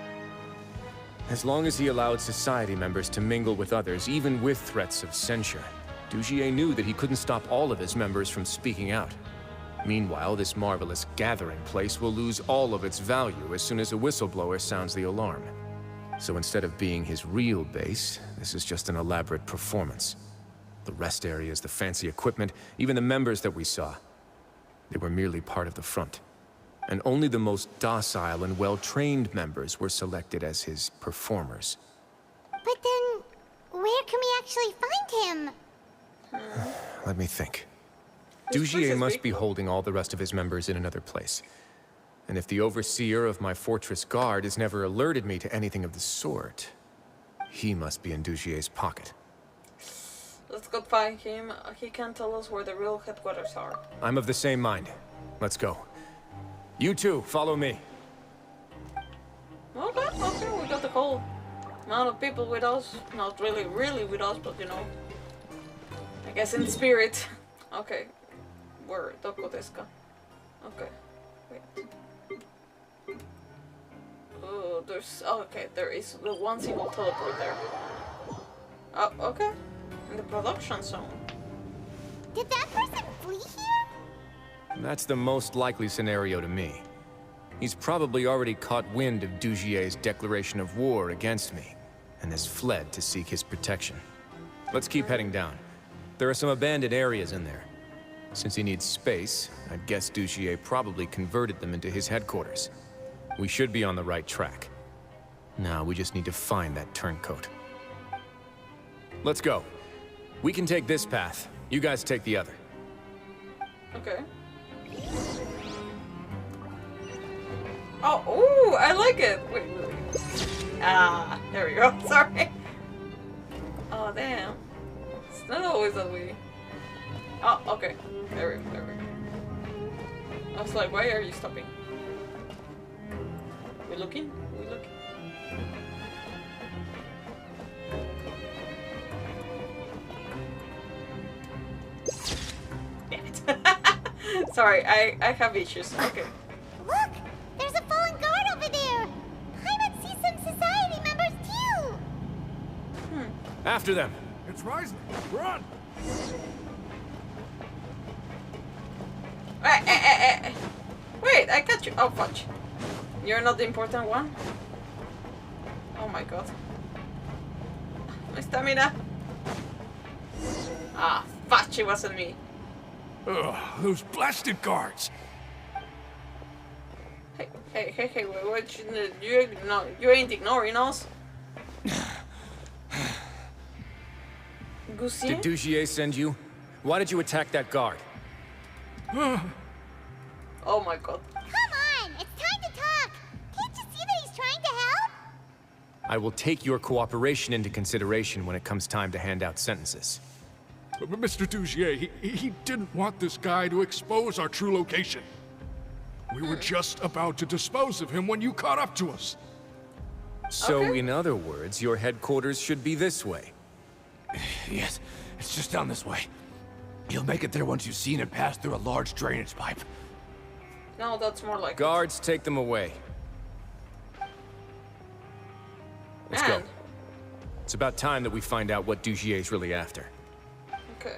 G: As long as he allowed Society members to mingle with others, even with threats of censure, Dugier knew that he couldn't stop all of his members from speaking out. Meanwhile, this marvelous gathering place will lose all of its value as soon as a whistleblower sounds the alarm. So instead of being his real base, this is just an elaborate performance. The rest areas, the fancy equipment, even the members that we saw, they were merely part of the front. And only the most docile and well-trained members were selected as his performers.
C: But then, where can we actually find him?
G: Let me think. Dugier must be holding all the rest of his members in another place. And if the overseer of my fortress guard has never alerted me to anything of the sort, he must be in Dugier's pocket.
A: Let's go find him. He can tell us where the real headquarters are.
G: I'm of the same mind. Let's go. You two, follow me.
A: Okay, we got the whole amount of people with us. Not really with us, but you know. I guess in spirit. Okay. Where? Doko desu ka? Okay. Wait. Oh, okay, there is the one single teleport there. Oh, okay. In the production zone.
C: Did that person flee here?
G: That's the most likely scenario to me. He's probably already caught wind of Dugier's declaration of war against me, and has fled to seek his protection. Let's keep heading down. There are some abandoned areas in there. Since he needs space, I'd guess Dugier probably converted them into his headquarters. We should be on the right track. Now we just need to find that turncoat. Let's go. We can take this path. You guys take the other.
A: Okay. Oh, ooh, I like it. Wait. Ah, there we go. Sorry. Oh, damn. It's not always that way. Oh, okay. There we go. I was like, why are you stopping? We looking? Damn it. Sorry, I have issues. Okay.
C: Look! There's a fallen guard over there! Paimon sees some society members too!
G: After them!
E: It's rising! Run!
A: Wait, I got you. Oh, fudge. You're not the important one? Oh my god. My stamina. Ah, fudge, it wasn't me.
E: Ugh, those blasted guards!
A: Hey, what you ain't ignoring us. Goosey?
G: Did Dugier send you? Why did you attack that guard?
A: Oh my god.
C: Come on! It's time to talk! Can't you see that he's trying to help?
G: I will take your cooperation into consideration when it comes time to hand out sentences.
E: But Mr. Dugier, he didn't want this guy to expose our true location. We were just about to dispose of him when you caught up to us.
G: So,
A: Okay.
G: in other words, your headquarters should be this way.
P: Yes, it's just down this way. You'll make it there once you've seen it pass through a large drainage pipe.
A: No, that's more like
G: Guards, take them away. Let's go.
A: Man.
G: It's about time that we find out what Dugier's really after.
A: Okay.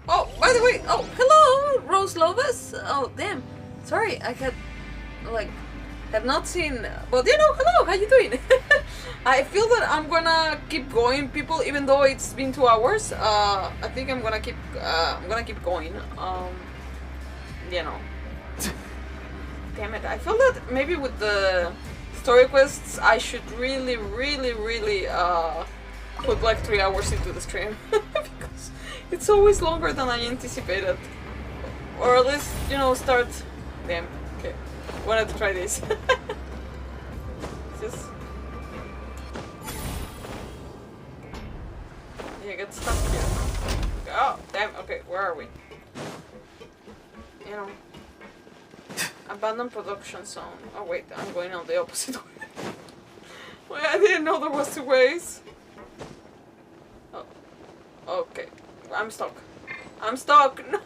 A: Oh, by the way, oh, hello, Rose Lovis. Oh, damn. Sorry, I had not seen, but you know, hello, how you doing? I feel that I'm gonna keep going, people, even though it's been 2 hours. I think I'm gonna keep going. You know. Damn it, I feel that maybe with the story quests, I should really put like 3 hours into the stream. Because it's always longer than I anticipated. Or at least, you know, start... Damn, okay. Wanted to try this. Just... Yeah, get stuck here. Oh, damn, okay, where are we? You know... Abandoned production zone. Oh wait, I'm going on the opposite way. Wait, I didn't know there was 2 ways. Oh. Okay. I'm stuck. I'm stuck! No!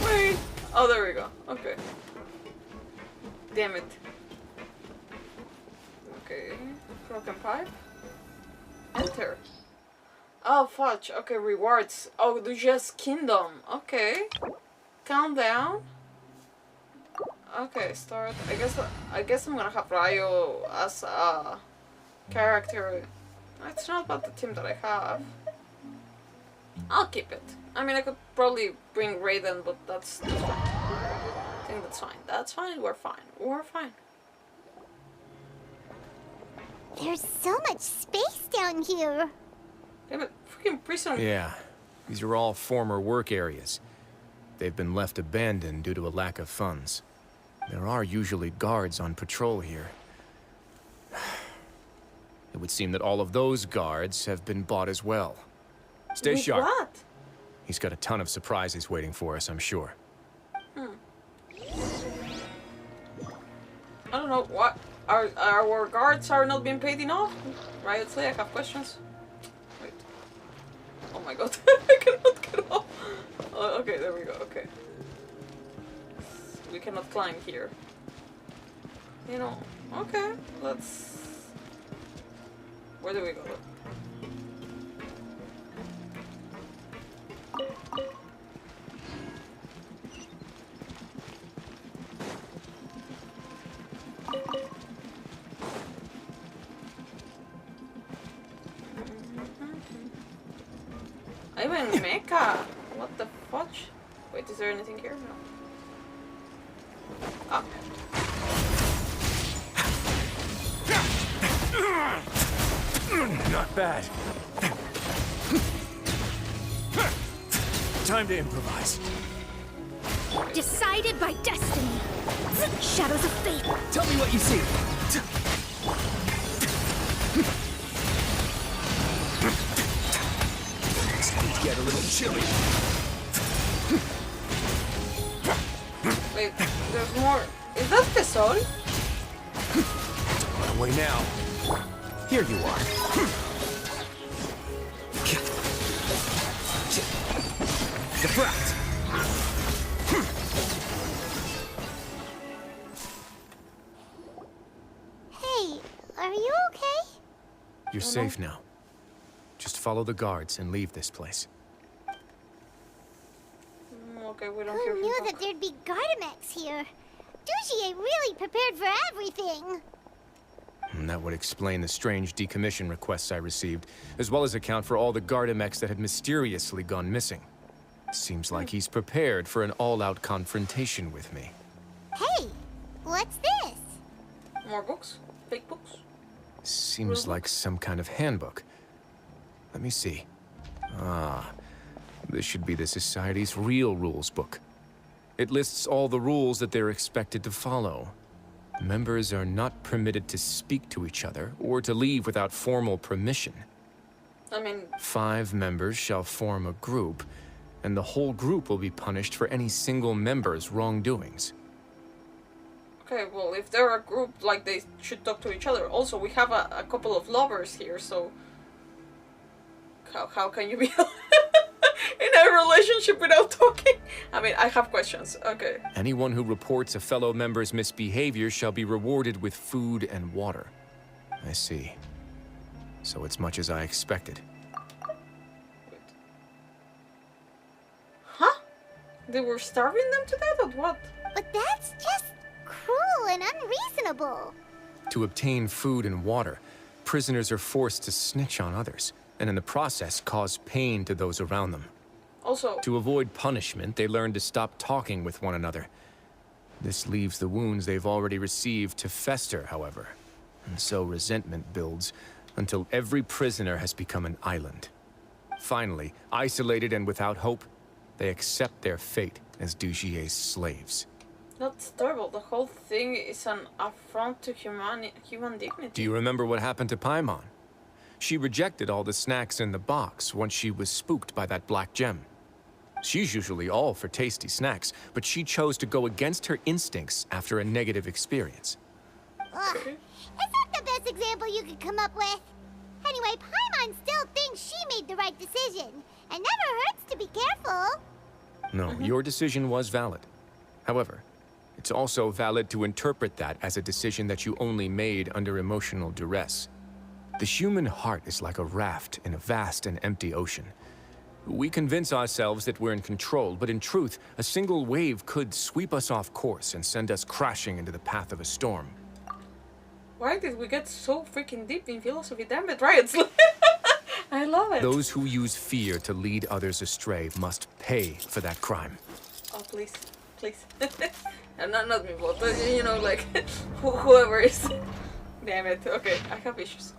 A: Wait. Oh, there we go. Okay. Damn it. Okay. Broken pipe. Enter. Oh, fudge. Okay, rewards. Oh, Dugier's Kingdom. Okay. countdown. Okay, start. I guess I'm gonna have Ryo as a character. It's not about the team that I have. I'll keep it. I mean, I could probably bring Raiden, but that's fine. I think that's fine. That's fine. We're fine. We're fine.
C: There's so much space down here.
A: Damn it, freaking prison.
G: Yeah, these are all former work areas. They've been left abandoned due to a lack of funds. There are usually guards on patrol here. It would seem that all of those guards have been bought as well. Stay
A: With
G: sharp.
A: what?
G: He's got a ton of surprises waiting for us, I'm sure.
A: I don't know, what? Our guards are not being paid enough? Wriothesley, I have questions. Wait. Oh my god, I cannot get off. Oh, okay, there we go, okay. We cannot climb here. You know, okay, let's... Where do we go? I'm in Mecha! What the fudge? Wait, is there anything here? No. Ah.
G: Not bad. Time to improvise.
B: Decided by destiny. Shadows of fate.
K: Tell me what you see.
G: Get a little chilly.
A: Wait, there's more. Is that Pesol?
G: On our way now. Here you are. Deflect.
C: Hey, are you okay?
G: You're safe now. Just follow the guards and leave this place.
A: Okay, we don't hear
C: Who
A: him
C: knew
A: talk.
C: that there'd be Gardamex here? Dujier really prepared for everything.
G: And that would explain the strange decommission requests I received, as well as account for all the Gardamex that had mysteriously gone missing. Seems like he's prepared for an all-out confrontation with me.
C: Hey, what's this?
A: More books? Fake books?
G: Seems like some kind of handbook. Let me see. Ah, this should be the Society's real rules book. It lists all the rules that they're expected to follow. Members are not permitted to speak to each other or to leave without formal permission.
A: I mean...
G: 5 members shall form a group, and the whole group will be punished for any single member's wrongdoings.
A: Okay, well, if they're a group, like, they should talk to each other. Also, we have a couple of lovers here, so... How can you be in a relationship without talking? I mean, I have questions. Okay.
G: Anyone who reports a fellow member's misbehavior shall be rewarded with food and water. I see. So it's much as I expected.
A: Huh? They were starving them to death or what?
C: But that's just cruel and unreasonable.
G: To obtain food and water, prisoners are forced to snitch on others, and in the process cause pain to those around them.
A: Also...
G: To avoid punishment, they learn to stop talking with one another. This leaves the wounds they've already received to fester, however. And so resentment builds until every prisoner has become an island. Finally, isolated and without hope, they accept their fate as Dujier's slaves.
A: That's terrible. The whole thing is an affront to human dignity.
G: Do you remember what happened to Paimon? She rejected all the snacks in the box once she was spooked by that black gem. She's usually all for tasty snacks, but she chose to go against her instincts after a negative experience.
C: Ugh, is that the best example you could come up with? Anyway, Paimon still thinks she made the right decision. It never hurts to be careful.
G: No, your decision was valid. However, it's also valid to interpret that as a decision that you only made under emotional duress. The human heart is like a raft in a vast and empty ocean. We convince ourselves that we're in control, but in truth, a single wave could sweep us off course and send us crashing into the path of a storm.
A: Why did we get so freaking deep in philosophy? Damn it, Wriothesley. I love it.
G: Those who use fear to lead others astray must pay for that crime.
A: Oh, please. Please. And not me, but, you know, like, whoever is. Damn it. Okay, I have issues.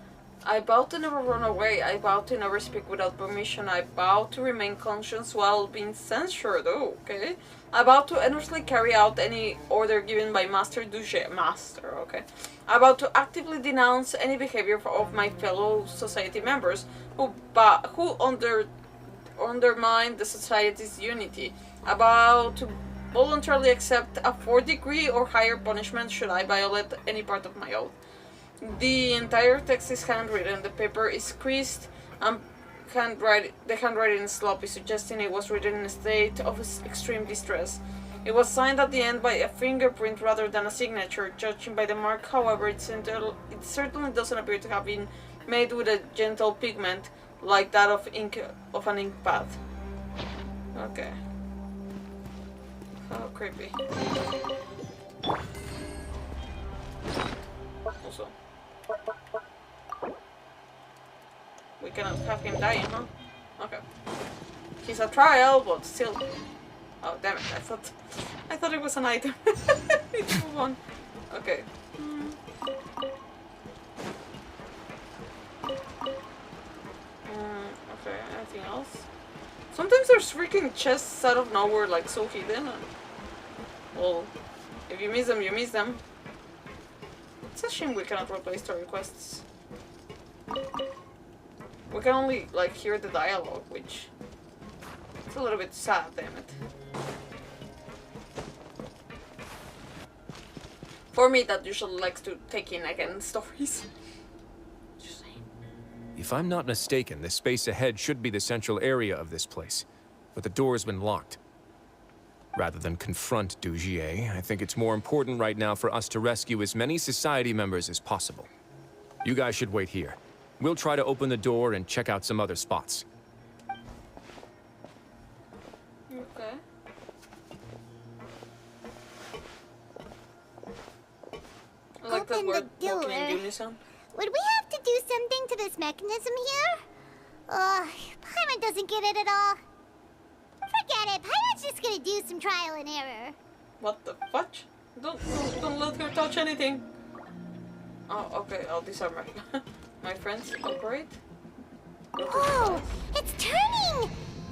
A: I vow to never run away. I vow to never speak without permission. I vow to remain conscious while being censured. Oh, okay. I vow to endlessly carry out any order given by Master Duché. Master, okay. I vow to actively denounce any behavior of my fellow society members who undermine the society's unity. I vow to voluntarily accept a 4th degree or higher punishment should I violate any part of my oath. The entire text is handwritten. The paper is creased and the handwriting is sloppy, suggesting it was written in a state of extreme distress. It was signed at the end by a fingerprint rather than a signature. Judging by the mark, however, it certainly doesn't appear to have been made with a gentle pigment like that of an ink pad. Okay. How creepy. Also, we cannot have him dying, huh? Okay. He's a trial, but still. Oh damn it! I thought it was an item. Let's move on. Okay. Okay. Anything else? Sometimes there's freaking chests out of nowhere, like so hidden. And, well, if you miss them, you miss them. It's a shame we cannot replace the requests. We can only, like, hear the dialogue, which... it's a little bit sad, damn it. For me, that usually likes to take in again stories. Just saying.
G: If I'm not mistaken, the space ahead should be the central area of this place. But the door has been locked. Rather than confront Dugier, I think it's more important right now for us to rescue as many society members as possible. You guys should wait here. We'll try to open the door and check out some other spots.
A: Okay. I like that we're walking in unison.
C: Would we have to do something to this mechanism here? Paimon doesn't get it at all. Forget it. Paimon's just gonna do some trial and error.
A: What the fudge? Don't let her touch anything. Oh, okay. I'll disarm her. My friends, operate.
C: Oh, it's turning!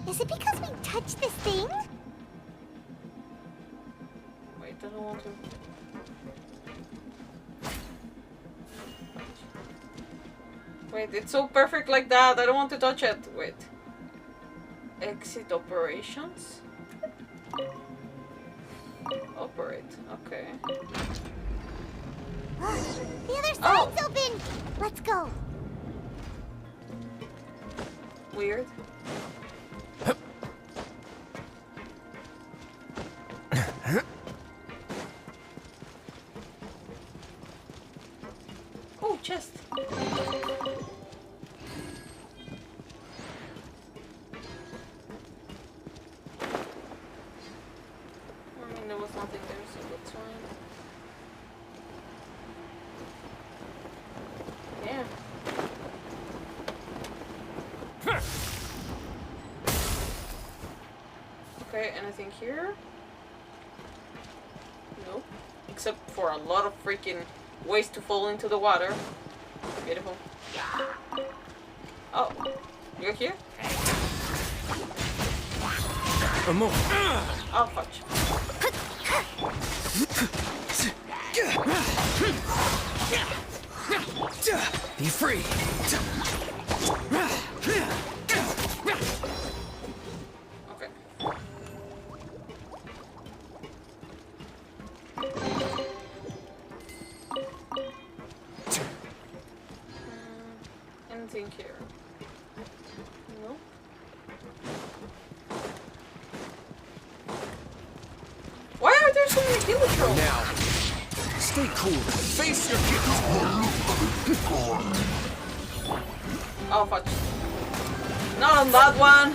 C: Is it because we touched this thing?
A: Wait, I don't want to. Wait, it's so perfect like that. I don't want to touch it. Wait. Exit operations. Operate. Okay.
C: The other side's open. Let's go.
A: Weird. Oh, chest. There was nothing there, so that's fine. Yeah. Okay, anything here? Nope. Except for a lot of freaking ways to fall into the water. Beautiful. Oh, you're here? Oh, fudge.
K: Be free.
A: Okay. Anything here? Nope. Why are there so many Gillitrons?
G: Now, stay cool. Face your
A: Oh, fuck. Not on that one.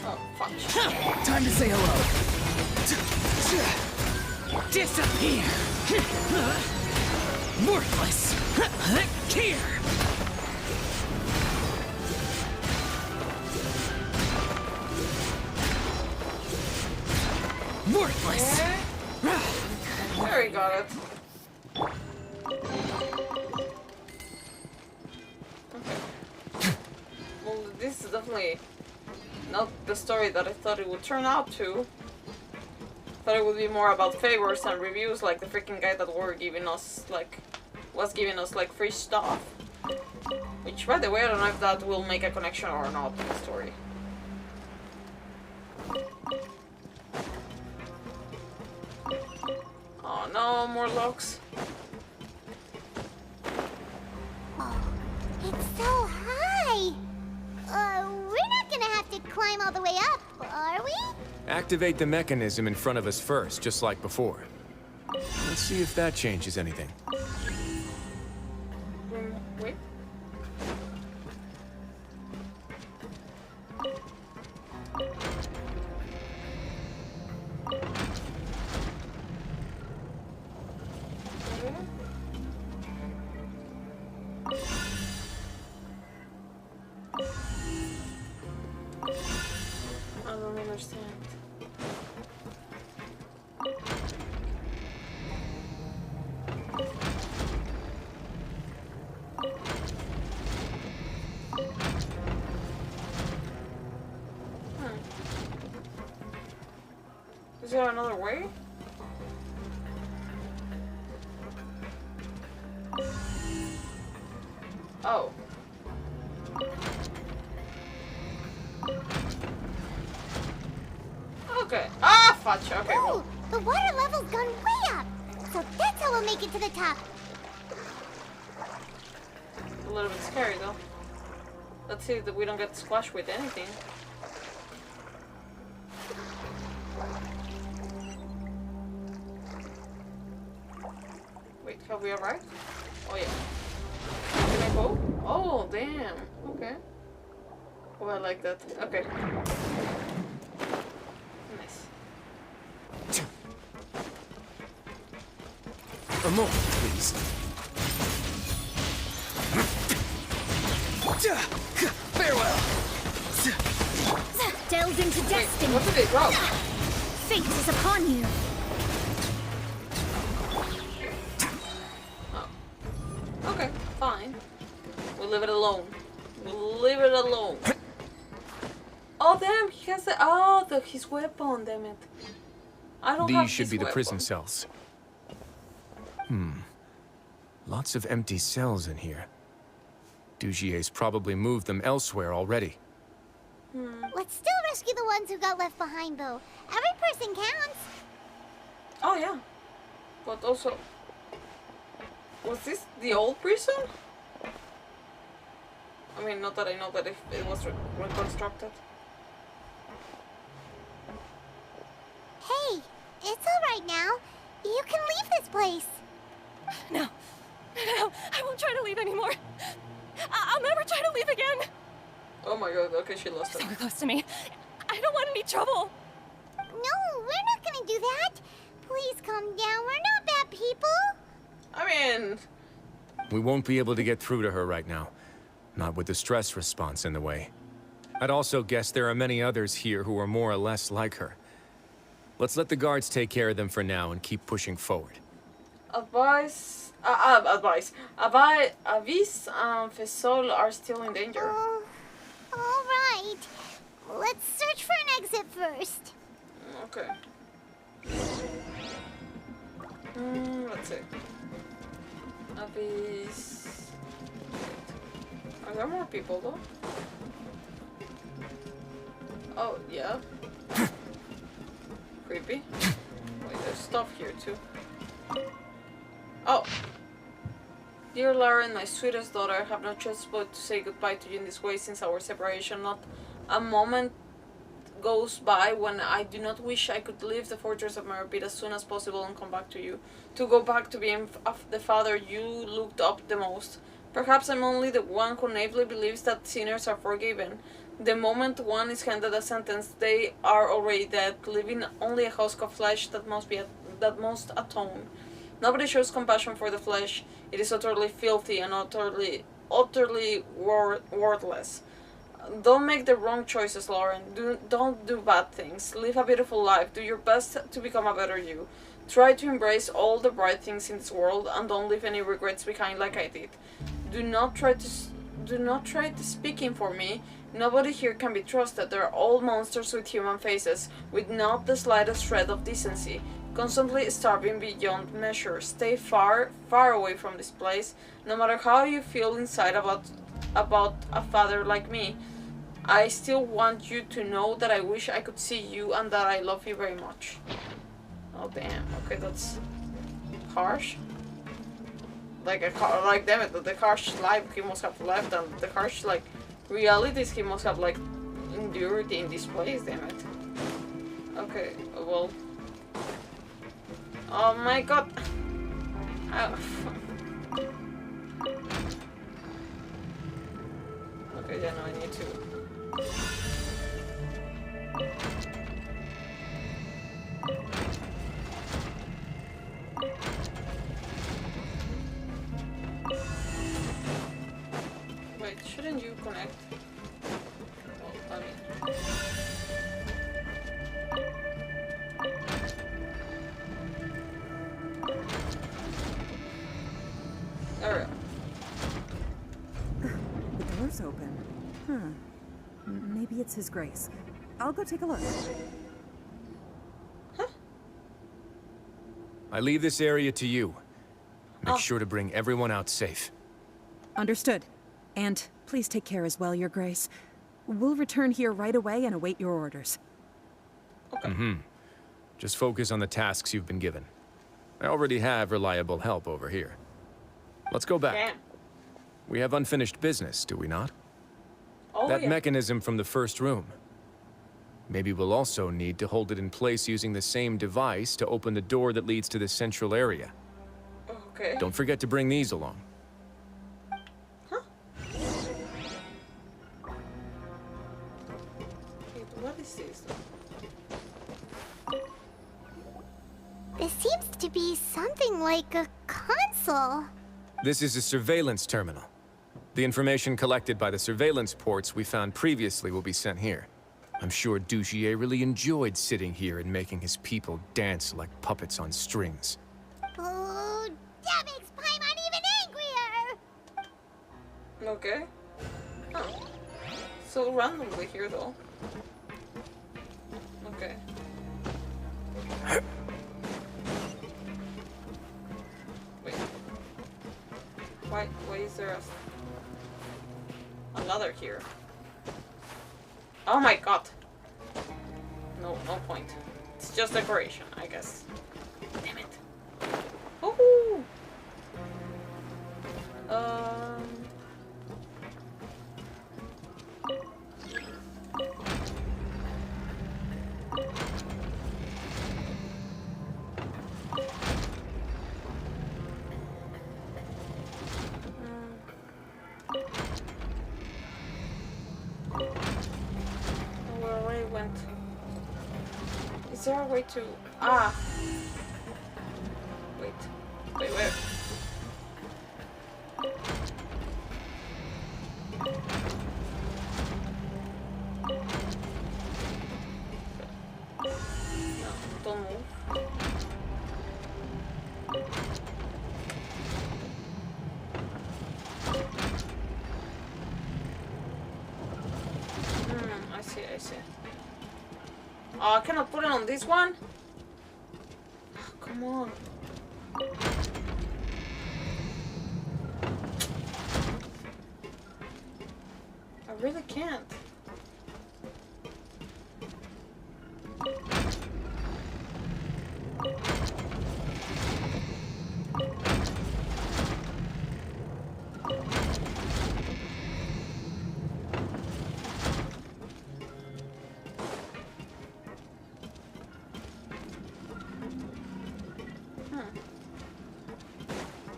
A: Oh, fuck.
N: Time to say hello. Disappear. Worthless. Here. Worthless.
A: There we got it. Okay. Well, this is definitely not the story that I thought it would turn out to. I thought it would be more about favors and reviews, like the freaking guy that were giving us, was giving us, free stuff. Which, by the way, I don't know if that will make a connection or not in the story. Oh no, more locks.
C: Oh, it's so high. We're not gonna have to climb all the way up, are we?
G: Activate the mechanism in front of us first, just like before. Let's see if that changes anything.
A: Wait. I don't understand. Is there another way? Oh. Okay. Ah, fudge. Okay.
C: Ooh, the water level's gone way up. So that's how we'll make it to the top.
A: A little bit scary though. Let's see that we don't get squashed with anything. Wait, have we arrived? Oh yeah. Can I go? Oh damn. Okay. Oh, I like that. Okay. Nice.
G: A moment, please.
N: Farewell.
B: Delved into destiny.
A: What did they drop?
B: Fate is upon you.
A: Oh. Okay, fine. We'll leave it alone. We'll leave it alone. Oh damn, he has his weapon, damn it. I don't have
G: These should
A: his
G: be the
A: weapon.
G: prison cells. Lots of empty cells in here. Dugier's probably moved them elsewhere already.
C: Let's still rescue the ones who got left behind, though. Every person counts.
A: Oh yeah. But also, was this the old prison? I mean, not that I know that if it was reconstructed.
C: Hey, it's all right now. You can leave this place.
I: No, I won't try to leave anymore. I'll never try to leave again.
A: Oh my god, okay, she lost it.
I: So close to me. I don't want any trouble.
C: No, we're not gonna do that. Please calm down. We're not bad people.
A: I mean...
G: We won't be able to get through to her right now. Not with the stress response in the way. I'd also guess there are many others here who are more or less like her. Let's let the guards take care of them for now and keep pushing forward.
A: Avis and Fesol are still in danger.
C: All right. Let's search for an exit first.
A: Okay. Let's see. Avis... Are there more people though? Oh, yeah. Creepy. Wait, there's stuff here too. Oh! Dear Lauren, my sweetest daughter, I have no choice but to say goodbye to you in this way since our separation. Not a moment goes by when I do not wish I could leave the fortress of Merpid as soon as possible and come back to you. To go back to being the father you looked up the most. Perhaps I'm only the one who naively believes that sinners are forgiven. The moment one is handed a sentence, they are already dead, leaving only a husk of flesh that must atone. Nobody shows compassion for the flesh. It is utterly filthy and utterly worthless. Don't make the wrong choices, Lauren. Don't do bad things. Live a beautiful life. Do your best to become a better you. Try to embrace all the bright things in this world and don't leave any regrets behind like I did. Do not try to speak in for me. Nobody here can be trusted. They're all monsters with human faces, with not the slightest shred of decency, constantly starving beyond measure. Stay far, far away from this place. No matter how you feel inside about a father like me, I still want you to know that I wish I could see you and that I love you very much. Oh damn, okay, that's harsh. Like damn it, the harsh life he must have left and the harsh like realities he must have like endured in this place, damn it. Okay, well. Oh my god. Oh. Okay, yeah, no, I need to. Wait, shouldn't you connect? Well, I mean. Alright.
Q: The door's open. Huh. Maybe it's His Grace. I'll go take a look.
G: I leave this area to you. Make sure to bring everyone out safe.
Q: Understood. And please take care as well, Your Grace. We'll return here right away and await your orders.
G: Okay. Just focus on the tasks you've been given. I already have reliable help over here. Let's go back.
A: Damn.
G: We have unfinished business, do we not?
A: Oh,
G: that
A: yeah.
G: mechanism from the first room. Maybe we'll also need to hold it in place using the same device to open the door that leads to the central area.
A: Okay.
G: Don't forget to bring these along.
A: Huh? Wait, what is this?
C: This seems to be something like a console.
G: This is a surveillance terminal. The information collected by the surveillance ports we found previously will be sent here. I'm sure Dugier really enjoyed sitting here and making his people dance like puppets on strings.
C: Oh, that makes Paimon even angrier!
A: Okay. Oh. So randomly here though. Okay. Wait. Why is there another here? Oh my god. No point. It's just decoration, I guess. Damn it. Woohoo! Is there a way to... Ah! Wait. Where? No, don't move. I see. Oh, I cannot put it on this one? Oh, come on. I really can't.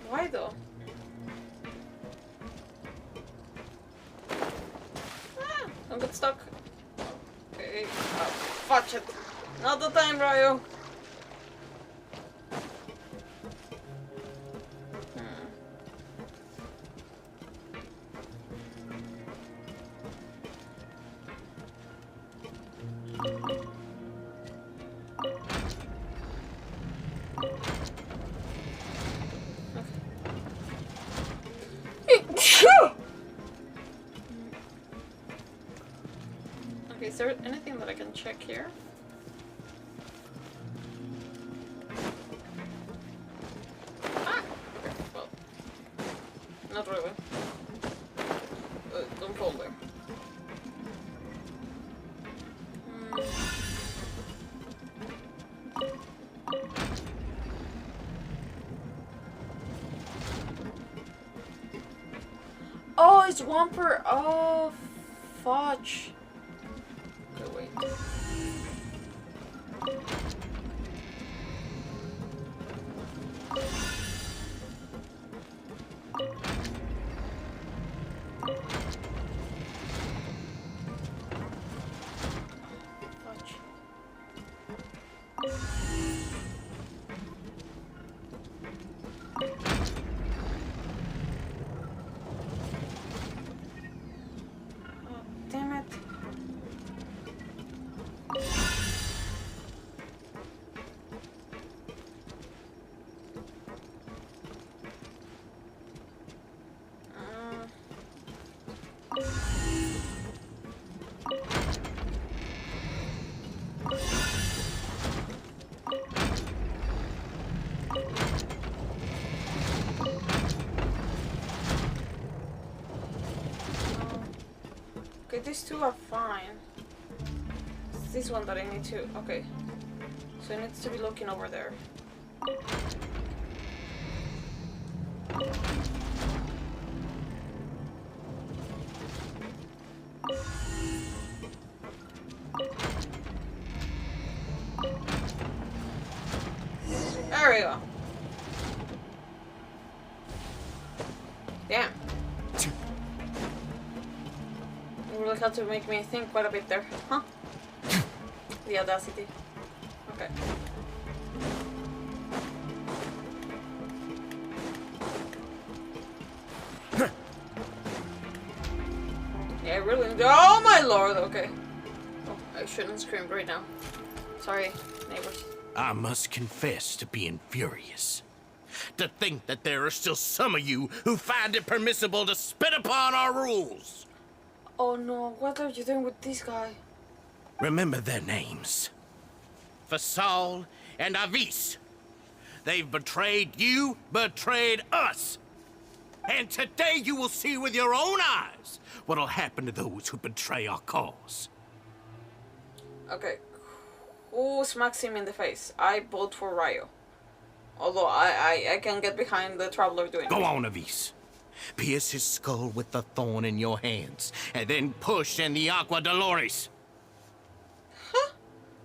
A: Why though? get stuck? Okay. Oh, fudge it. Not the time, Ryo. Okay, is there anything that I can check here? Ah! Okay, well. Not really. Don't fall there. Oh, it's one per. Oh, fudge. Okay, wait. Fudge. Damn it. Okay, these two are fine. It's this one that I need to. Okay. So it needs to be looking over there. There we go. Damn. You really had to make me think quite a bit there, huh? The audacity. Okay. Yeah, really. Oh my lord, okay. Oh, I shouldn't scream right now. Sorry, neighbors.
R: I must confess to being furious. To think that there are still some of you who find it permissible to spit upon our rules.
A: Oh no, what are you doing with this guy?
R: Remember their names. Fasal and Avis. They've betrayed you, betrayed us. And today you will see with your own eyes what'll happen to those who betray our cause.
A: Okay. Who smacks him in the face? I vote for Ryo. Although I can get behind the Traveler doing it.
R: Go on, Avis. Pierce his skull with the thorn in your hands, and then push in the Aqua Dolores.
A: Huh?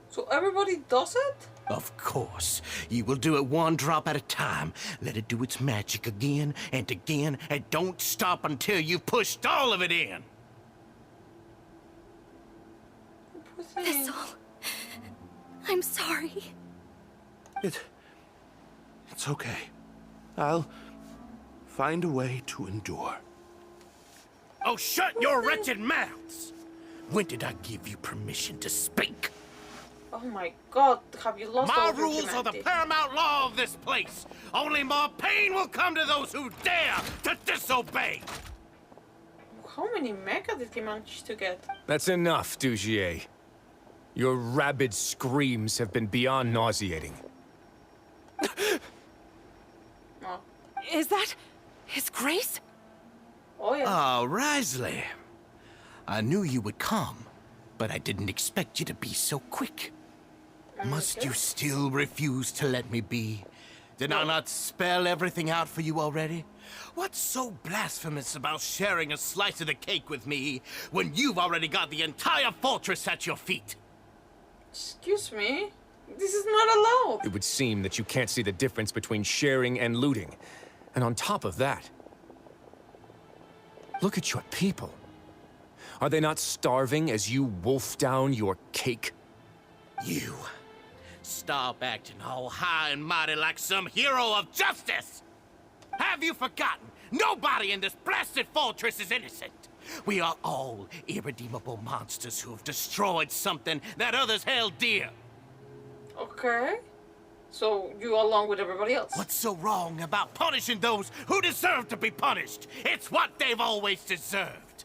A: So everybody does it?
R: Of course. You will do it one drop at a time. Let it do its magic again, and don't stop until you've pushed all of it in.
B: Thistle. I'm sorry.
F: It's okay. I'll find a way to endure.
R: Oh, shut your wretched mouths! When did I give you permission to speak?
A: Oh my god, have you lost all
R: My
A: your
R: rules are the
A: humanity?
R: paramount law of this place. Only more pain will come to those who dare to disobey.
A: How many mecha did he manage to get?
G: That's enough, Dugier. Your rabid screams have been beyond nauseating.
A: Oh.
L: Is that His Grace?
A: Oh yeah.
R: Ah, Wriothesley. I knew you would come, but I didn't expect you to be so quick. Must you still refuse to let me be? Did I not spell everything out for you already? What's so blasphemous about sharing a slice of the cake with me when you've already got the entire fortress at your feet?
A: Excuse me? This is not allowed.
G: It would seem that you can't see the difference between sharing and looting. And on top of that, look at your people. Are they not starving as you wolf down your cake?
R: You stop acting all high and mighty like some hero of justice! Have you forgotten? Nobody in this blasted fortress is innocent. We are all irredeemable monsters who have destroyed something that others held dear.
A: Okay. So you along with everybody else.
R: What's so wrong about punishing those who deserve to be punished? It's what they've always deserved.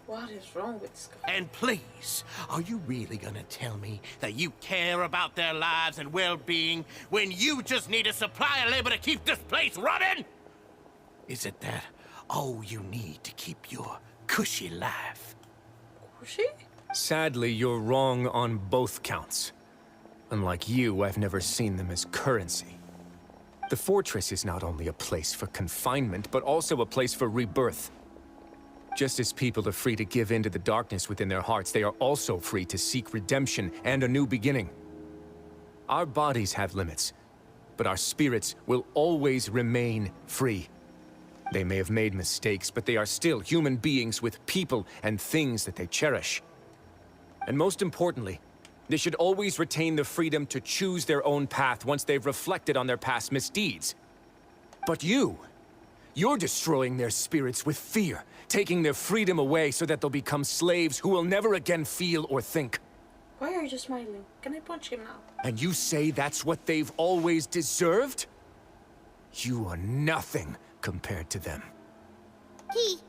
A: What is wrong with this guy?
R: And please, are you really gonna tell me that you care about their lives and well-being when you just need a supply of labor to keep this place running? Is it that all you need to keep your cushy life?
A: Cushy?
G: Sadly, you're wrong on both counts. Unlike you, I've never seen them as currency. The fortress is not only a place for confinement, but also a place for rebirth. Just as people are free to give in to the darkness within their hearts, they are also free to seek redemption and a new beginning. Our bodies have limits, but our spirits will always remain free. They may have made mistakes, but they are still human beings with people and things that they cherish. And most importantly, they should always retain the freedom to choose their own path once they've reflected on their past misdeeds. But you're destroying their spirits with fear, taking their freedom away so that they'll become slaves who will never again feel or think.
A: Why are you smiling? Can I punch him now?
G: And you say that's what they've always deserved? You are nothing compared to them.
C: He's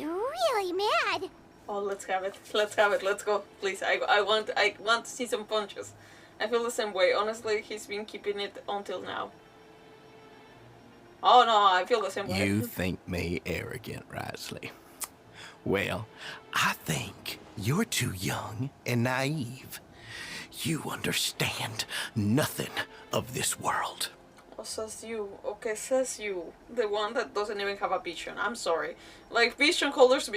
C: really mad.
A: Oh, let's have it. Let's have it. Let's go. Please, I want to see some punches. I feel the same way. Honestly, he's been keeping it until now. Oh no, I feel the same way.
R: You think me arrogant, Wriothesley? Well, I think you're too young and naive. You understand nothing of this world.
A: Oh, says you. Okay, says you. The one that doesn't even have a vision. I'm sorry. Like, vision holders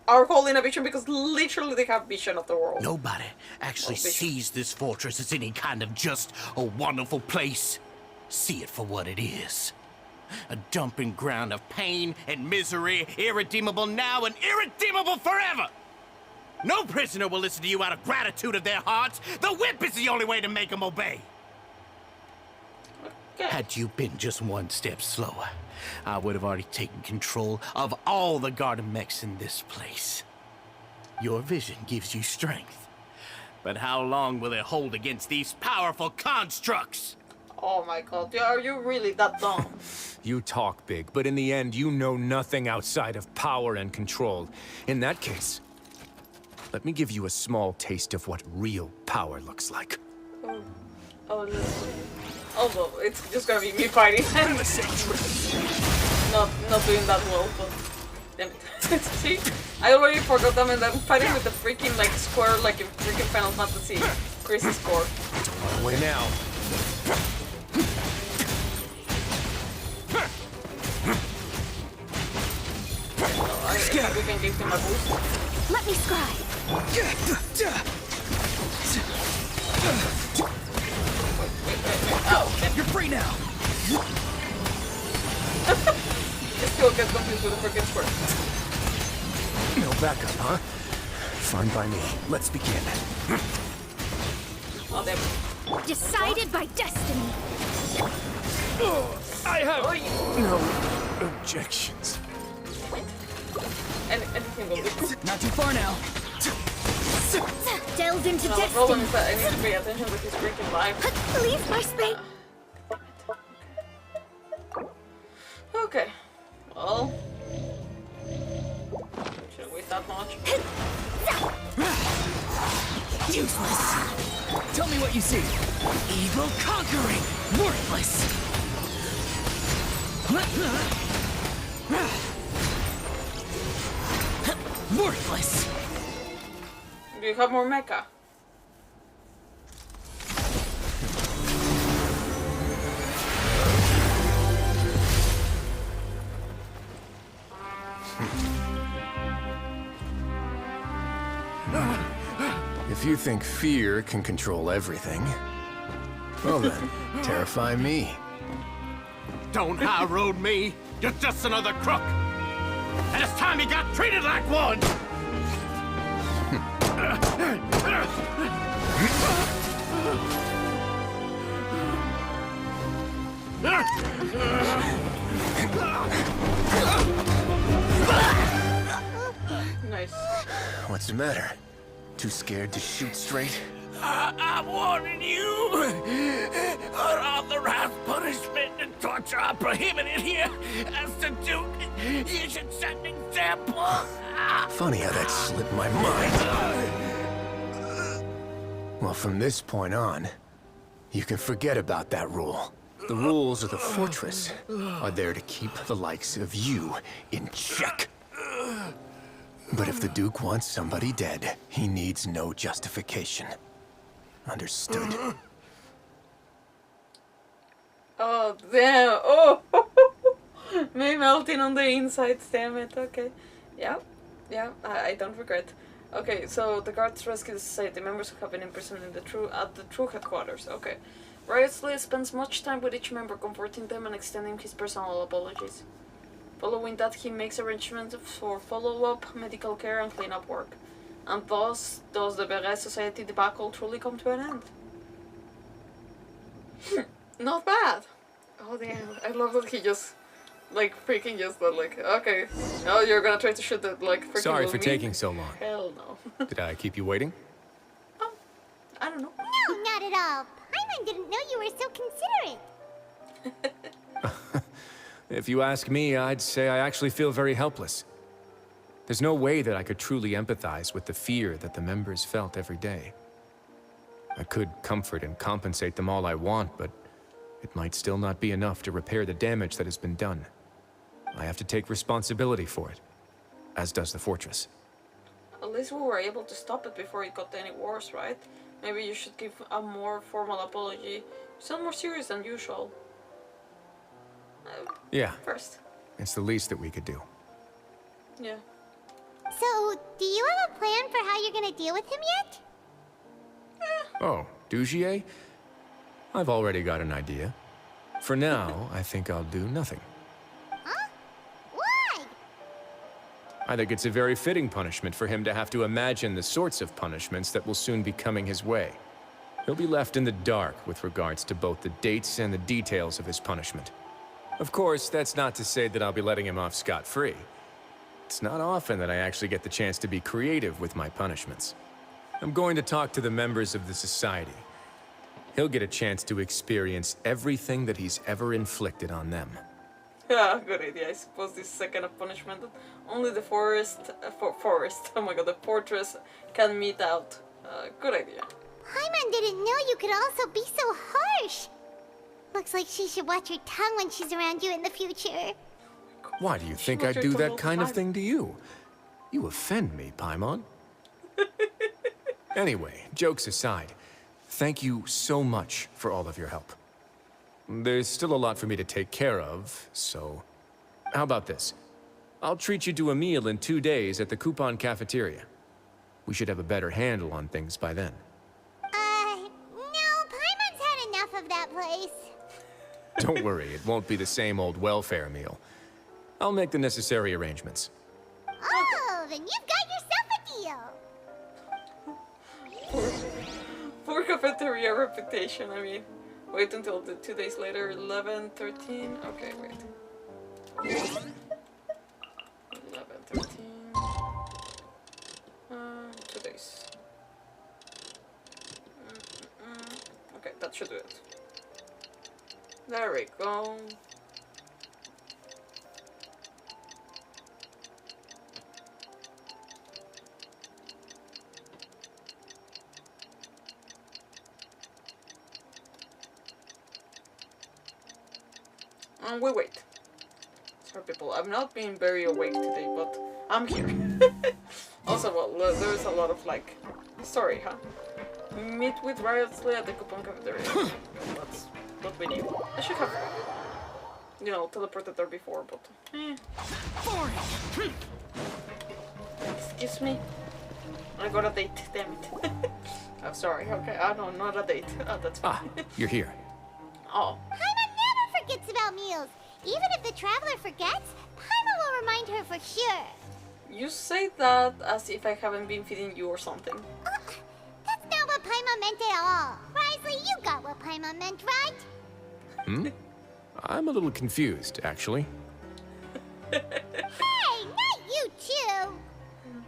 A: are holding a vision because literally they have vision of the world.
R: Nobody actually sees this fortress as any kind of just a wonderful place. See it for what it is. A dumping ground of pain and misery, irredeemable now and irredeemable forever! No prisoner will listen to you out of gratitude of their hearts. The whip is the only way to make them obey.
A: Okay.
R: Had you been just one step slower, I would have already taken control of all the garden mechs in this place. Your vision gives you strength. But how long will it hold against these powerful constructs?
A: Oh my god, are you really that dumb?
G: You talk big, but in the end, you know nothing outside of power and control. In that case, let me give you a small taste of what real power looks like.
A: Oh, also, it's just gonna be me fighting. not doing that well, but damn it. See, I already forgot them, and I'm fighting with the freaking like square, like in freaking Final Fantasy. Crazy score.
G: Away now.
A: I think we can give him a boost.
B: Let me scribe.
A: Oh,
N: you're free now.
A: It still gets confused with the freaking square.
G: No backup, huh? Fine by me. Let's begin.
A: Oh, damn.
B: Decided by destiny.
G: I have no objections.
A: Anything will be.
N: Not too far now.
B: Delved into
A: No, the problem is that I need to pay attention with his freaking life.
B: Leave my space.
A: Okay. Well. Shouldn't wait that much.
N: Useless. Tell me what you see. Evil conquering. Worthless. Worthless.
A: Do you have more mecha?
G: If you think fear can control everything, well then, terrify me.
R: Don't high road me. You're just another crook. And it's time you got treated like one.
A: Nice.
R: What's the matter? Too scared to shoot straight?
N: I'm warning you! Unauthorized punishment and torture are prohibited here. As the Duke, you should set an example.
R: Funny how that slipped my mind. Well, from this point on, you can forget about that rule. The rules of the fortress are there to keep the likes of you in check. But if the Duke wants somebody dead, he needs no justification. Understood?
A: Oh, damn. Oh, me melting on the inside, damn it. Okay. Yeah, I don't regret. Okay, so the guards rescue the society members who have been imprisoned in the true headquarters. Okay. Wriothesley spends much time with each member, comforting them and extending his personal apologies. Following that, he makes arrangements for follow-up, medical care, and cleanup work. And thus, does the Beret Society debacle truly come to an end? Not bad! Oh damn, I love that he just, like, freaking just like, okay, oh, you're gonna try to shoot that, like, freaking
G: Sorry for
A: Levine?
G: taking so long.
A: Hell no.
G: Did I keep you waiting?
A: I don't know.
C: No, not at all. Paimon didn't know you were so considerate.
G: If you ask me, I'd say I actually feel very helpless. There's no way that I could truly empathize with the fear that the members felt every day. I could comfort and compensate them all I want, but it might still not be enough to repair the damage that has been done. I have to take responsibility for it, as does the fortress.
A: At least we were able to stop it before it got any worse, right? Maybe you should give a more formal apology. You sound more serious than usual.
G: Yeah.
A: First.
G: It's the least that we could do.
A: Yeah.
C: So, do you have a plan for how you're gonna deal with him yet?
G: Oh, Dugier? I've already got an idea. For now, I think I'll do nothing.
C: Huh? Why?
G: I think it's a very fitting punishment for him to have to imagine the sorts of punishments that will soon be coming his way. He'll be left in the dark with regards to both the dates and the details of his punishment. Of course, that's not to say that I'll be letting him off scot-free. It's not often that I actually get the chance to be creative with my punishments. I'm going to talk to the members of the society. He'll get a chance to experience everything that he's ever inflicted on them.
A: Yeah, good idea. I suppose this is a kind of punishment that only the oh my god, the fortress can mete out. Good idea.
C: Paimon didn't know you could also be so harsh. Looks like she should watch her tongue when she's around you in the future.
G: Why do you think I'd do that kind of thing to you? You offend me, Paimon. Anyway, jokes aside, thank you so much for all of your help. There's still a lot for me to take care of, so... How about this? I'll treat you to a meal in 2 days at the Coupon Cafeteria. We should have a better handle on things by then.
C: No, Paimon's had enough of that place.
G: Don't worry, it won't be the same old welfare meal. I'll make the necessary arrangements.
C: Oh, then you've got yourself a deal.
A: Poor cafeteria reputation, I mean. Wait until 2 days later, 11, 13. Okay, wait. 11, 13. 2 days. Okay, that should do it. There we go. And we wait. Sorry people, I'm not being very awake today, but I'm here. Also, well, there's a lot of, like, story, huh? Meet with Wriothesley at the Coupon Cafeteria. That's what we need. I should have, you know, teleported there before, but... Excuse me. I got a date, damn it. Oh, sorry, okay. No, not a date. Oh, that's fine.
G: You're here.
C: Paimon
A: Oh.
C: never forgets about meals. Even if the traveler forgets, Paimon will remind her for sure.
A: You say that as if I haven't been feeding you or something.
C: That's not what Paimon Paimon meant at all. Wriothesley, you got what Paimon meant, right?
G: Hmm? I'm a little confused, actually.
C: Hey, not you too!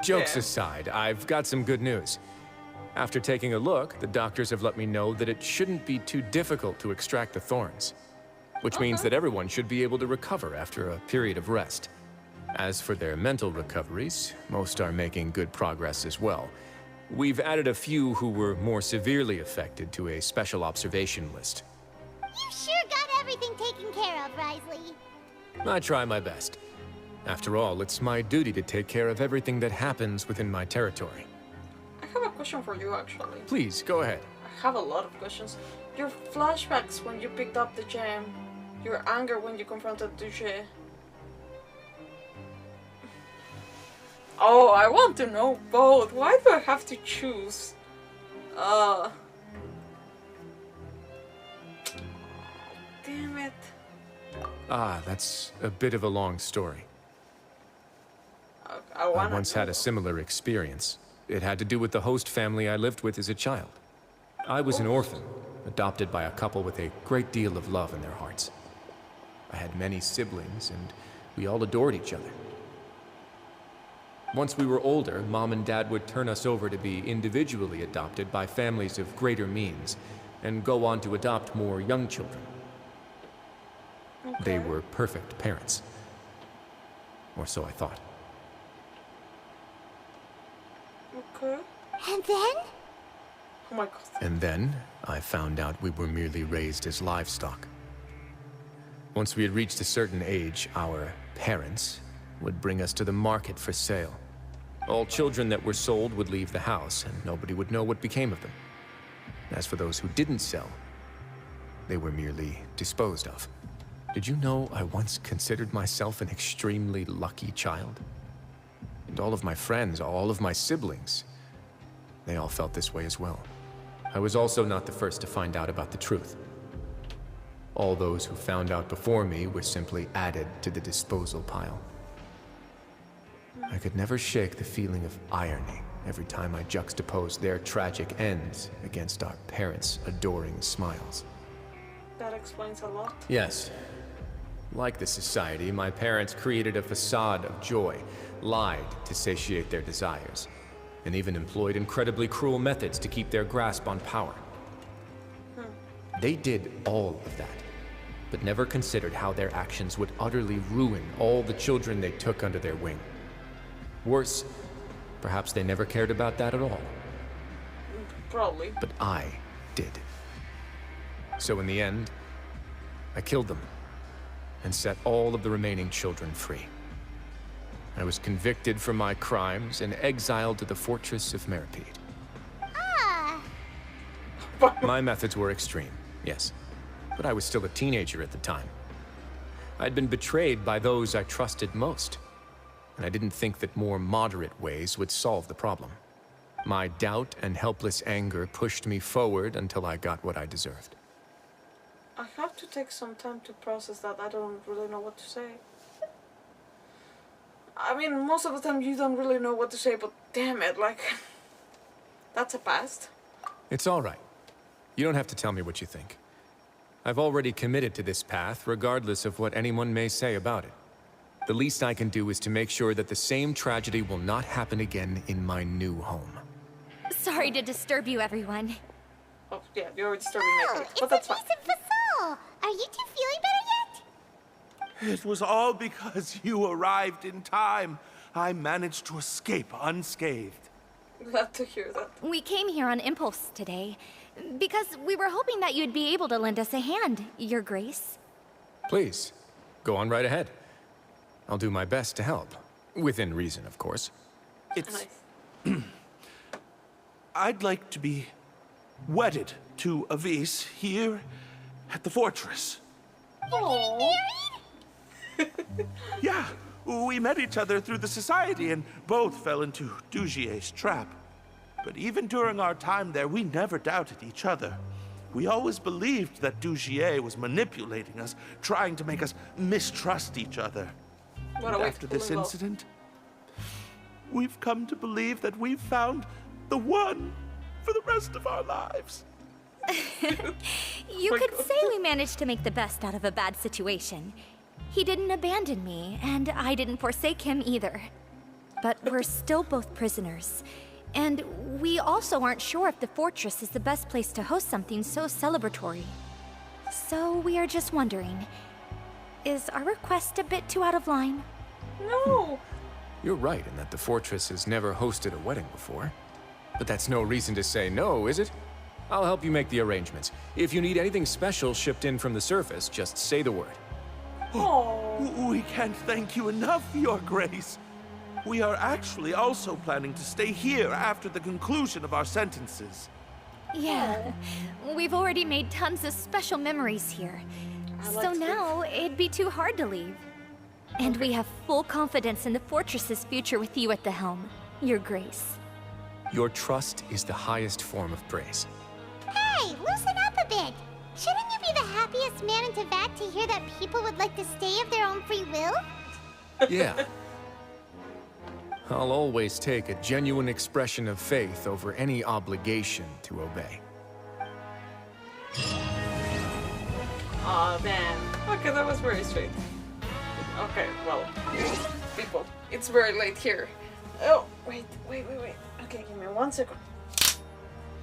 G: Jokes aside, I've got some good news. After taking a look, the doctors have let me know that it shouldn't be too difficult to extract the thorns, which means that everyone should be able to recover after a period of rest. As for their mental recoveries, most are making good progress as well. We've added a few who were more severely affected to a special observation list.
C: You sure got everything taken care of, Wriothesley.
G: I try my best. After all, it's my duty to take care of everything that happens within my territory.
A: I have a question for you, actually.
G: Please, go ahead.
A: I have a lot of questions. Your flashbacks when you picked up the gem, your anger when you confronted Duché. Oh, I want to know both. Why do I have to choose? Damn it.
G: Ah, that's a bit of a long story.
A: I
G: once had a similar experience. It had to do with the host family I lived with as a child. I was an orphan, adopted by a couple with a great deal of love in their hearts. I had many siblings, and we all adored each other. Once we were older, Mom and Dad would turn us over to be individually adopted by families of greater means, and go on to adopt more young children. They were perfect parents. Or so I thought.
A: Okay.
C: And then?
A: Oh my god.
G: And then, I found out we were merely raised as livestock. Once we had reached a certain age, our parents would bring us to the market for sale. All children that were sold would leave the house, and nobody would know what became of them. As for those who didn't sell, they were merely disposed of. Did you know I once considered myself an extremely lucky child? And all of my friends, all of my siblings, they all felt this way as well. I was also not the first to find out about the truth. All those who found out before me were simply added to the disposal pile. I could never shake the feeling of irony every time I juxtaposed their tragic ends against our parents' adoring smiles.
A: That explains a lot.
G: Yes. Like the society, my parents created a facade of joy, lied to satiate their desires, and even employed incredibly cruel methods to keep their grasp on power. They did all of that, but never considered how their actions would utterly ruin all the children they took under their wing. Worse, perhaps they never cared about that at all.
A: Probably.
G: But I did. So in the end, I killed them and set all of the remaining children free. I was convicted for my crimes and exiled to the fortress of Meripede.
C: Ah!
G: My methods were extreme, yes, but I was still a teenager at the time. I'd been betrayed by those I trusted most, and I didn't think that more moderate ways would solve the problem. My doubt and helpless anger pushed me forward until I got what I deserved.
A: I have to take some time to process that. I don't really know what to say. I mean, most of the time you don't really know what to say, but damn it, like, that's a past.
G: It's all right. You don't have to tell me what you think. I've already committed to this path, regardless of what anyone may say about it. The least I can do is to make sure that the same tragedy will not happen again in my new home.
B: Sorry to disturb you, everyone.
A: Oh, yeah, you're already disturbing me, but that's fine.
C: Are you two feeling better yet?
F: It was all because you arrived in time. I managed to escape unscathed.
A: Glad to hear that.
B: We came here on impulse today, because we were hoping that you'd be able to lend us a hand, Your Grace.
G: Please, go on right ahead. I'll do my best to help. Within reason, of course.
F: It's... I'd like to be wedded to Avis here at the fortress.
C: You
F: Yeah, we met each other through the society and both fell into Dugier's trap. But even during our time there, we never doubted each other. We always believed that Dugier was manipulating us, trying to make us mistrust each other.
A: What
F: And after this incident, we've come to believe that we've found the one for the rest of our lives.
B: You could say we managed to make the best out of a bad situation. He didn't abandon me, and I didn't forsake him either. But we're still both prisoners. And we also aren't sure if the fortress is the best place to host something so celebratory. So we are just wondering, is our request a bit too out of line?
A: No!
G: You're right in that the fortress has never hosted a wedding before. But that's no reason to say no, is it? I'll help you make the arrangements. If you need anything special shipped in from the surface, just say the word.
F: Oh, we can't thank you enough, Your Grace. We are actually also planning to stay here after the conclusion of our sentences.
B: Yeah, we've already made tons of special memories here. So now, it'd be too hard to leave. And we have full confidence in the fortress's future with you at the helm, Your Grace.
G: Your trust is the highest form of praise.
C: Hey, loosen up a bit. Shouldn't you be the happiest man in Teyvat to hear that people would like to stay of their own free will?
G: Yeah. I'll always take a genuine expression of faith over any obligation to obey.
A: Aw, man. Okay, that was very sweet. Okay, well, people, it's very late here. Oh, wait. Okay, give me 1 second.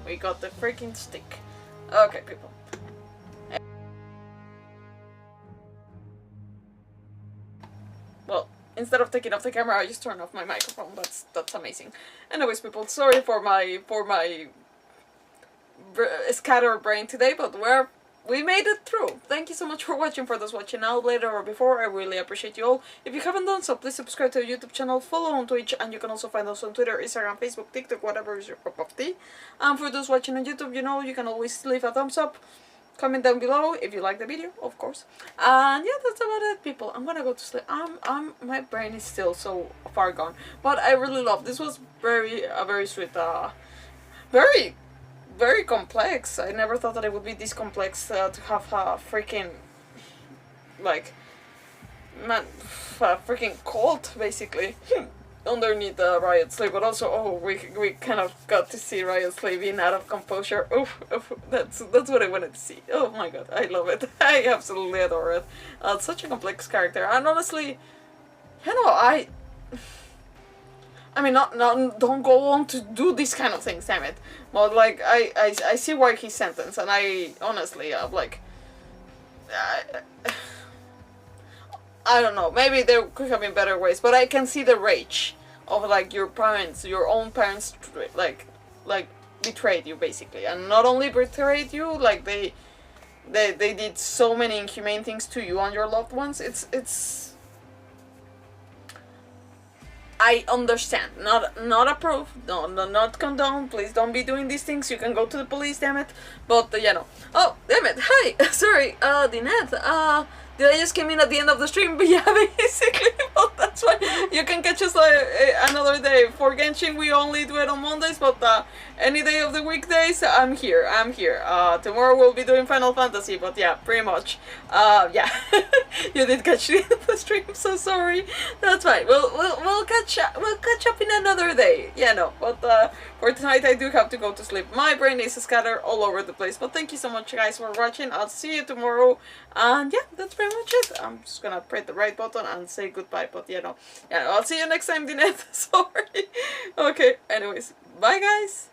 A: We got the freaking stick. Okay, people. Well, instead of taking off the camera, I just turned off my microphone. That's amazing. Anyways, people, sorry for my scattered brain today, but we made it through. Thank you so much for watching. For those watching now, later, or before, I really appreciate you all. If you haven't done so, please subscribe to our YouTube channel, follow on Twitch, and you can also find us on Twitter, Instagram, Facebook, TikTok, whatever is your cup of tea. And for those watching on YouTube, you know, you can always leave a thumbs up, comment down below if you like the video, of course. And yeah, that's about it, people. I'm gonna go to sleep. My brain is still so far gone, but I really love this. Was a very sweet, very complex. I never thought that it would be this complex to have a freaking, like, man, a freaking cult, basically, underneath Wriothesley. But also, oh, we kind of got to see Wriothesley being out of composure. Oof, that's what I wanted to see. Oh my god, I love it. I absolutely adore it. It's such a complex character. And honestly, you know, I mean, don't go on to do these kind of things, damn it. But, like, I see why he's sentenced, and I, honestly, I'm like, I don't know, maybe there could have been better ways, but I can see the rage of, like, your own parents, like, betrayed you, basically. And not only betrayed you, like, they did so many inhumane things to you and your loved ones. It's I understand. Not approve. No, not condone. Please don't be doing these things. You can go to the police, damn it. But, you know. Oh, damn it. Hi. Sorry. Dinette. Did I just came in at the end of the stream? But yeah, basically. But that's why you can catch us another day. For Genshin, we only do it on Mondays. But any day of the weekdays, I'm here. Tomorrow we'll be doing Final Fantasy. But yeah, pretty much. Yeah. You did catch the stream. So sorry. That's fine. We'll catch up in another day. Yeah, no. But for tonight, I do have to go to sleep. My brain is scattered all over the place. But thank you so much, guys, for watching. I'll see you tomorrow. And yeah, that's pretty much it. I'm just gonna press the right button and say goodbye. But you know, yeah, I'll see you next time, Dinette. Sorry. Okay. Anyways, bye, guys.